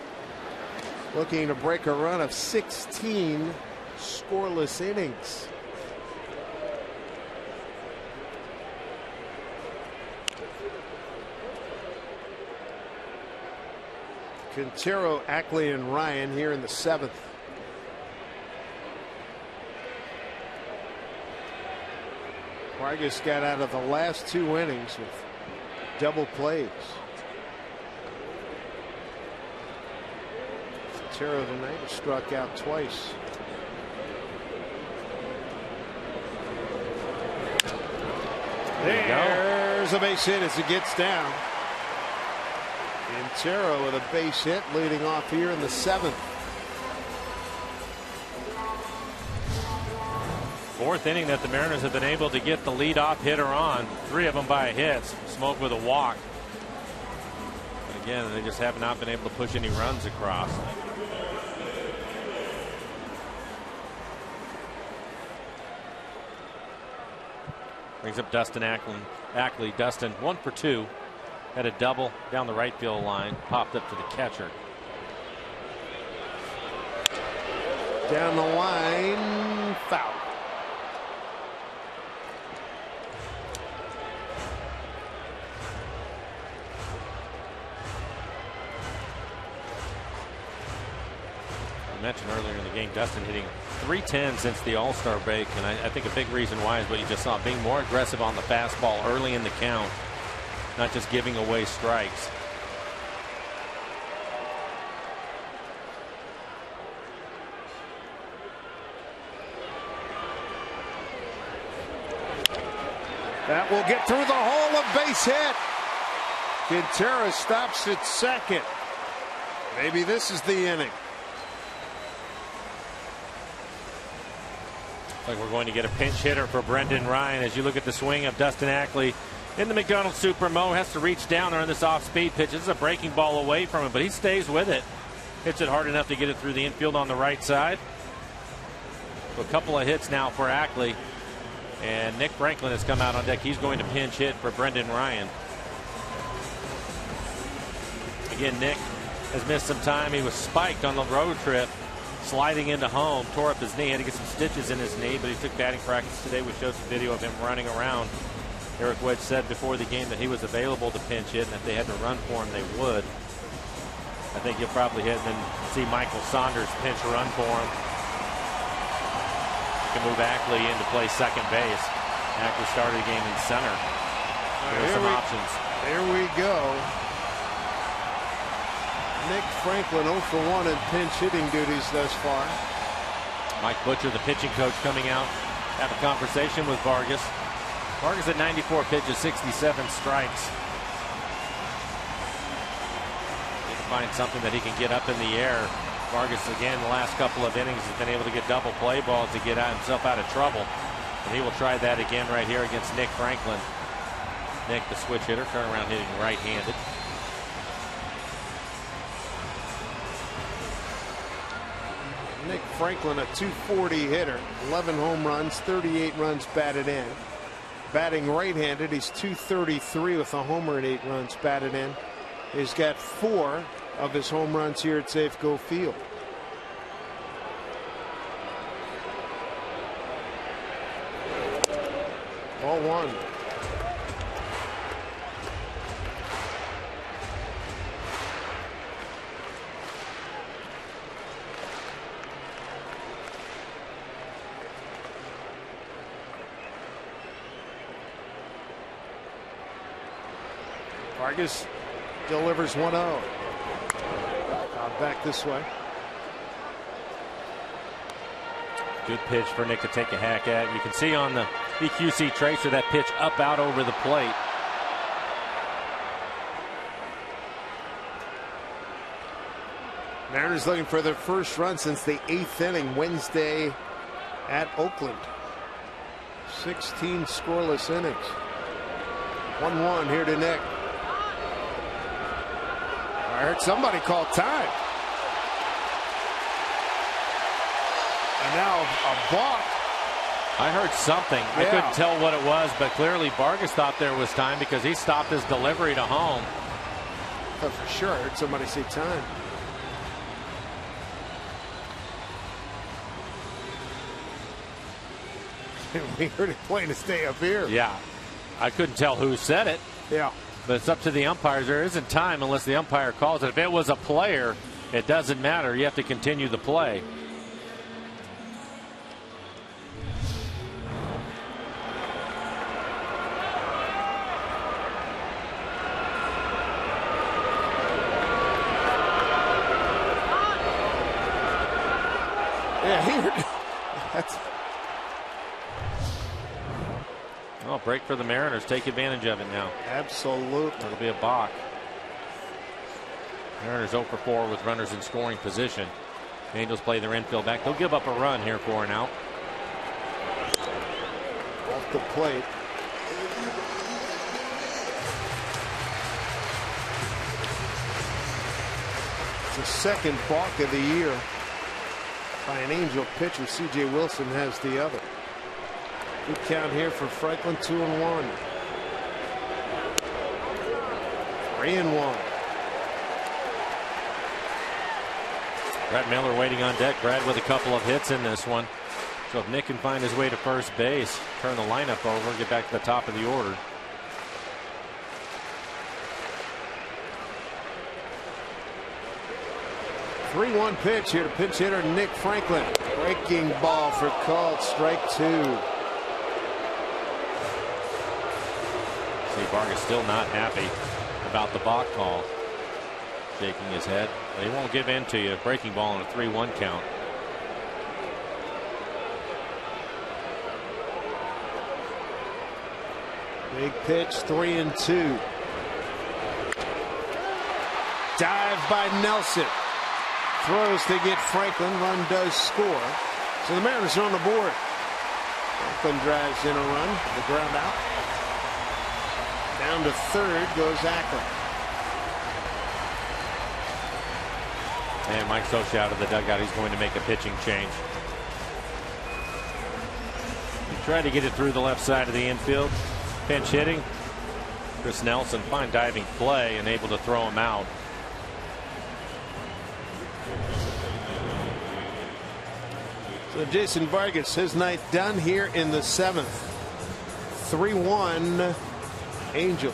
looking to break a run of 16 scoreless innings. Quintero, Ackley, and Ryan here in the 7th. Vargas got out of the last 2 innings with double plays. Quintero tonight has struck out twice. There's a base hit as it gets down. Quintero with a base hit leading off here in the 7th. 4th inning that the Mariners have been able to get the leadoff hitter on. 3 of them by hits. Smoke with a walk. But again, they just have not been able to push any runs across. Brings up Dustin Ackley. Dustin 1 for 2. Had a double down the right field line. Popped up to the catcher. Down the line, foul. I mentioned earlier in the game, Dustin hitting .310 since the All-Star break, and I think a big reason why is what you just saw, being more aggressive on the fastball early in the count, not just giving away strikes. That will get through the hole, a base hit. Quintero stops at second. Maybe this is the inning. Like we're going to get a pinch hitter for Brendan Ryan. As you look at the swing of Dustin Ackley in the McDonald's Supermo, has to reach down there on this off-speed pitch. This is a breaking ball away from him, but he stays with it. Hits it hard enough to get it through the infield on the right side. So a couple of hits now for Ackley. And Nick Franklin has come out on deck. He's going to pinch hit for Brendan Ryan. Again, Nick has missed some time. He was spiked on the road trip, sliding into home, tore up his knee, had to get some stitches in his knee, but he took batting practice today. We showed some video of him running around. Eric Wedge said before the game that he was available to pinch hit, and if they had to run for him, they would. I think you'll probably hit and then see Michael Saunders pinch run for him. He can move Ackley in to play second base. Ackley started the game in center. There's some options. There we go. Nick Franklin 0 for 1 in pinch hitting duties thus far. Mike Butcher, the pitching coach, coming out, have a conversation with Vargas. Vargas at 94 pitches, 67 strikes. Need to find something that he can get up in the air. Vargas, again, the last couple of innings has been able to get double play balls to get himself out of trouble. And he will try that again right here against Nick Franklin. Nick, the switch hitter, turnaround hitting right-handed. Nick Franklin, a .240 hitter, 11 home runs, 38 runs batted in. Batting right-handed, he's .233 with a homer and 8 runs batted in. He's got 4 of his home runs here at Safeco Field. Ball one. Vargas delivers 1-0. Back this way. Good pitch for Nick to take a hack at. You can see on the EQC tracer that pitch up out over the plate. Mariners looking for their first run since the 8th inning Wednesday at Oakland. 16 scoreless innings. 1-1 here to Nick. I heard somebody call time. And now a balk. I heard something. Yeah. I couldn't tell what it was, but clearly Vargas thought there was time because he stopped his delivery to home. Oh, for sure, I heard somebody say time. We heard it plain to stay up here. Yeah, I couldn't tell who said it. Yeah. But it's up to the umpires. There isn't time unless the umpire calls it. If it was a player, it doesn't matter. You have to continue the play. Yeah, that's. Oh, break for the Mariners. Take advantage of it now. Absolutely. It'll be a balk. Mariners 0 for 4 with runners in scoring position. Angels play their infield back. They'll give up a run here for an out. Off the plate. It's the second balk of the year by an Angel pitcher. C.J. Wilson has the other. Good count here for Franklin. 2-1. 3-1. Brett Miller waiting on deck. Brad with a couple of hits in this one. So if Nick can find his way to first base, turn the lineup over, get back to the top of the order. Three-one pitch here to pinch hitter Nick Franklin. Breaking ball for called strike 2. See, Vargas still not happy about the balk call. Shaking his head. They won't give in to you. Breaking ball on a 3-1 count. Big pitch, 3-2. Dive by Nelson. Throws to get Franklin. Run does score. So the Mariners are on the board. Franklin drives in a run. The ground out. Down to third goes Ackland. And Mike Scioscia out of the dugout. He's going to make a pitching change. He tried to get it through the left side of the infield. Pinch hitting. Chris Nelson, fine diving play and able to throw him out. So Jason Vargas, his ninth done here in the 7th. 3-1 Angels.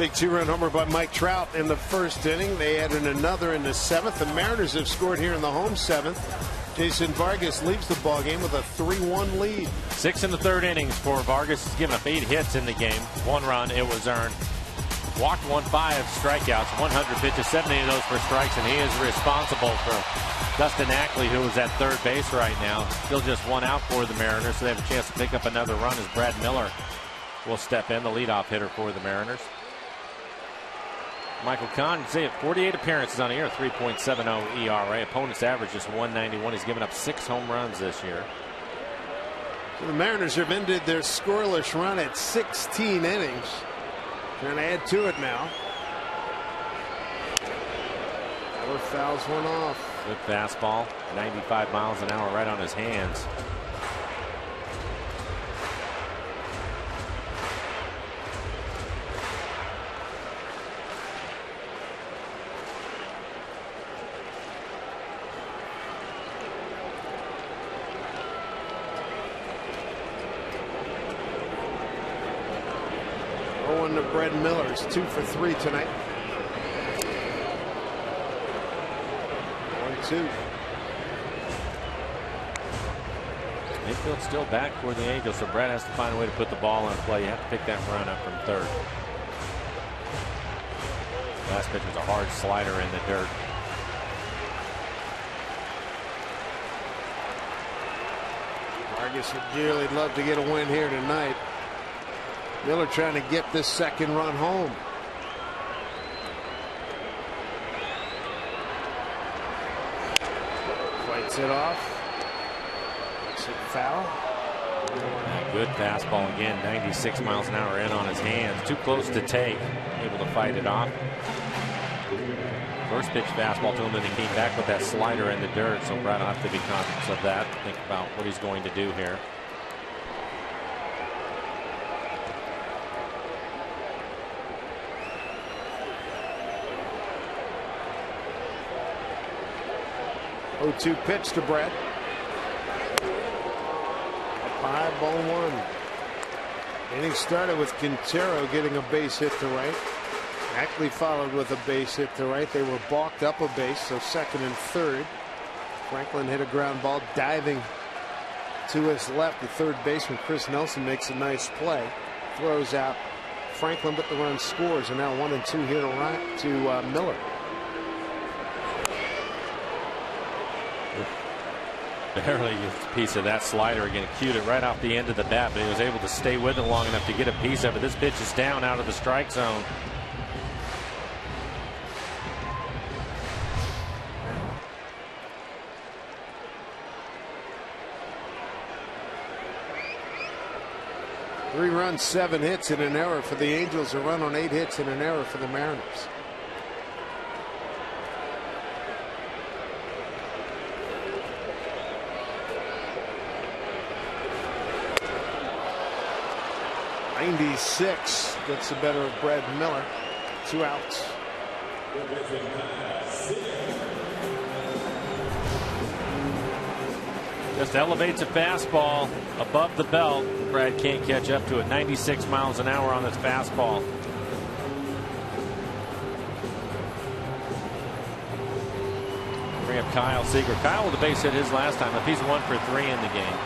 Big 2-run homer by Mike Trout in the first inning. They added another in the 7th. The Mariners have scored here in the home 7th. Jason Vargas leaves the ballgame with a 3-1 lead. 6 in the 3rd innings for Vargas. He's given up 8 hits in the game. 1 run, it was earned. Walked 1, 5 strikeouts, 100 pitches, 70 of those for strikes, and he is responsible for Dustin Ackley, who is at third base right now. Still just 1 out for the Mariners, so they have a chance to pick up another run as Brad Miller will step in, the leadoff hitter for the Mariners. Michael Kahn, say it, 48 appearances on the year, 3.70 ERA. Opponent's average is 191. He's given up 6 home runs this year. So the Mariners have ended their scoreless run at 16 innings. Trying to add to it now. Miller fouls one off. Good fastball, 95 miles an hour right on his hands. To Brad Miller is 2 for 3 tonight. 1-2. Mayfield's still back for the Angels, so Brad has to find a way to put the ball in play. You have to pick that run up from third. Last pitch was a hard slider in the dirt. Vargas would dearly love to get a win here tonight. Miller trying to get this 2nd run home. Fights it off. Makes it foul. Good fastball again, 96 miles an hour in on his hands. Too close to take. Able to fight it off. First pitch fastball to him, and he came back with that slider in the dirt. So Brad will have to be conscious of that. Think about what he's going to do here. Oh, 0-2 pitch to Brad. Up high, ball 1. Inning started with Quintero getting a base hit to right. Ackley followed with a base hit to right. They were balked up a base, so 2nd and 3rd. Franklin hit a ground ball diving to his left. The third baseman, Chris Nelson, makes a nice play. Throws out Franklin, but the run scores. And now 1 and 2 here to Miller. Barely gets a piece of that slider again. Cued it right off the end of the bat, but he was able to stay with it long enough to get a piece of it. This pitch is down out of the strike zone. Three runs, 7 hits, and an error for the Angels. A run on 8 hits and an error for the Mariners. '96 gets the better of Brad Miller. 2 outs. Just elevates a fastball above the belt. Brad can't catch up to it. 96 miles an hour on this fastball. Bring up Kyle Seager. Kyle with a base hit his last time up. He's 1 for 3 in the game.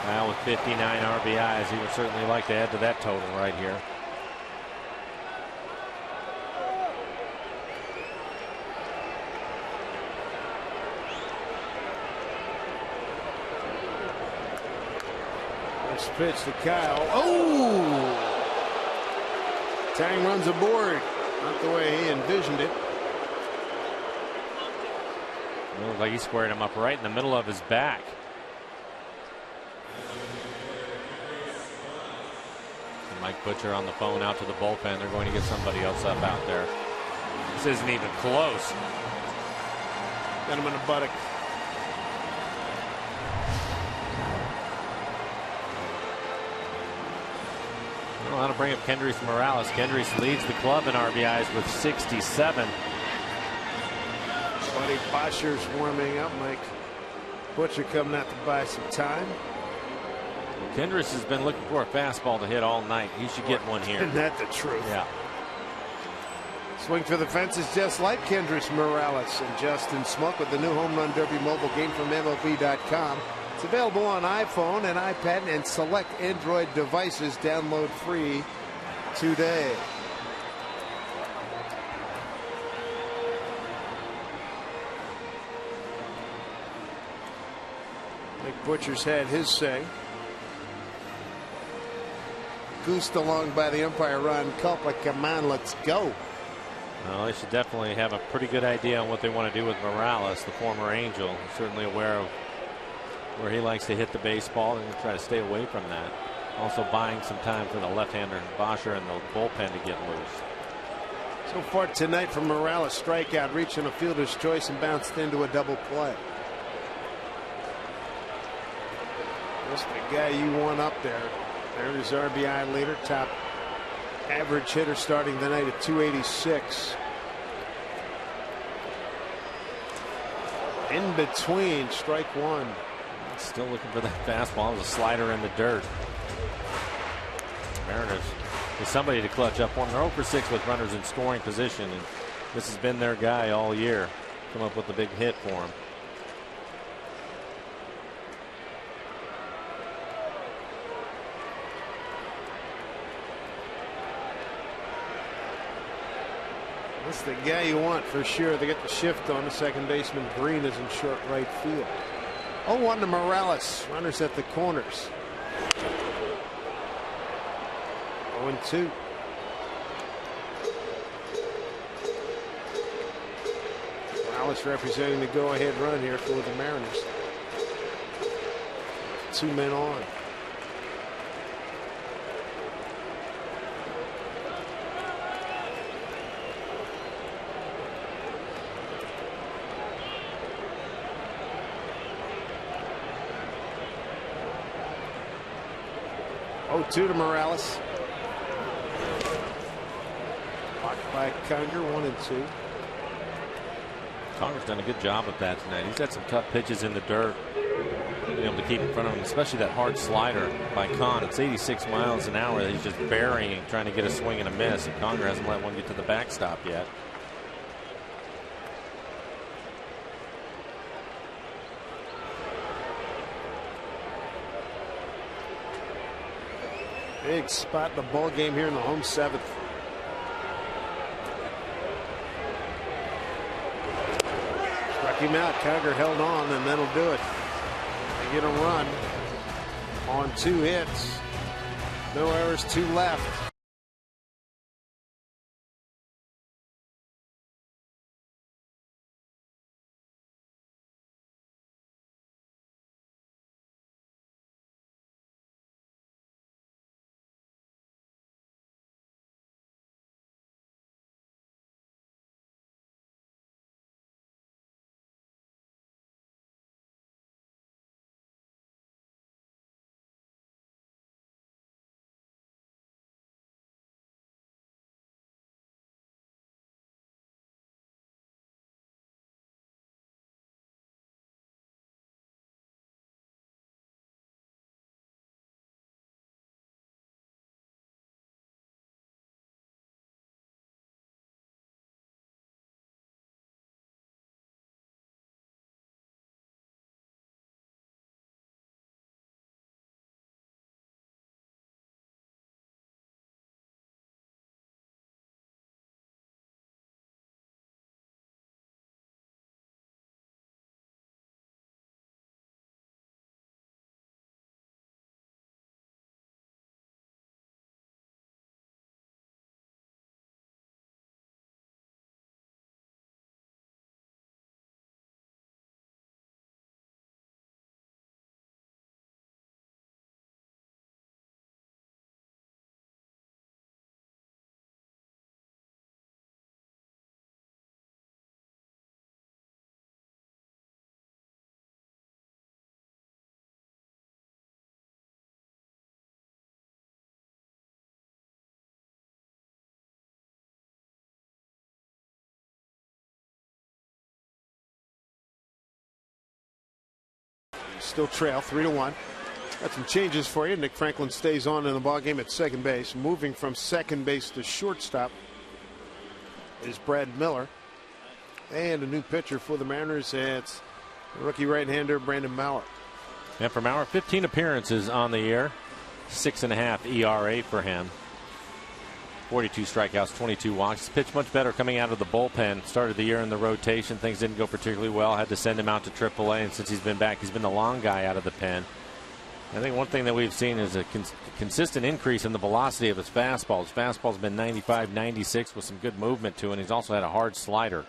Kyle with 59 RBIs. He would certainly like to add to that total right here. First pitch to Kyle. Oh! Tang runs aboard. Not the way he envisioned it. It looked like he squared him up right in the middle of his back. Mike Butcher on the phone out to the bullpen. They're going to get somebody else up out there. This isn't even close. Got him in the buttock. Well, how to bring up Kendrys Morales. Kendrys leads the club in RBIs with 67. Buddy Bosher's warming up. Mike Butcher coming out to buy some time. Kendricks has been looking for a fastball to hit all night. He should get one here. Isn't that the truth? Yeah. Swing for the fences just like Kendrys Morales and Justin Smoke with the new Home Run Derby mobile game from MLB.com. It's available on iPhone and iPad and select Android devices. Download free today. Nick Butcher's had his say. Goosed along by the umpire, Ron Culpa. Come on, let's go. Well, they should definitely have a pretty good idea on what they want to do with Morales, the former Angel. Certainly aware of where he likes to hit the baseball and try to stay away from that. Also buying some time for the left-hander Bosher and the bullpen to get loose. So far tonight from Morales, strikeout, reaching a fielder's choice and bounced into a double play. Just the guy you want up there. There's his RBI leader, top average hitter starting the night at 286. In between, strike one. Still looking for that fastball. It was a slider in the dirt. Mariners is somebody to clutch up on. They're 0 for 6 with runners in scoring position, and this has been their guy all year. Come up with a big hit for him. That's the guy you want for sure. They get the shift on. The second baseman Green is in short right field. 0-1 to Morales. Runners at the corners. 0-2. Morales representing the go-ahead run here for the Mariners. 2 men on. Two to Morales. Blocked by Conger, 1-2. Conger's done a good job of that tonight. He's had some tough pitches in the dirt, being able to keep in front of him, especially that hard slider by Con. It's 86 miles an hour that he's just burying, trying to get a swing and a miss, and Conger hasn't let one get to the backstop yet. Big spot in the ball game here in the home seventh. Struck him out. Conger held on, and that'll do it. They get a run on 2 hits. No errors, 2 left. Still trail 3-1. Got some changes for you. Nick Franklin stays on in the ballgame at second base. Moving from second base to shortstop is Brad Miller. And a new pitcher for the Mariners. It's rookie right-hander Brandon Maurer. And for Maurer, 15 appearances on the year. 6.5 ERA for him. 42 strikeouts, 22 walks. He's pitched much better coming out of the bullpen. Started the year in the rotation. Things didn't go particularly well. Had to send him out to AAA. And since he's been back, he's been the long guy out of the pen. I think one thing that we've seen is a consistent increase in the velocity of his fastball. His fastball's been 95, 96 with some good movement to it. And he's also had a hard slider.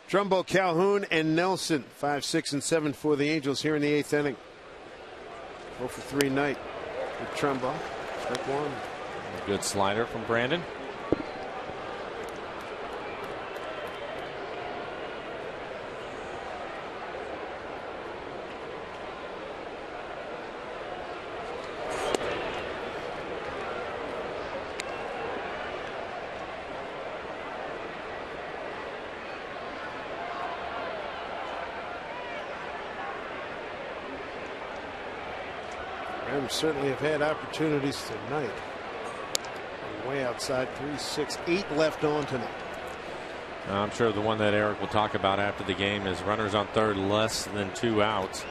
Trumbo, Calhoun, and Nelson. 5, 6, and 7 for the Angels here in the 8th inning. 0 for 3 night with Trumbo. Strike one. A good slider from Brandon. Rams certainly have had opportunities tonight. Way outside, 3, 6, 8 left on tonight. I'm sure the one that Eric will talk about after the game is runners on third, less than 2 outs.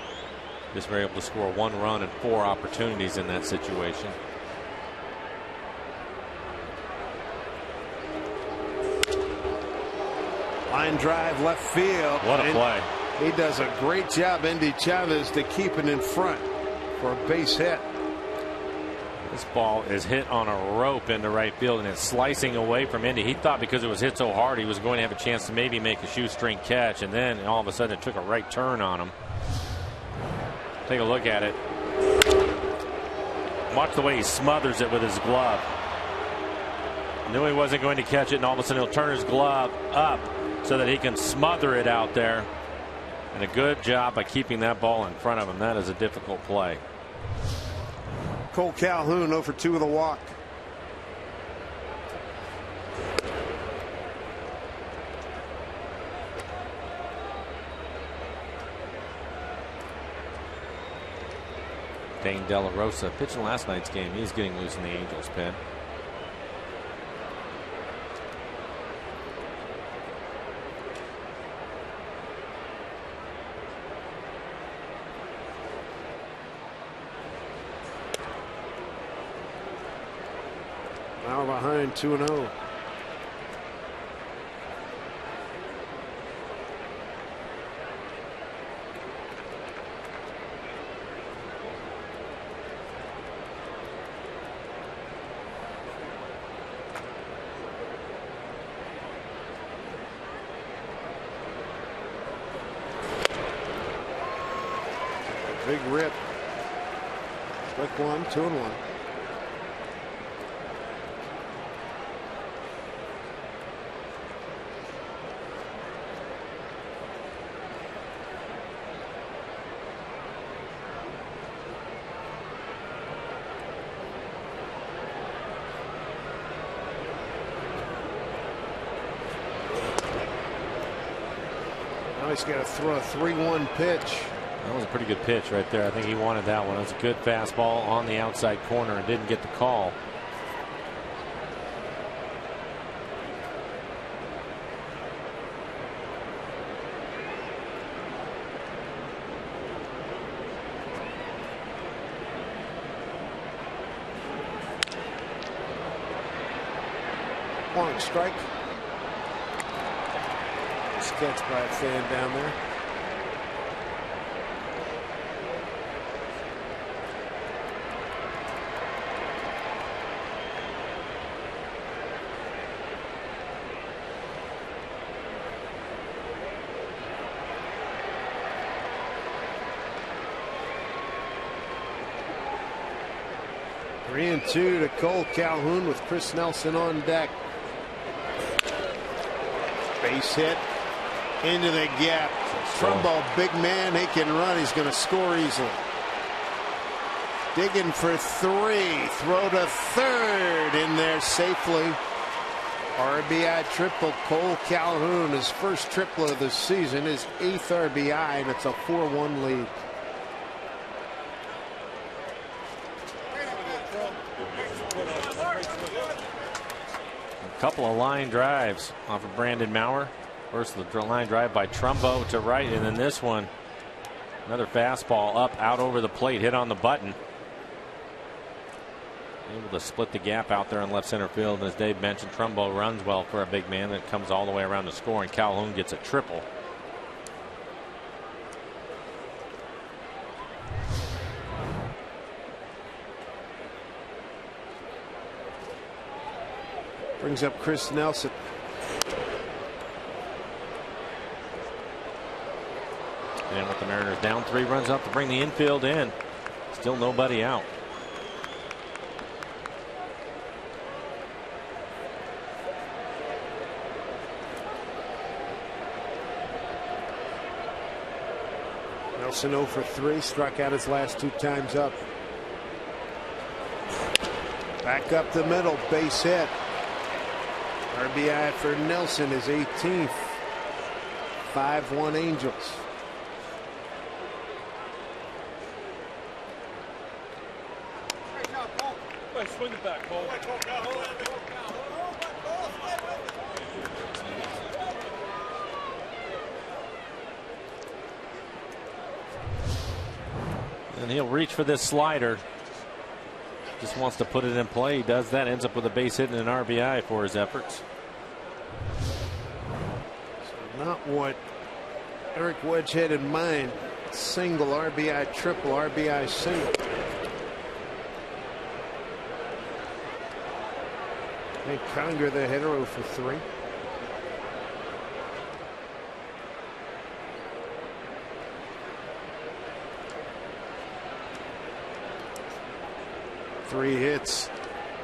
Just were able to score 1 run and 4 opportunities in that situation. Line drive left field. What a play. He does a great job, Endy Chavez, to keep it in front for a base hit. This ball is hit on a rope into right field, and it's slicing away from Endy. He thought because it was hit so hard he was going to have a chance to maybe make a shoestring catch, and then all of a sudden it took a right turn on him. Take a look at it. Watch the way he smothers it with his glove. Knew he wasn't going to catch it, and all of a sudden he'll turn his glove up so that he can smother it out there. And a good job by keeping that ball in front of him. That is a difficult play. Cole Calhoun 0 for 2 with a walk. Dane De La Rosa pitching last night's game. He's getting loose in the Angels pen. Now behind 2-0. Big rip. Strike one, 2-1. He's got to throw a 3-1 pitch. That was a pretty good pitch right there. I think he wanted that one. It was a good fastball on the outside corner and didn't get the call. One strike. Catch by a fan down there. Three and 2 to Cole Calhoun with Chris Nelson on deck. Base hit. Into the gap. Trumbo, big man, he can run. He's going to score easily. Digging for 3. Throw to third in there safely. RBI triple. Cole Calhoun, his first triple of the season, his 8th RBI, and it's a 4-1 lead. A couple of line drives off of Brandon Maurer. First, the line drive by Trumbo to right, and then this one, another fastball up, out over the plate, hit on the button. Able to split the gap out there in left center field. And as Dave mentioned, Trumbo runs well for a big man that comes all the way around to score, and Calhoun gets a triple. Brings up Chris Nelson. And with the Mariners down 3 runs up to bring the infield in, still nobody out. Nelson 0 for 3, struck out his last 2 times up. Back up the middle, base hit. RBI for Nelson, his 18th. 5-1 Angels. Swing it back, Cole. And he'll reach for this slider. Just wants to put it in play. He does that. Ends up with a base hit and an RBI for his efforts. So not what Eric Wedge had in mind. Single RBI, triple RBI, single. And Conger, the hitter, 0 for 3. Three hits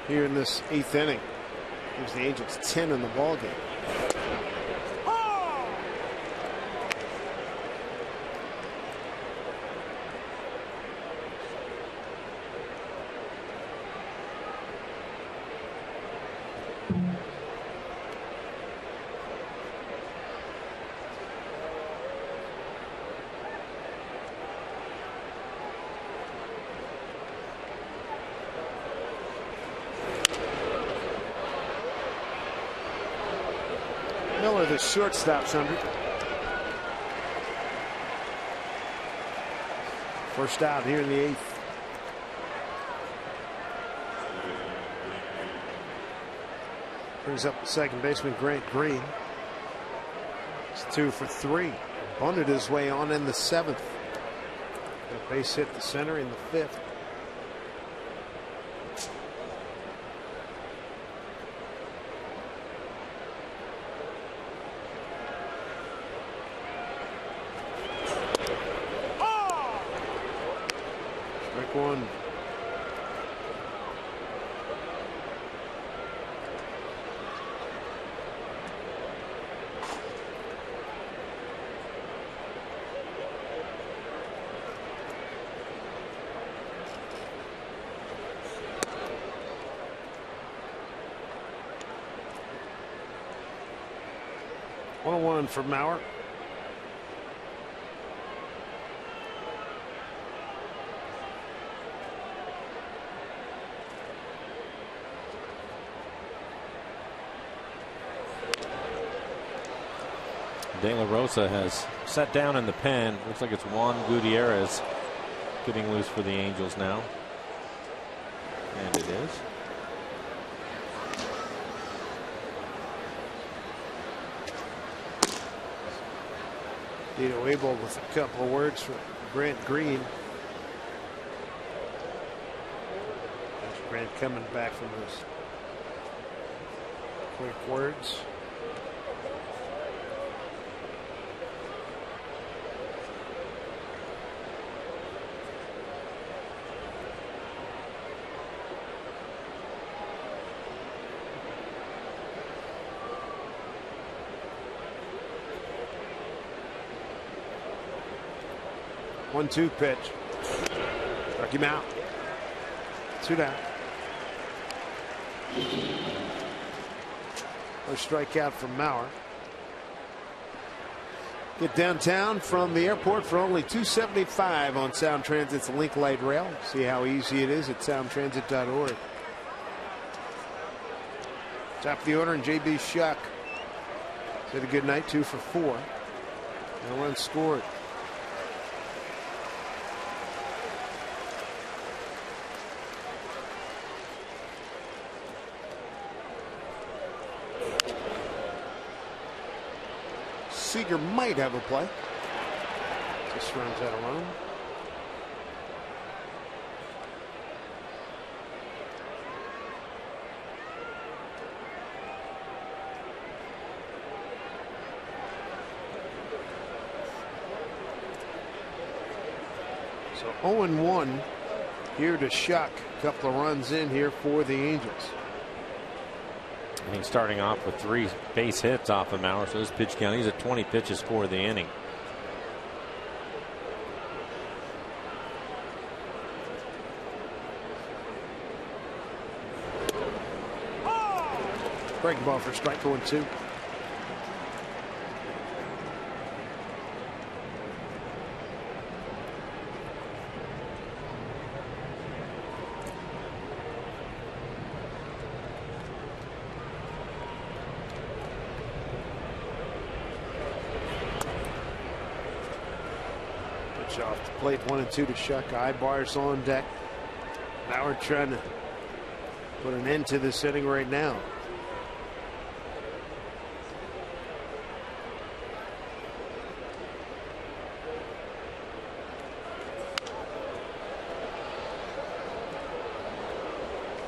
here in this 8th inning. Gives the Angels 10 in the ballgame. Miller, the shortstop's under. First out here in the 8th. Brings up second baseman Grant Green. It's 2 for 3. Bunted his way on in the 7th. A base hit to center in the 5th. One. One for Maurer. De La Rosa has sat down in the pen. Looks like it's Juan Gutierrez getting loose for the Angels now. And it is. Dino Abel with a couple of words for Grant Green. There's Grant coming back from his quick words. One-two pitch. Struck him out. 2 down. First strikeout from Mauer. Get downtown from the airport for only $2.75 on Sound Transit's Link Light Rail. See how easy it is at soundtransit.org. Top of the order, and J.B. Shuck said a good night, 2 for 4. No runs scored. Seager might have a play. Just runs out of room. So 0-1 here to Shuck. A couple of runs in here for the Angels. I think starting off with 3 base hits off of Mauer, so his pitch count, he's at 20 pitches for the inning. Breaking ball for strike 1-2. Off the plate, 1-2 to Shuck. Ibar's on deck. Now we're trying to put an end to this inning right now.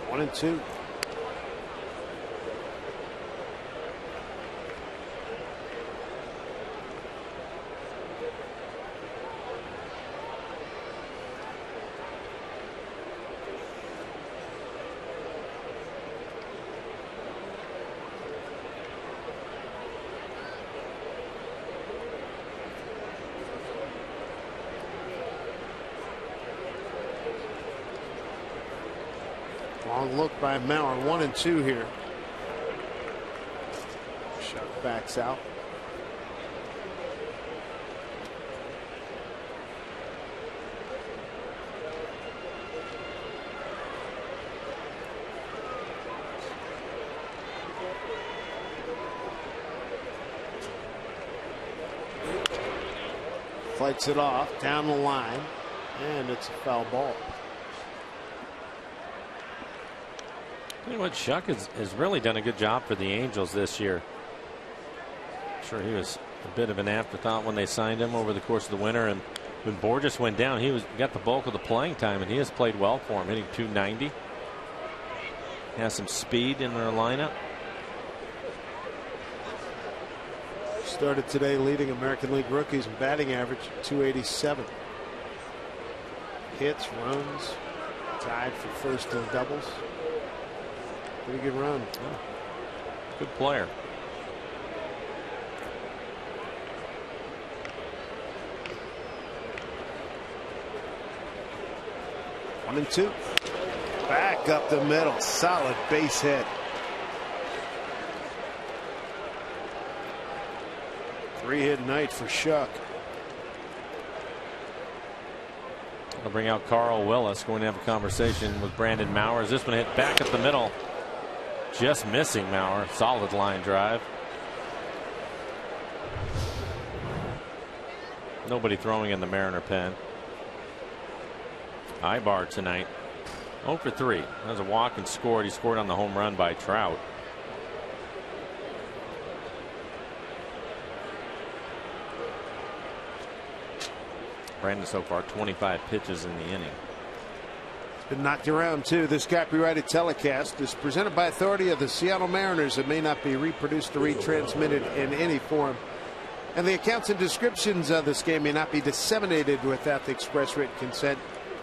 One and two. Long look by Mauer, 1-2 here. Shuck backs out. Fights it off down the line, and it's a foul ball. You know what, Shuck has really done a good job for the Angels this year. I'm sure he was a bit of an afterthought when they signed him over the course of the winter, and when Borges went down, he got the bulk of the playing time, and he has played well for him, hitting .290. Has some speed in their lineup. Started today leading American League rookies in batting average, .287. Hits, runs, tied for first in doubles. Pretty good run. Yeah. Good player. One and two. Back up the middle. Solid base hit. Three-hit night for Shuck. I'll bring out Carl Willis, going to have a conversation with Brandon Mauer. This one hit back up the middle. Just missing Mauer. Solid line drive. Nobody throwing in the Mariner pen. Ibar tonight 0 for 3. That was a walk and scored. He scored on the home run by Trout. Brandon so far 25 pitches in the inning. Been knocked around too. This copyrighted telecast is presented by authority of the Seattle Mariners. It may not be reproduced or retransmitted in any form, and the accounts and descriptions of this game may not be disseminated without the express written consent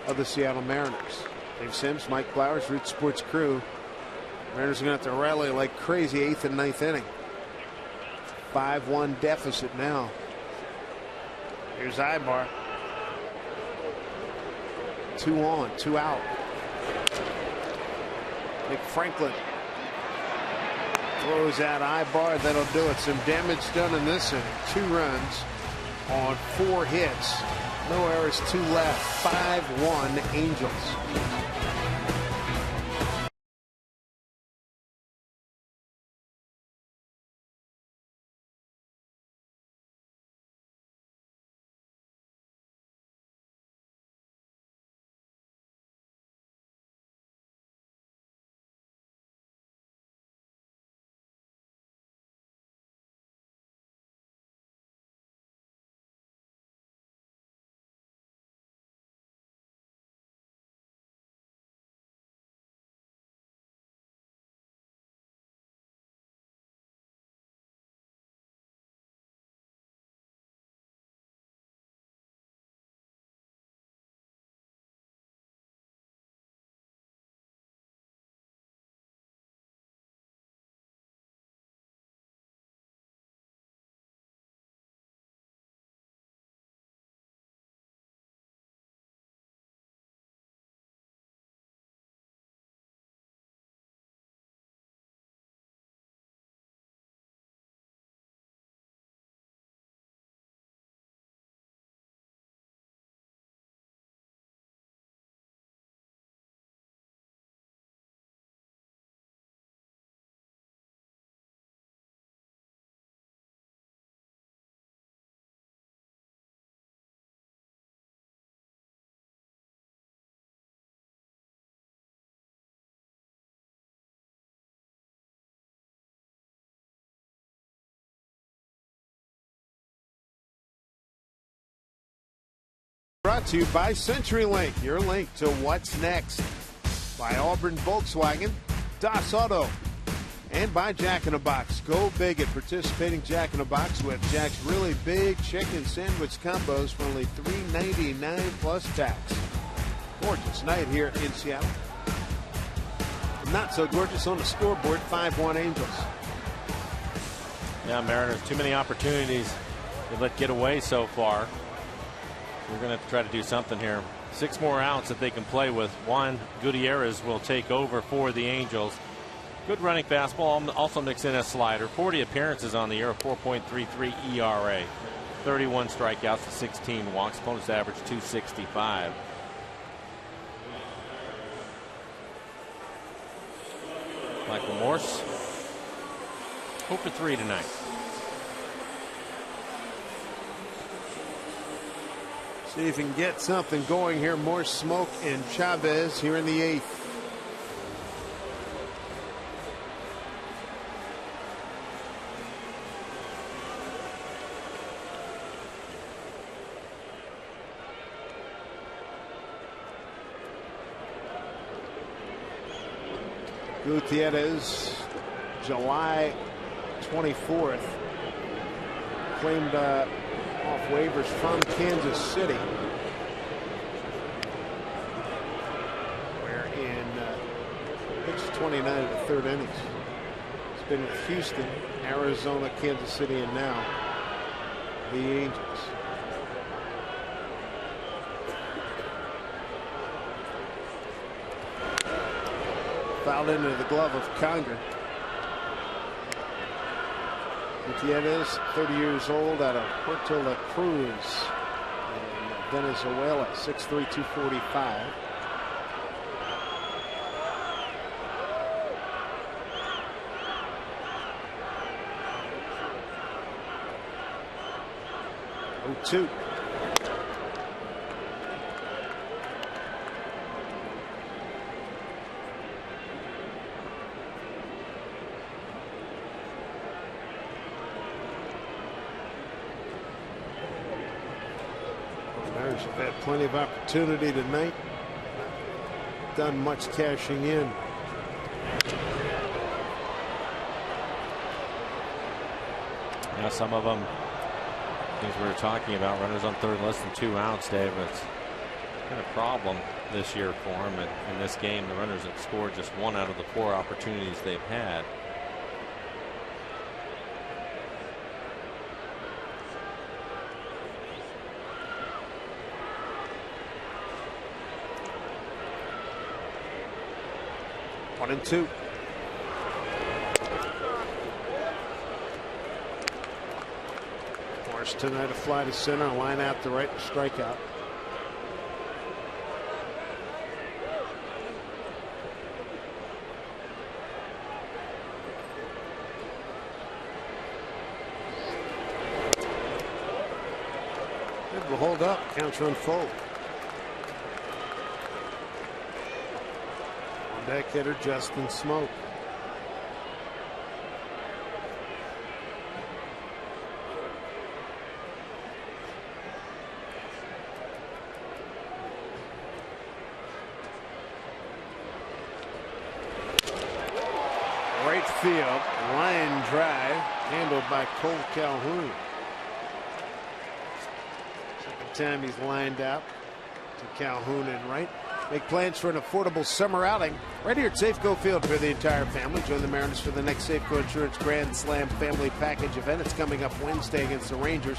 of the Seattle Mariners. Dave Sims, Mike Flowers, Root Sports crew. Mariners are going to have to rally like crazy 8th and 9th inning. 5-1 deficit now. Here's Ibar. 2 on, 2 out. Nick Franklin Throws out Ibar. That'll do it. Some damage done in this inning. 2 runs on 4 hits. No errors, 2 left. 5-1 Angels. Brought to you by CenturyLink, your link to what's next. By Auburn Volkswagen, Das Auto, and by Jack in the Box. Go big at participating Jack in the Box with Jack's really big chicken sandwich combos for only $3.99 plus tax. Gorgeous night here in Seattle. Not so gorgeous on the scoreboard. 5-1 Angels. Yeah, Mariners, too many opportunities to let get away so far. We're going to have to try to do something here. 6 more outs that they can play with. Juan Gutierrez will take over for the Angels. Good running fastball. Also mix in a slider. 40 appearances on the year, a 4.33 ERA. 31 strikeouts to 16 walks. Opponent's average 265. Michael Morse 0 for 3 tonight. See if he can get something going here. More smoke in Chavez here in the 8th. Gutierrez, July 24th, claimed off waivers from Kansas City, where in pitched 29 of the 3rd innings. It's been with Houston, Arizona, Kansas City, and now the Angels. Fouled into the glove of Conger. Gutierrez, 30 years old, out of Puerto La Cruz in Venezuela, 6'3", 245. Oh, 2. Have had plenty of opportunity tonight. Not done much cashing in. Yeah, some of them, things we were talking about, runners on third, less than 2 outs, Dave. It's been a problem this year for him. In this game, the runners have scored just 1 out of the 4 opportunities they've had. One and 2. First tonight, a fly to center, line out to right, and strikeout. It will hold up. Counts run full. On deck hitter Justin Smoke. Right field, line drive, handled by Cole Calhoun. Second time he's lined out to Calhoun and right. Make plans for an affordable summer outing right here at Safeco Field for the entire family. Join the Mariners for the next Safeco Insurance Grand Slam Family Package event. It's coming up Wednesday against the Rangers.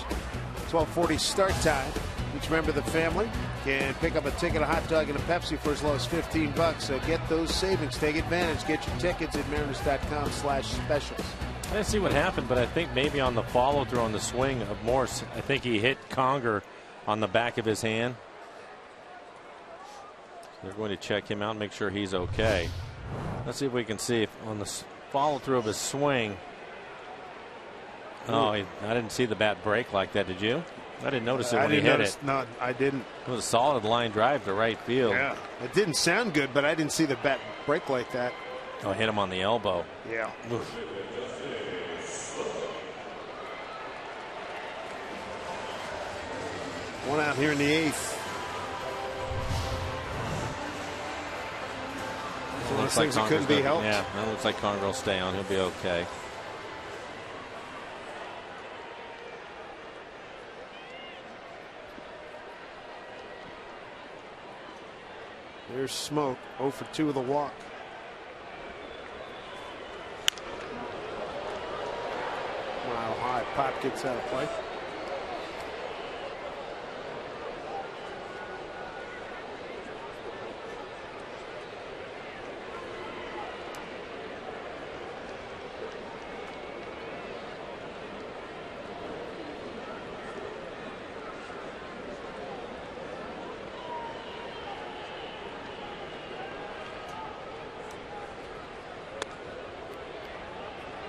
12:40 start time. Each member of the family can pick up a ticket, a hot dog, and a Pepsi for as low as $15. So get those savings. Take advantage. Get your tickets at mariners.com/specials. I didn't see what happened, but I think maybe on the follow through on the swing of Morse, I think he hit Conger on the back of his hand. They're going to check him out and make sure he's okay. Let's see if we can see if on the follow through of his swing. Oh, I didn't see the bat break like that. Did you? I didn't notice it when he hit it. No, I didn't. It was a solid line drive to right field. Yeah, it didn't sound good, but I didn't see the bat break like that. Oh, hit him on the elbow. Yeah. Oof. One out here in the eighth. One of those things that couldn't be helped. Yeah, that looks like Conger will stay on. He'll be okay. There's Smoke, 0 for 2 with a walk. Mile high, pop gets out of play.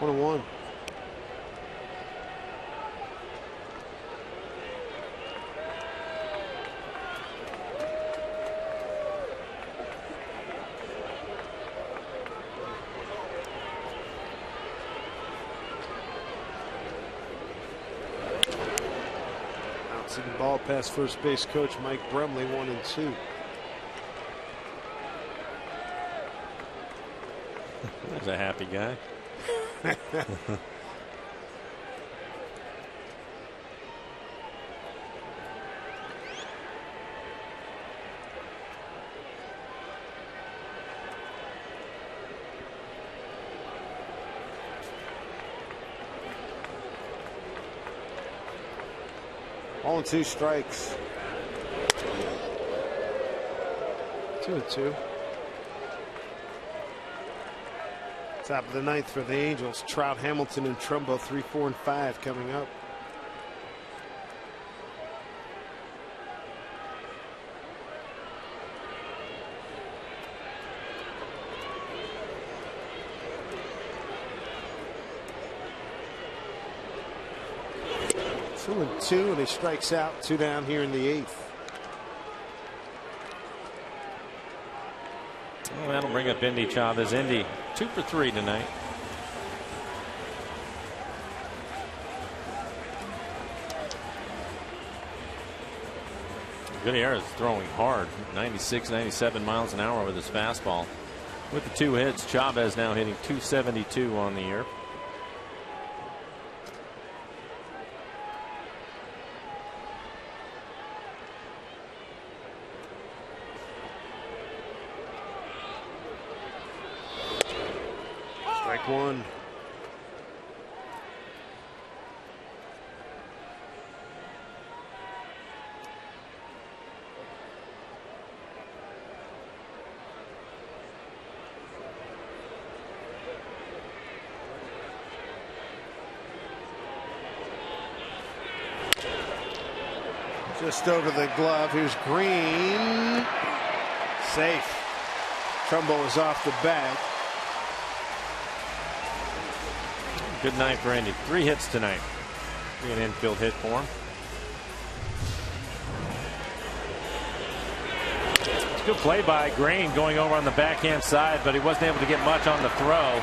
One and one. Bouncing the ball past first base coach Mike Brumley, 1 and 2. There's a happy guy. All in 2 strikes. 2 and 2. Top of the 9th for the Angels. Trout, Hamilton, and Trumbo 3, 4, and 5 coming up. Two and 2, and he strikes out. 2 down here in the 8th. Well, that'll bring up Indy Chavez. Indy 2 for 3 tonight. Gutierrez is throwing hard, 96, 97 miles an hour with his fastball. With the 2 hits, Chavez now hitting 272 on the year. Strike 1. Just over the glove. Here's Green. Safe. Trumbo is off the bag. Good night for Andy. 3 hits tonight. An infield hit for him. It's a good play by Green going over on the backhand side, but he wasn't able to get much on the throw.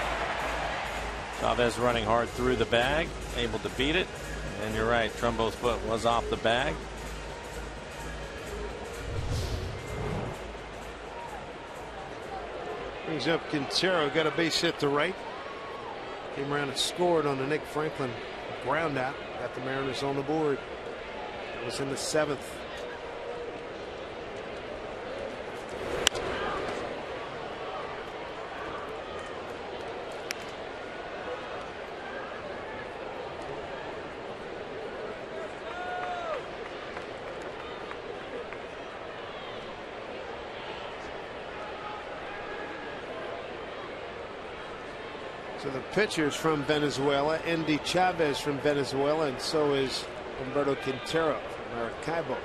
Chavez running hard through the bag, able to beat it. And you're right, Trumbo's foot was off the bag. Brings up Quintero, got a base hit to right. Came around and scored on the Nick Franklin ground out. Got the Mariners on the board. That was in the 7th. So the pitcher's from Venezuela, Endy Chavez from Venezuela, and so is Humberto Quintero from Maracaibo.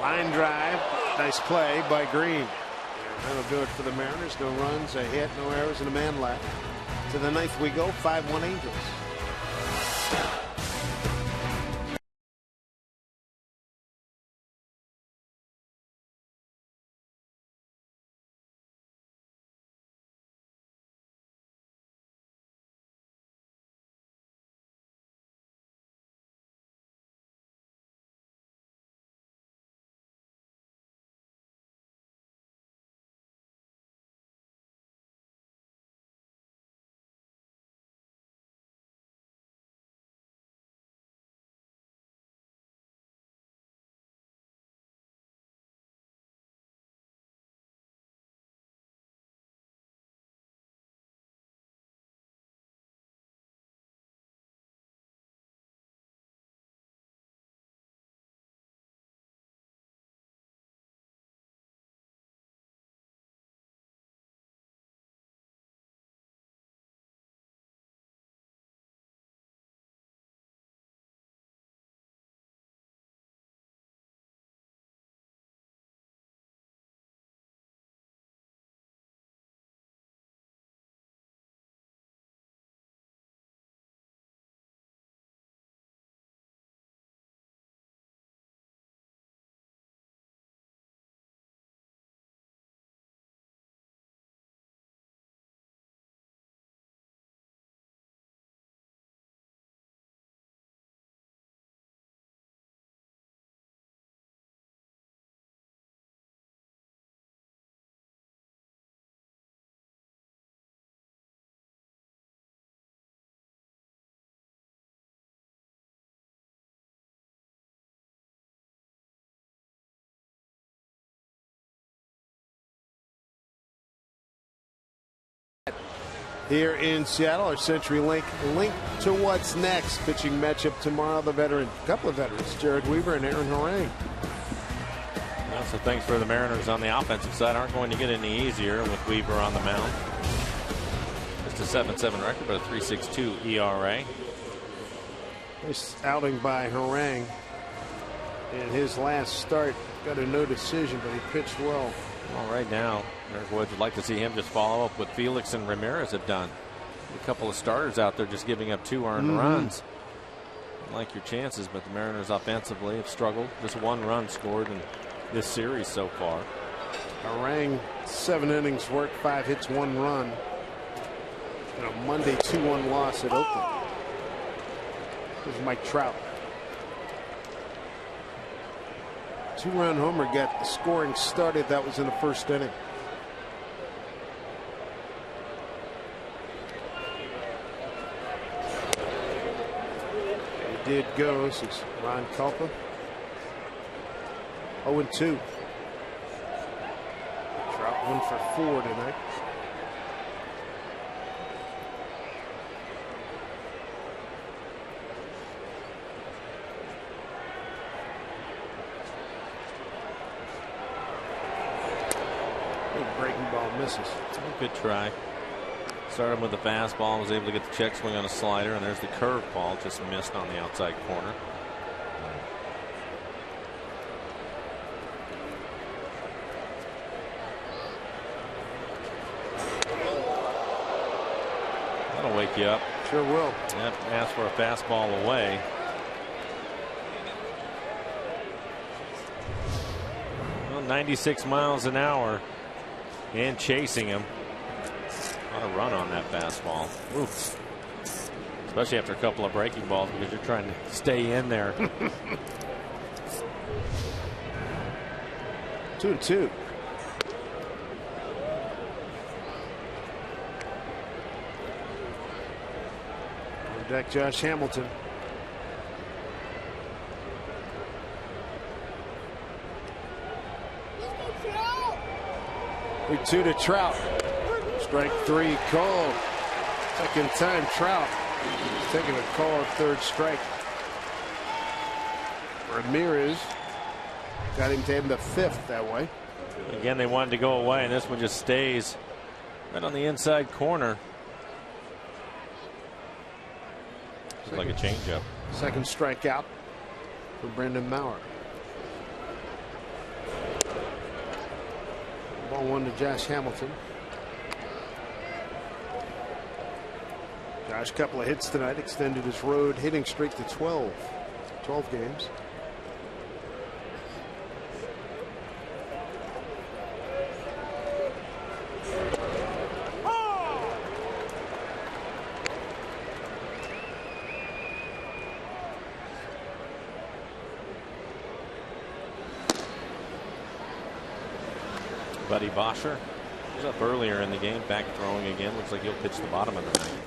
Line drive, nice play by Green. That'll do it for the Mariners. No runs, a hit, no errors, and a man left. To the 9th we go, 5-1 Angels. Here in Seattle, our CenturyLink link to what's next. Pitching matchup tomorrow, the veteran, a couple of veterans, Jared Weaver and Aaron Harang. Well, so things for the Mariners on the offensive side aren't going to get any easier with Weaver on the mound. Just a 7-7 record, but a 3.62 ERA. Nice outing by Harang in his last start. Got a no decision, but he pitched well. Well, right now, Eric Woods would like to see him just follow up what Felix and Ramirez have done. A couple of starters out there just giving up 2 earned runs. Like your chances, but the Mariners offensively have struggled. Just 1 run scored in this series so far. Harang, 7 innings work, 5 hits, 1 run. In a Monday 2-1 loss at Oakland. Here's Mike Trout. 2-run homer got the scoring started. That was in the 1st inning. He did go. This is Ron Kulpa. 0-2. Trout 1 for 4 tonight. Breaking ball misses. Good try. Started with the fastball, was able to get the check swing on a slider, and there's the curveball, just missed on the outside corner. That'll wake you up. Sure will. Yep, ask for a fastball away. Well, 96 miles an hour and chasing him. Not a run on that fastball. Oof. Especially after a couple of breaking balls because you're trying to stay in there. 2-2. On deck, Josh Hamilton. 3-2 to Trout. Strike 3 called. Second time Trout taking a call at third strike. Ramirez got him to end the 5th that way. Again, they wanted to go away, and this one just stays right on the inside corner. Looks like a changeup. Second strikeout for Brandon Maurer. Ball 1 to Josh Hamilton. Josh, couple of hits tonight, extended his road hitting streak to 12 games. Buddy Bosher was up earlier in the game, back throwing again. Looks like he'll pitch the bottom of the ninth.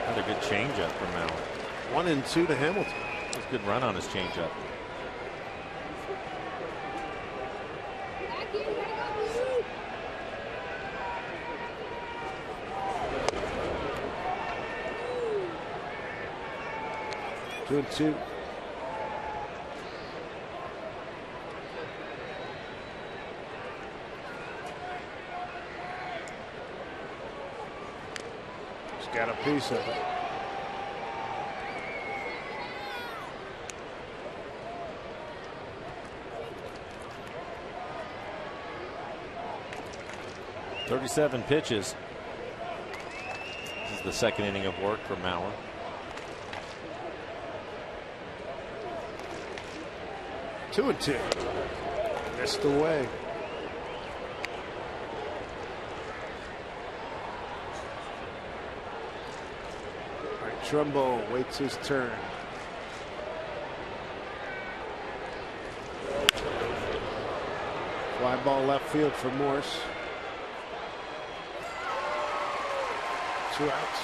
Another good changeup from Maurer. 1-2 to Hamilton. That's a good run on his changeup. Two and two. Got a piece of it. .37 pitches. This is the second inning of work for Maurer. Two and two. Missed away. Trumbo waits his turn. Fly ball left field for Morse. 2 outs.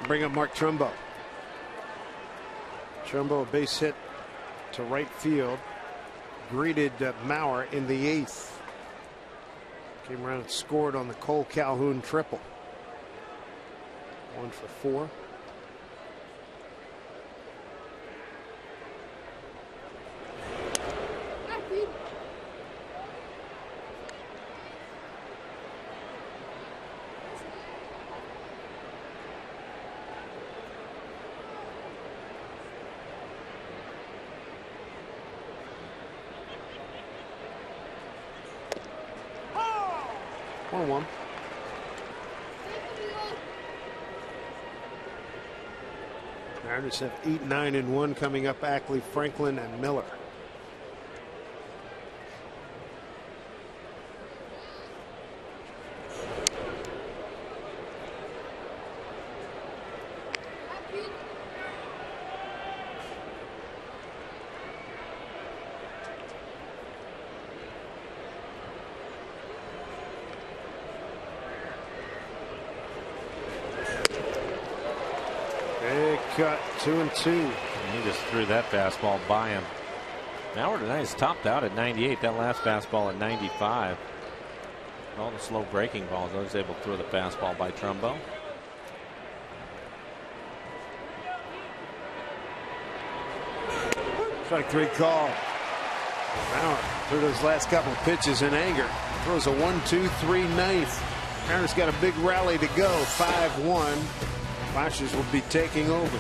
Bring up Mark Trumbo. Trumbo, a base hit to right field. Greeted Maurer in the 8th. Came around and scored on the Cole Calhoun triple. 1 for 4. Mariners have 8-9-1 coming up. Ackley, Franklin, and Miller. Cut 2-2. He just threw that fastball by him. Maurer tonight is topped out at 98. That last fastball at 95. All the slow breaking balls. I was able to throw the fastball by Trumbo. Strike 3 call. Now, through those last couple of pitches in anger, throws a 1-2-3 ninth. Mariners got a big rally to go. 5-1. Boshers will be taking over.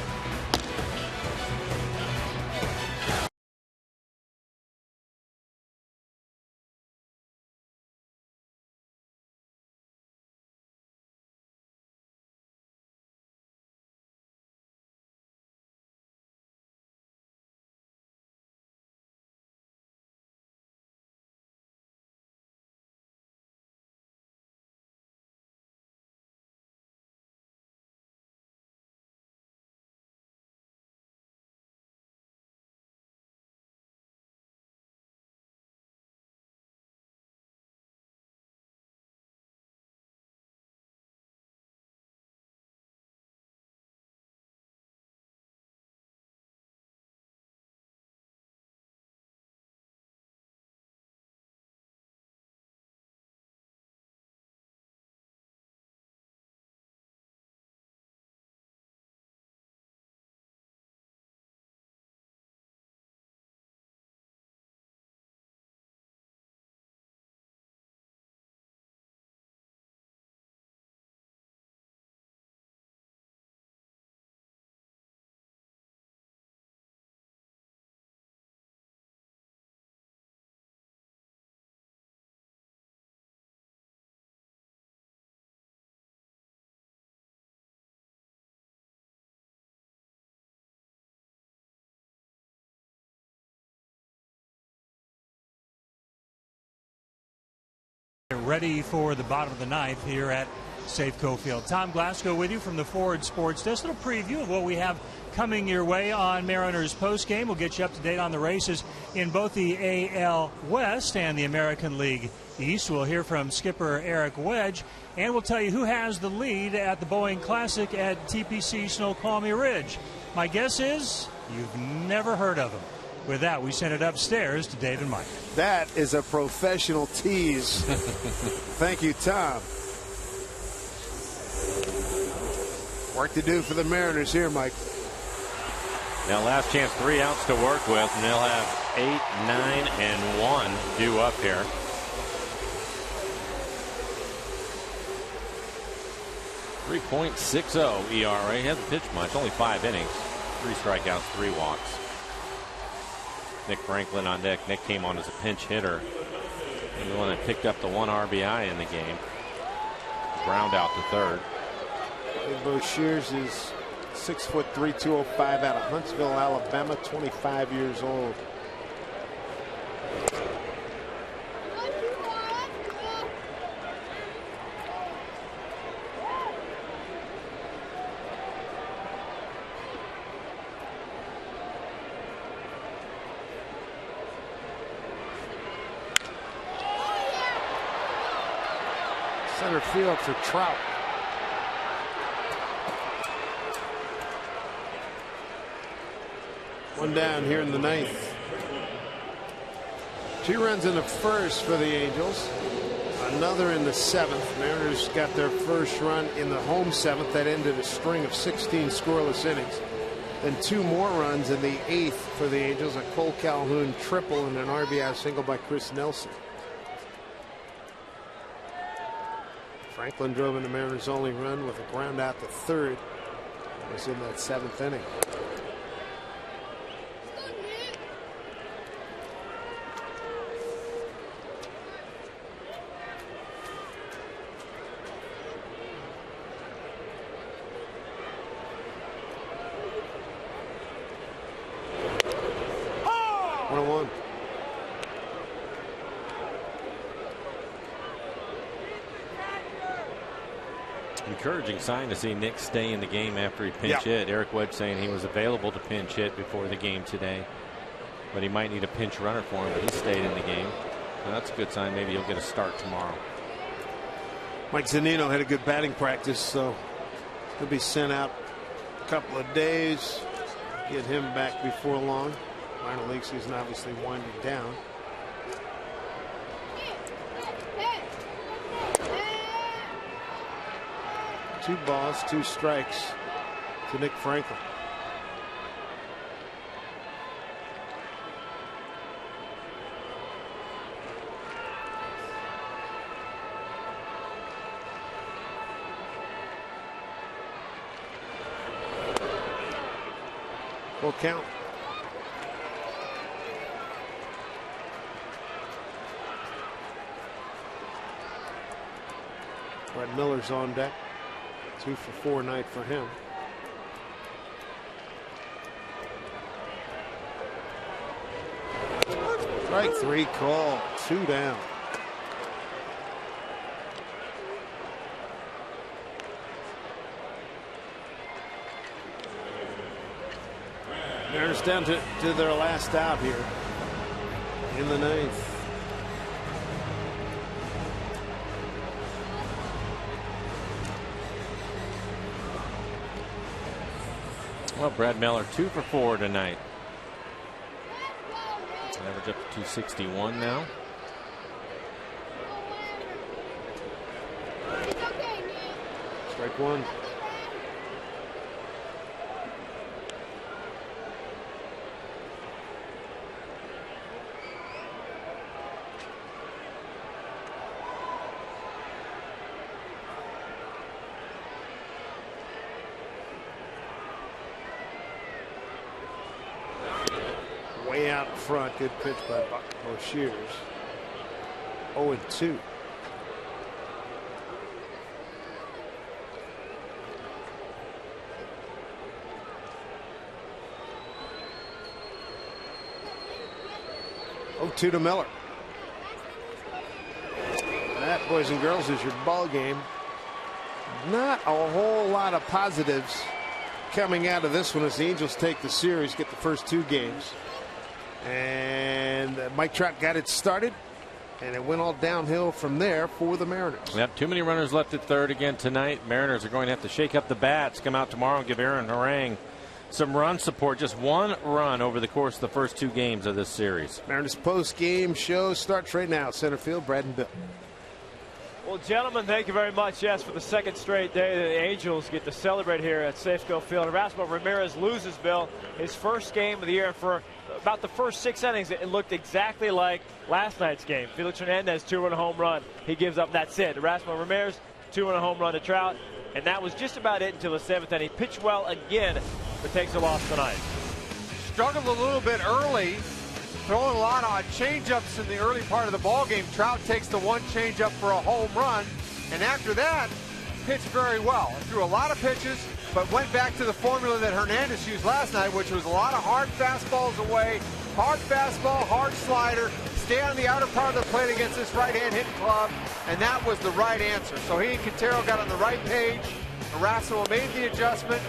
Ready for the bottom of the ninth here at Safeco Field. Tom Glasgow with you from the Ford Sports Desk. A little preview of what we have coming your way on Mariners postgame. We'll get you up to date on the races in both the AL West and the American League East. We'll hear from skipper Eric Wedge, and we'll tell you who has the lead at the Boeing Classic at TPC Snoqualmie Ridge. My guess is you've never heard of him. With that, we send it upstairs to Dave and Mike. That is a professional tease. Thank you, Tom. Work to do for the Mariners here, Mike. Now, last chance, 3 outs to work with, and they'll have 8, 9, and 1 due up here. .60 ERA. He hasn't pitched much, only 5 innings, 3 strikeouts, 3 walks. Nick Franklin on deck. Nick came on as a pinch hitter. And the one that picked up the 1 RBI in the game. Ground out to third. Bo Shears is 6'3", 205 out of Huntsville, Alabama, 25 years old. Center field for Trout. One down here in the ninth. 2 runs in the first for the Angels. Another in the 7th. Mariners got their first run in the home 7th. That ended a string of 16 scoreless innings. Then 2 more runs in the 8th for the Angels. A Cole Calhoun triple and an RBI single by Chris Nelson. Franklin drove in the Mariners' only run with a ground out to third. It was in that 7th inning. Encouraging sign to see Nick stay in the game after he pinch hit. Eric Wedge saying he was available to pinch hit before the game today, but he might need a pinch runner for him, but he stayed in the game. So that's a good sign. Maybe he'll get a start tomorrow. Mike Zunino had a good batting practice, so he'll be sent out a couple of days. Get him back before long. Minor league season obviously winding down. Two balls, 2 strikes to Nick Franklin. 1-0 count. Brett Miller's on deck. 2 for 4 night for him. Strike 3 call. 2 down. Mariners down to their last out here in the 9th. Well, Brad Miller 2 for 4 tonight. Average up to 261 now. Strike 1. Way out in front. Good pitch by Boshiers. 0-2. To Miller. That, boys and girls, is your ball game. Not a whole lot of positives coming out of this one as the Angels take the series, get the first 2 games. And Mike Trout got it started, and it went all downhill from there for the Mariners. We have too many runners left at third again tonight. Mariners are going to have to shake up the bats, come out tomorrow and give Aaron Harang some run support. Just 1 run over the course of the first 2 games of this series. Mariners post-game show starts right now. Center field, Brad and Bill. Well, gentlemen, thank you very much. Yes, for the second straight day, the Angels get to celebrate here at Safeco Field. Erasmo Ramirez loses, Bill, his first game of the year. For about the first 6 innings, it looked exactly like last night's game. Felix Hernandez, 2-run home run. He gives up. That's it. Erasmo Ramirez, 2-run home run to Trout. And that was just about it until the 7th inning. He pitched well again, but takes a loss tonight. Struggled a little bit early, throwing a lot on changeups in the early part of the ball game. Trout takes the 1 changeup for a home run, and after that, pitched very well. Threw a lot of pitches, but went back to the formula that Hernandez used last night, which was a lot of hard fastballs away, hard fastball, hard slider, stay on the outer part of the plate against this right-hand hitting club, and that was the right answer. So he and Quintero got on the right page. Erasmo made the adjustment.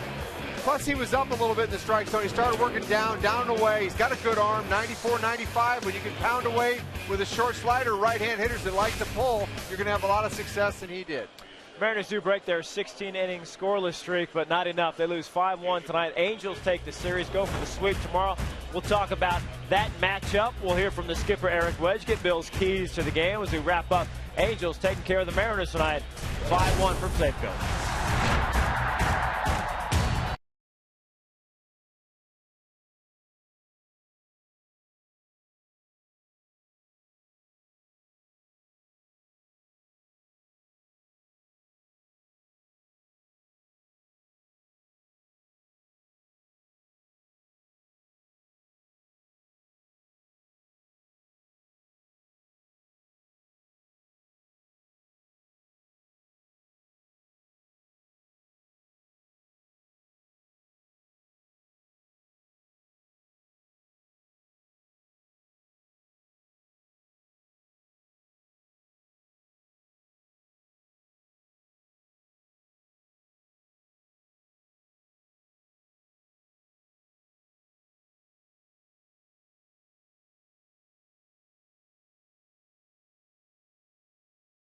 Plus, he was up a little bit in the strike zone. He started working down and away. He's got a good arm, 94, 95. When you can pound away with a short slider, right-hand hitters that like to pull, you're going to have a lot of success, and he did. Mariners do break their 16-inning scoreless streak, but not enough. They lose 5-1 tonight. Angels take the series, go for the sweep tomorrow. We'll talk about that matchup. We'll hear from the skipper, Eric Wedge, get Bill's keys to the game as we wrap up. Angels taking care of the Mariners tonight, 5-1 from Safeco.